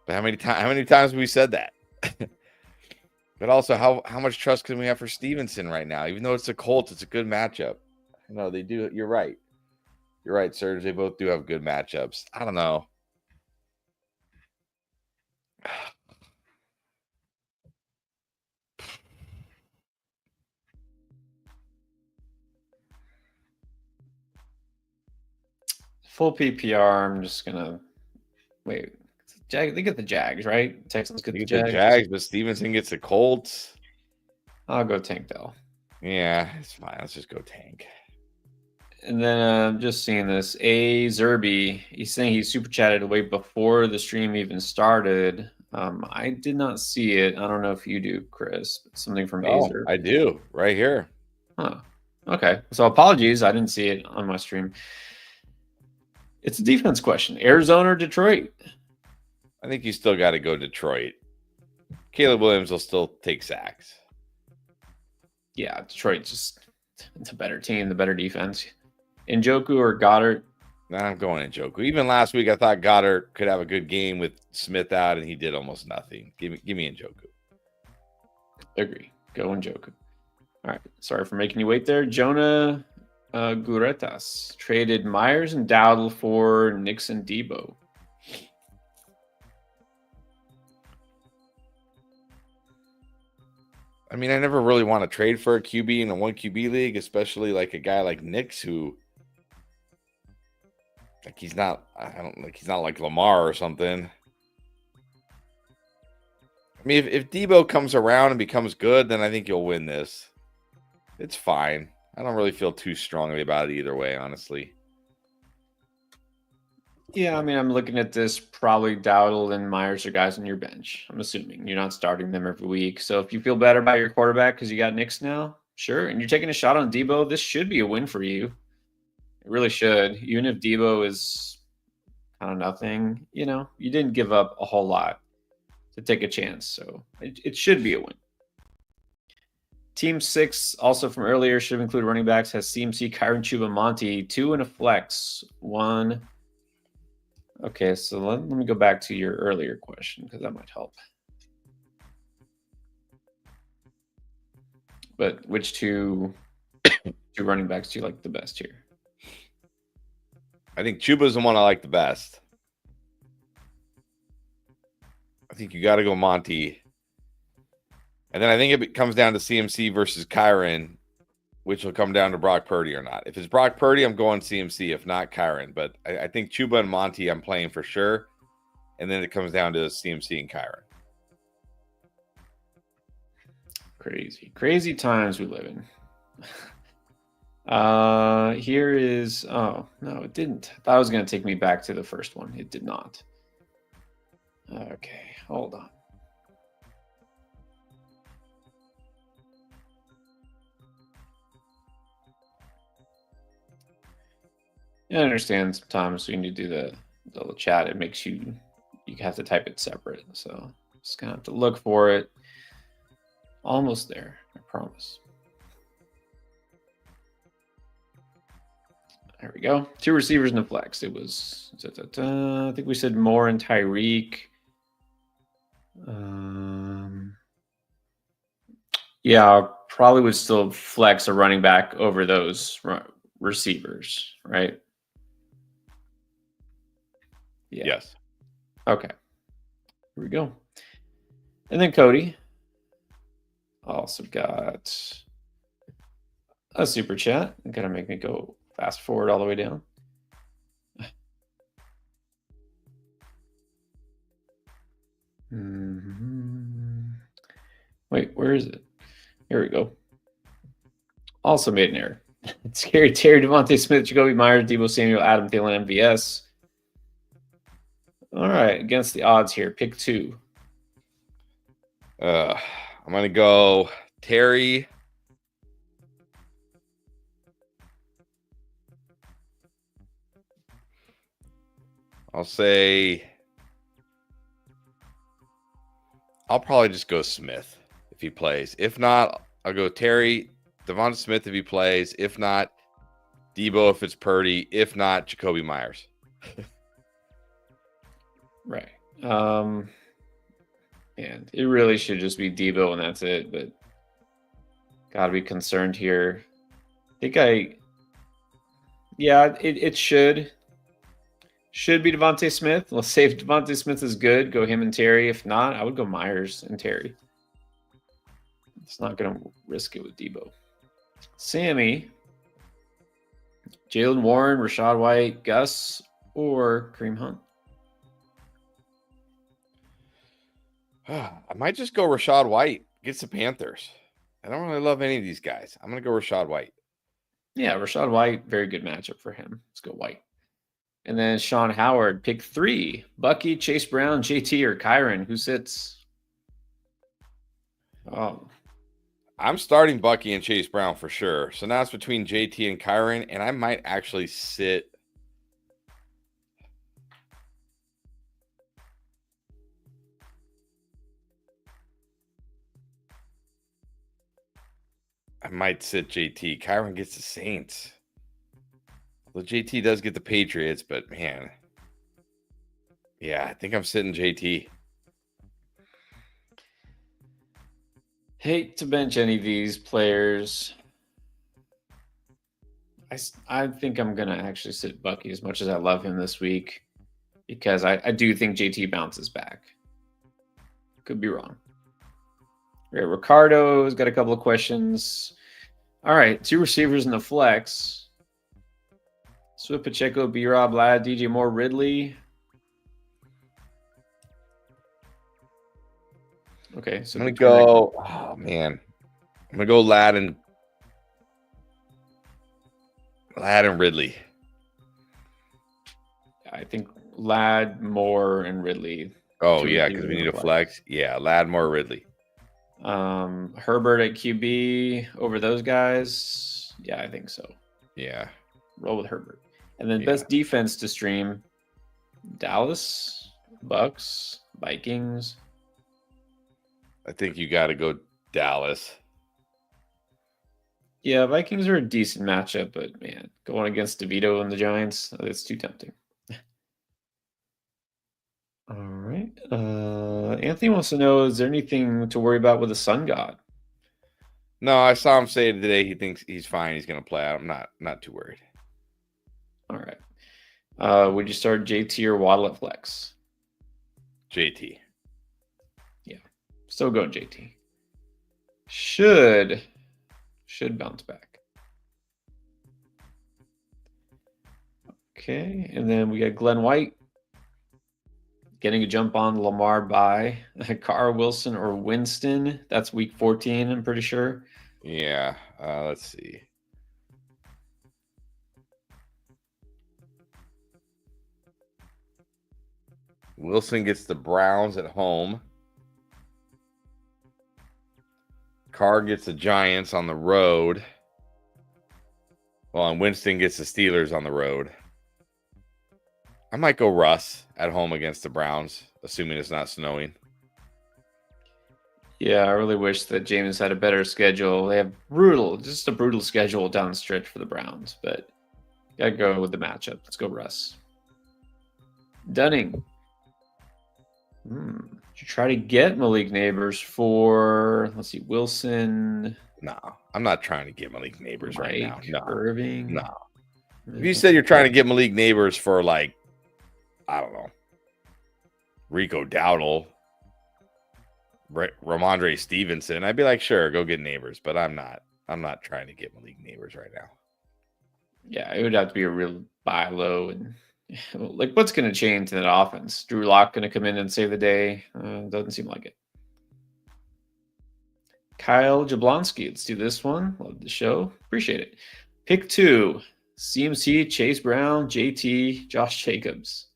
But how many times have we said that? But also, how much trust can we have for Stevenson right now? Even though it's the Colts, it's a good matchup. No, they do. You're right. You're right, Serge. They both do have good matchups. I don't know. Full PPR. I'm just gonna wait. They get the Jags, right? Texans get the Jags, but Stevenson gets the Colts. I'll go Tank Dell. Yeah, it's fine. Let's just go Tank. And then just seeing this, Zerby, he's saying he super chatted way before the stream even started. I did not see it. I don't know if you do, Chris. Something from Azer. I do, right here. Huh. Okay. So apologies. I didn't see it on my stream. It's a defense question. Arizona or Detroit? I think you still got to go Detroit. Caleb Williams will still take sacks. Yeah, Detroit just it's a better team, the better defense. Njoku or Goddard? Nah, I'm going Njoku. Even last week, I thought Goddard could have a good game with Smith out, and he did almost nothing. Give me Njoku. Agree. Go Njoku. All right. Sorry for making you wait there. Jonah Guretas traded Myers and Dowdle for Nixon Debo. I mean, I never really want to trade for a QB in a 1 QB league, especially like a guy like Nix who like he's not like Lamar or something. I mean, if Debo comes around and becomes good, then I think you'll win this. It's fine. I don't really feel too strongly about it either way, honestly. Yeah, I mean, I'm looking at this. Probably Dowdle and Myers are guys on your bench. I'm assuming you're not starting them every week. So if you feel better about your quarterback because you got Nix now, sure. And you're taking a shot on Debo, this should be a win for you. It really should. Even if Debo is kind of nothing, you didn't give up a whole lot to take a chance. So it should be a win. Team 6, also from earlier, should have included running backs, has CMC, Kyron Chuba, Monty, 2 in a flex, 1. Okay, so let me go back to your earlier question because that might help. But which two running backs do you like the best here? I think Chuba's the one I like the best. I think you got to go Monty. And then I think it comes down to CMC versus Kyron, which will come down to Brock Purdy or not. If it's Brock Purdy, I'm going CMC. If not, Kyron. But I think Chuba and Monty I'm playing for sure. And then it comes down to CMC and Kyron. Crazy times we live in. Here is, oh, no, it didn't. I thought it was going to take me back to the first one. It did not. Okay, hold on. I understand sometimes when you do the chat, it makes you have to type it separate. So just gonna have to look for it. Almost there, I promise. There we go. 2 receivers in the flex. It was, I think we said Moore and Tyreek. Yeah, probably would still flex a running back over those receivers, right? Yeah. Yes. Okay. Here we go. And then Cody also got a super chat. Gonna make me go fast forward all the way down. Wait, where is it? Here we go. Also made an error. Scary Terry, Devontae Smith, Jacoby Myers, Debo Samuel, Adam Thielen, MVS. All right, against the odds here. Pick 2. I'm going to go Terry. I'll probably just go Smith if he plays. If not, I'll go Terry, Devonta Smith if he plays. If not, Debo if it's Purdy. If not, Jacoby Myers. Right. And it really should just be Debo and that's it, but gotta be concerned here. It should be Devontae Smith. Let's say if Devontae Smith is good, go him and Terry. If not, I would go Myers and Terry. It's not gonna risk it with Debo. Sammy, Jalen Warren, Rashad White, Gus, or Kareem Hunt. I might just go Rashad White against the Panthers. I don't really love any of these guys. I'm going to go Rashad White. Yeah, Rashad White, very good matchup for him. Let's go White. And then Sean Howard, pick 3. Bucky, Chase Brown, JT, or Kyron. Who sits? Oh, I'm starting Bucky and Chase Brown for sure. So now it's between JT and Kyron, and I might actually sit. I might sit JT. Kyron gets the Saints. Well, JT does get the Patriots, but man. Yeah, I think I'm sitting JT. Hate to bench any of these players. I think I'm going to actually sit Bucky as much as I love him this week because I do think JT bounces back. Could be wrong. All right, Ricardo's got a couple of questions. All right, 2 receivers in the flex. Swift, Pacheco, B-Rob, Ladd, DJ Moore, Ridley. Okay, so I'm going to go, oh, man. I'm going to go Ladd and Ridley. I think Ladd, Moore, and Ridley. Oh, yeah, because we need a flex. Yeah, Ladd, Moore, Ridley. Herbert at QB over those guys. Yeah, I think so. Yeah. Roll with Herbert. And then best defense to stream. Dallas, Bucks, Vikings. I think you got to go Dallas. Yeah, Vikings are a decent matchup, but man, going against DeVito and the Giants, that's too tempting. All right. Anthony wants to know, is there anything to worry about with the Sun God? No, I saw him say today he thinks he's fine. He's going to play out. I'm not too worried. All right. Would you start JT or Waddle at flex? JT. Yeah. Still going JT. Should bounce back. Okay. And then we got Glenn White getting a jump on Lamar by Carr, Wilson, or Winston. That's week 14, I'm pretty sure. Yeah. Let's see. Wilson gets the Browns at home. Carr gets the Giants on the road. Well, and Winston gets the Steelers on the road. I might go Russ at home against the Browns, assuming it's not snowing. Yeah, I really wish that Jameis had a better schedule. They have just a brutal schedule down the stretch for the Browns, but gotta go with the matchup. Let's go Russ. Dunning. Did you try to get Malik Neighbors for, let's see, Wilson? No, I'm not trying to get Malik Neighbors right now. No, Irving? No. If you said you're trying to get Malik Neighbors for, like, I don't know, Rico Dowdle, Ramondre Stevenson, I'd be like, sure, go get Neighbors, but I'm not trying to get Malik Neighbors right now. Yeah, it would have to be a real buy low, and like, what's going to change in that offense? Drew Lock going to come in and save the day? Doesn't seem like it. Kyle Jablonski, let's do this one. Love the show. Appreciate it. Pick 2, CMC, Chase Brown, JT, Josh Jacobs.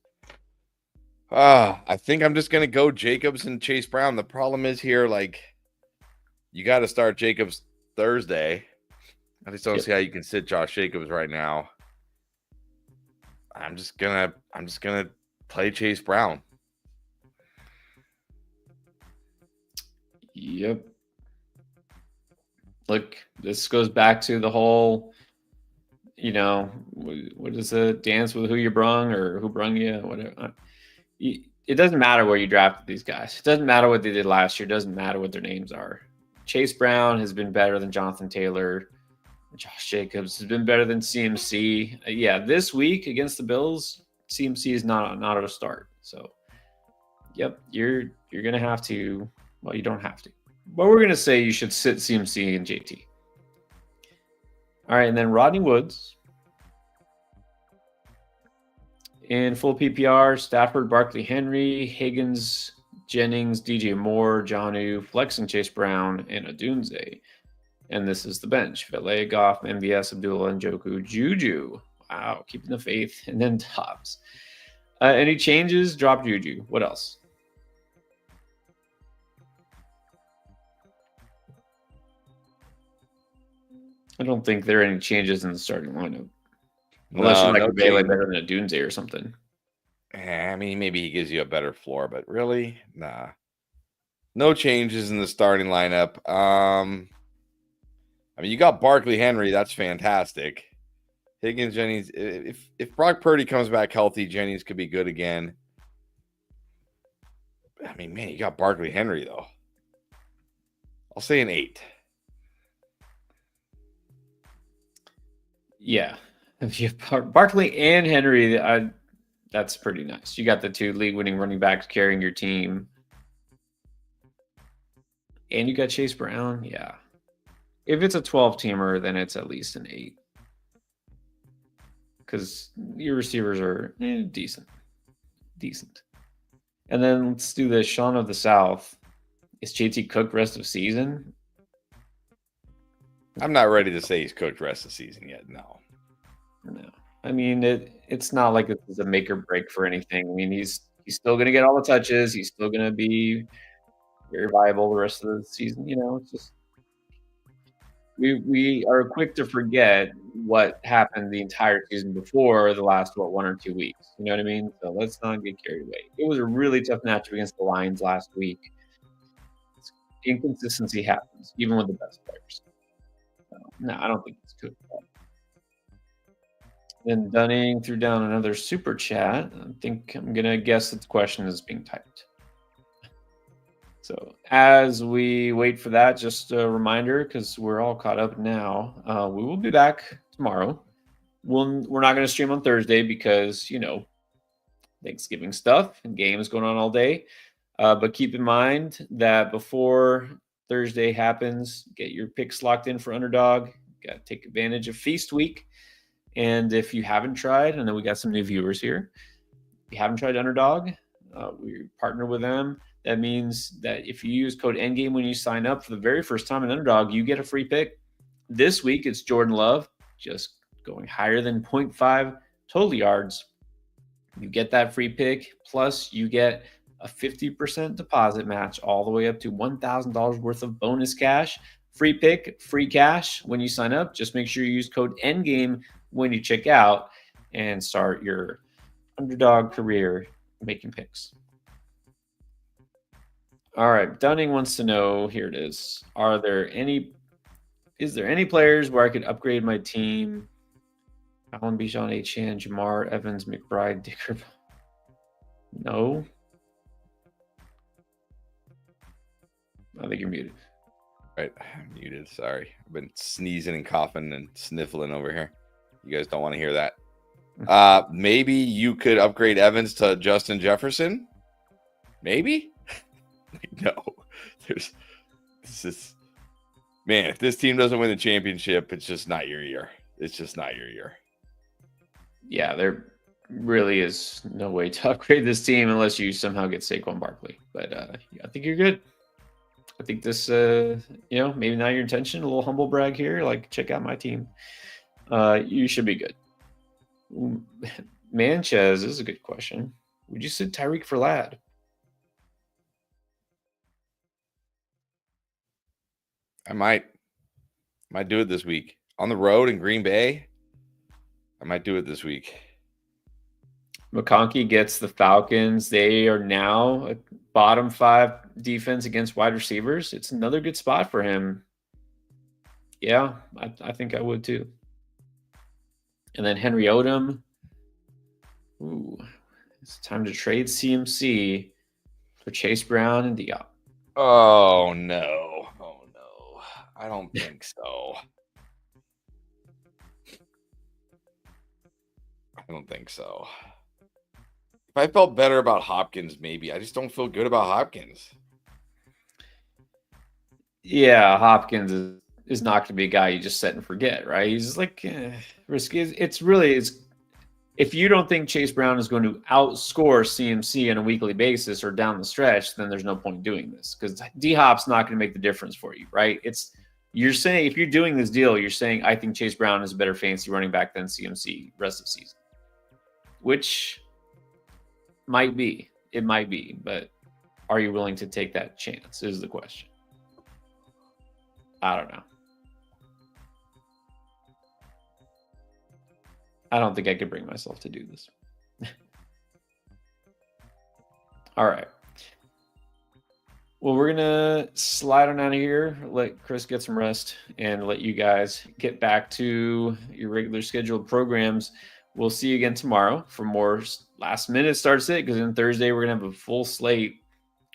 I think I'm just going to go Jacobs and Chase Brown. The problem is here, like, you got to start Jacobs Thursday. I just don't see how you can sit Josh Jacobs right now. I'm just gonna play Chase Brown. Yep. Look, this goes back to the whole, what is it? Dance with who you brung or who brung you, whatever. It doesn't matter where you drafted these guys. It doesn't matter what they did last year. It doesn't matter what their names are. Chase Brown has been better than Jonathan Taylor. Josh Jacobs has been better than CMC. Yeah, this week against the Bills, CMC is not a start. So, yep, you're gonna have to. Well, you don't have to, but we're gonna say you should sit CMC and JT. All right, and then Rodney Woods in full PPR: Stafford, Barkley, Henry, Higgins, Jennings, DJ Moore, Jonnu, Flex, and Chase Brown, and Odunze. And this is the bench: Valet, Goff, MVS, Abdullah, Njoku, Juju. Wow, keeping the faith. And then Dobbs. Any changes? Drop Juju. What else? I don't think there are any changes in the starting lineup. Unless you like Valet better than Odunze or something. I mean, maybe he gives you a better floor, but really, nah. No changes in the starting lineup. I mean, you got Barkley, Henry. That's fantastic. Higgins, Jennings. If Brock Purdy comes back healthy, Jennings could be good again. I mean, man, you got Barkley, Henry though. I'll say an 8. Yeah, if you have Barkley and Henry, that's pretty nice. You got the 2 league-winning running backs carrying your team, and you got Chase Brown. Yeah, if it's a 12-teamer, then it's at least an 8 because your receivers are decent. And then let's do the Sean of the South. Is JT cooked rest of season? I'm not ready to say he's cooked rest of the season yet. No. I mean, it's not like it's a make or break for anything. I mean, he's still going to get all the touches. He's still going to be very viable the rest of the season. It's just we are quick to forget what happened the entire season before the last 1 or 2 weeks. You know what I mean? So let's not get carried away. It was a really tough matchup against the Lions last week. Inconsistency happens, even with the best players. So, no, I don't think it's good. Then Dunning threw down another super chat. I think I'm going to guess that the question is being typed. So as we wait for that, just a reminder, because we're all caught up now, we will be back tomorrow. We're not going to stream on Thursday because, Thanksgiving stuff and games going on all day. But keep in mind that before Thursday happens, get your picks locked in for Underdog. Got to take advantage of Feast Week. And if you haven't tried, and then we got some new viewers here, if you haven't tried Underdog, we partner with them. That means that if you use code ENDGAME when you sign up for the very first time in Underdog, you get a free pick. This week, it's Jordan Love, just going higher than 0.5 total yards. You get that free pick, plus you get a 50% deposit match all the way up to $1,000 worth of bonus cash. Free pick, free cash when you sign up. Just make sure you use code ENDGAME when you check out and start your Underdog career making picks. All right, Dunning wants to know, here it is. Is there any players where I could upgrade my team? Allen, Bijan, Achane, Jamar, Evans, McBride, Dicker. No. I think you're muted. Right, I'm muted. Sorry. I've been sneezing and coughing and sniffling over here. You guys don't want to hear that. Maybe you could upgrade Evans to Justin Jefferson. Maybe. No. Man, if this team doesn't win the championship, it's just not your year. It's just not your year. Yeah, there really is no way to upgrade this team unless you somehow get Saquon Barkley. But I think you're good. I think this, maybe not your intention. A little humble brag here. Like, check out my team. You should be good. Manchez is a good question. Would you sit Tyreek for Lad? I might do it this week. On the road in Green Bay, I might do it this week. McConkey gets the Falcons. They are now a bottom 5 defense against wide receivers. It's another good spot for him. Yeah, I think I would too. And then Henry Odom. Ooh, it's time to trade CMC for Chase Brown and Diop. Oh, no. I don't think so. I don't think so. If I felt better about Hopkins, maybe. I just don't feel good about Hopkins. Yeah, Hopkins is not going to be a guy you just set and forget, right? He's like risky. If you don't think Chase Brown is going to outscore CMC on a weekly basis or down the stretch, then there's no point doing this because D-Hop's not going to make the difference for you, right? You're saying if you're doing this deal, you're saying I think Chase Brown is a better fantasy running back than CMC rest of the season, which might be. It might be, but are you willing to take that chance is the question. I don't know. I don't think I could bring myself to do this. All right. Well, we're gonna slide on out of here, let Chris get some rest, and let you guys get back to your regular scheduled programs. We'll see you again tomorrow for more last minute start sit, because then Thursday we're gonna have a full slate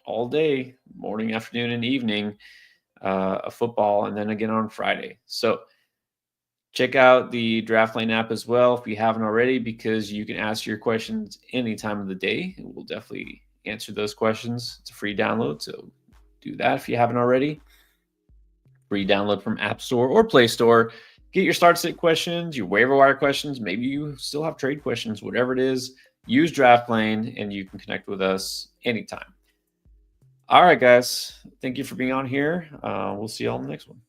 all day, morning, afternoon, and evening of football, and then again on Friday. So check out the Draft Lane app as well if you haven't already, because you can ask your questions any time of the day, and we'll definitely answer those questions. It's a free download, so do that if you haven't already. Free download from App Store or Play Store. Get your start sit questions, your waiver wire questions. Maybe you still have trade questions, whatever it is. Use Draft Lane, and you can connect with us anytime. All right, guys. Thank you for being on here. We'll see you all in the next one.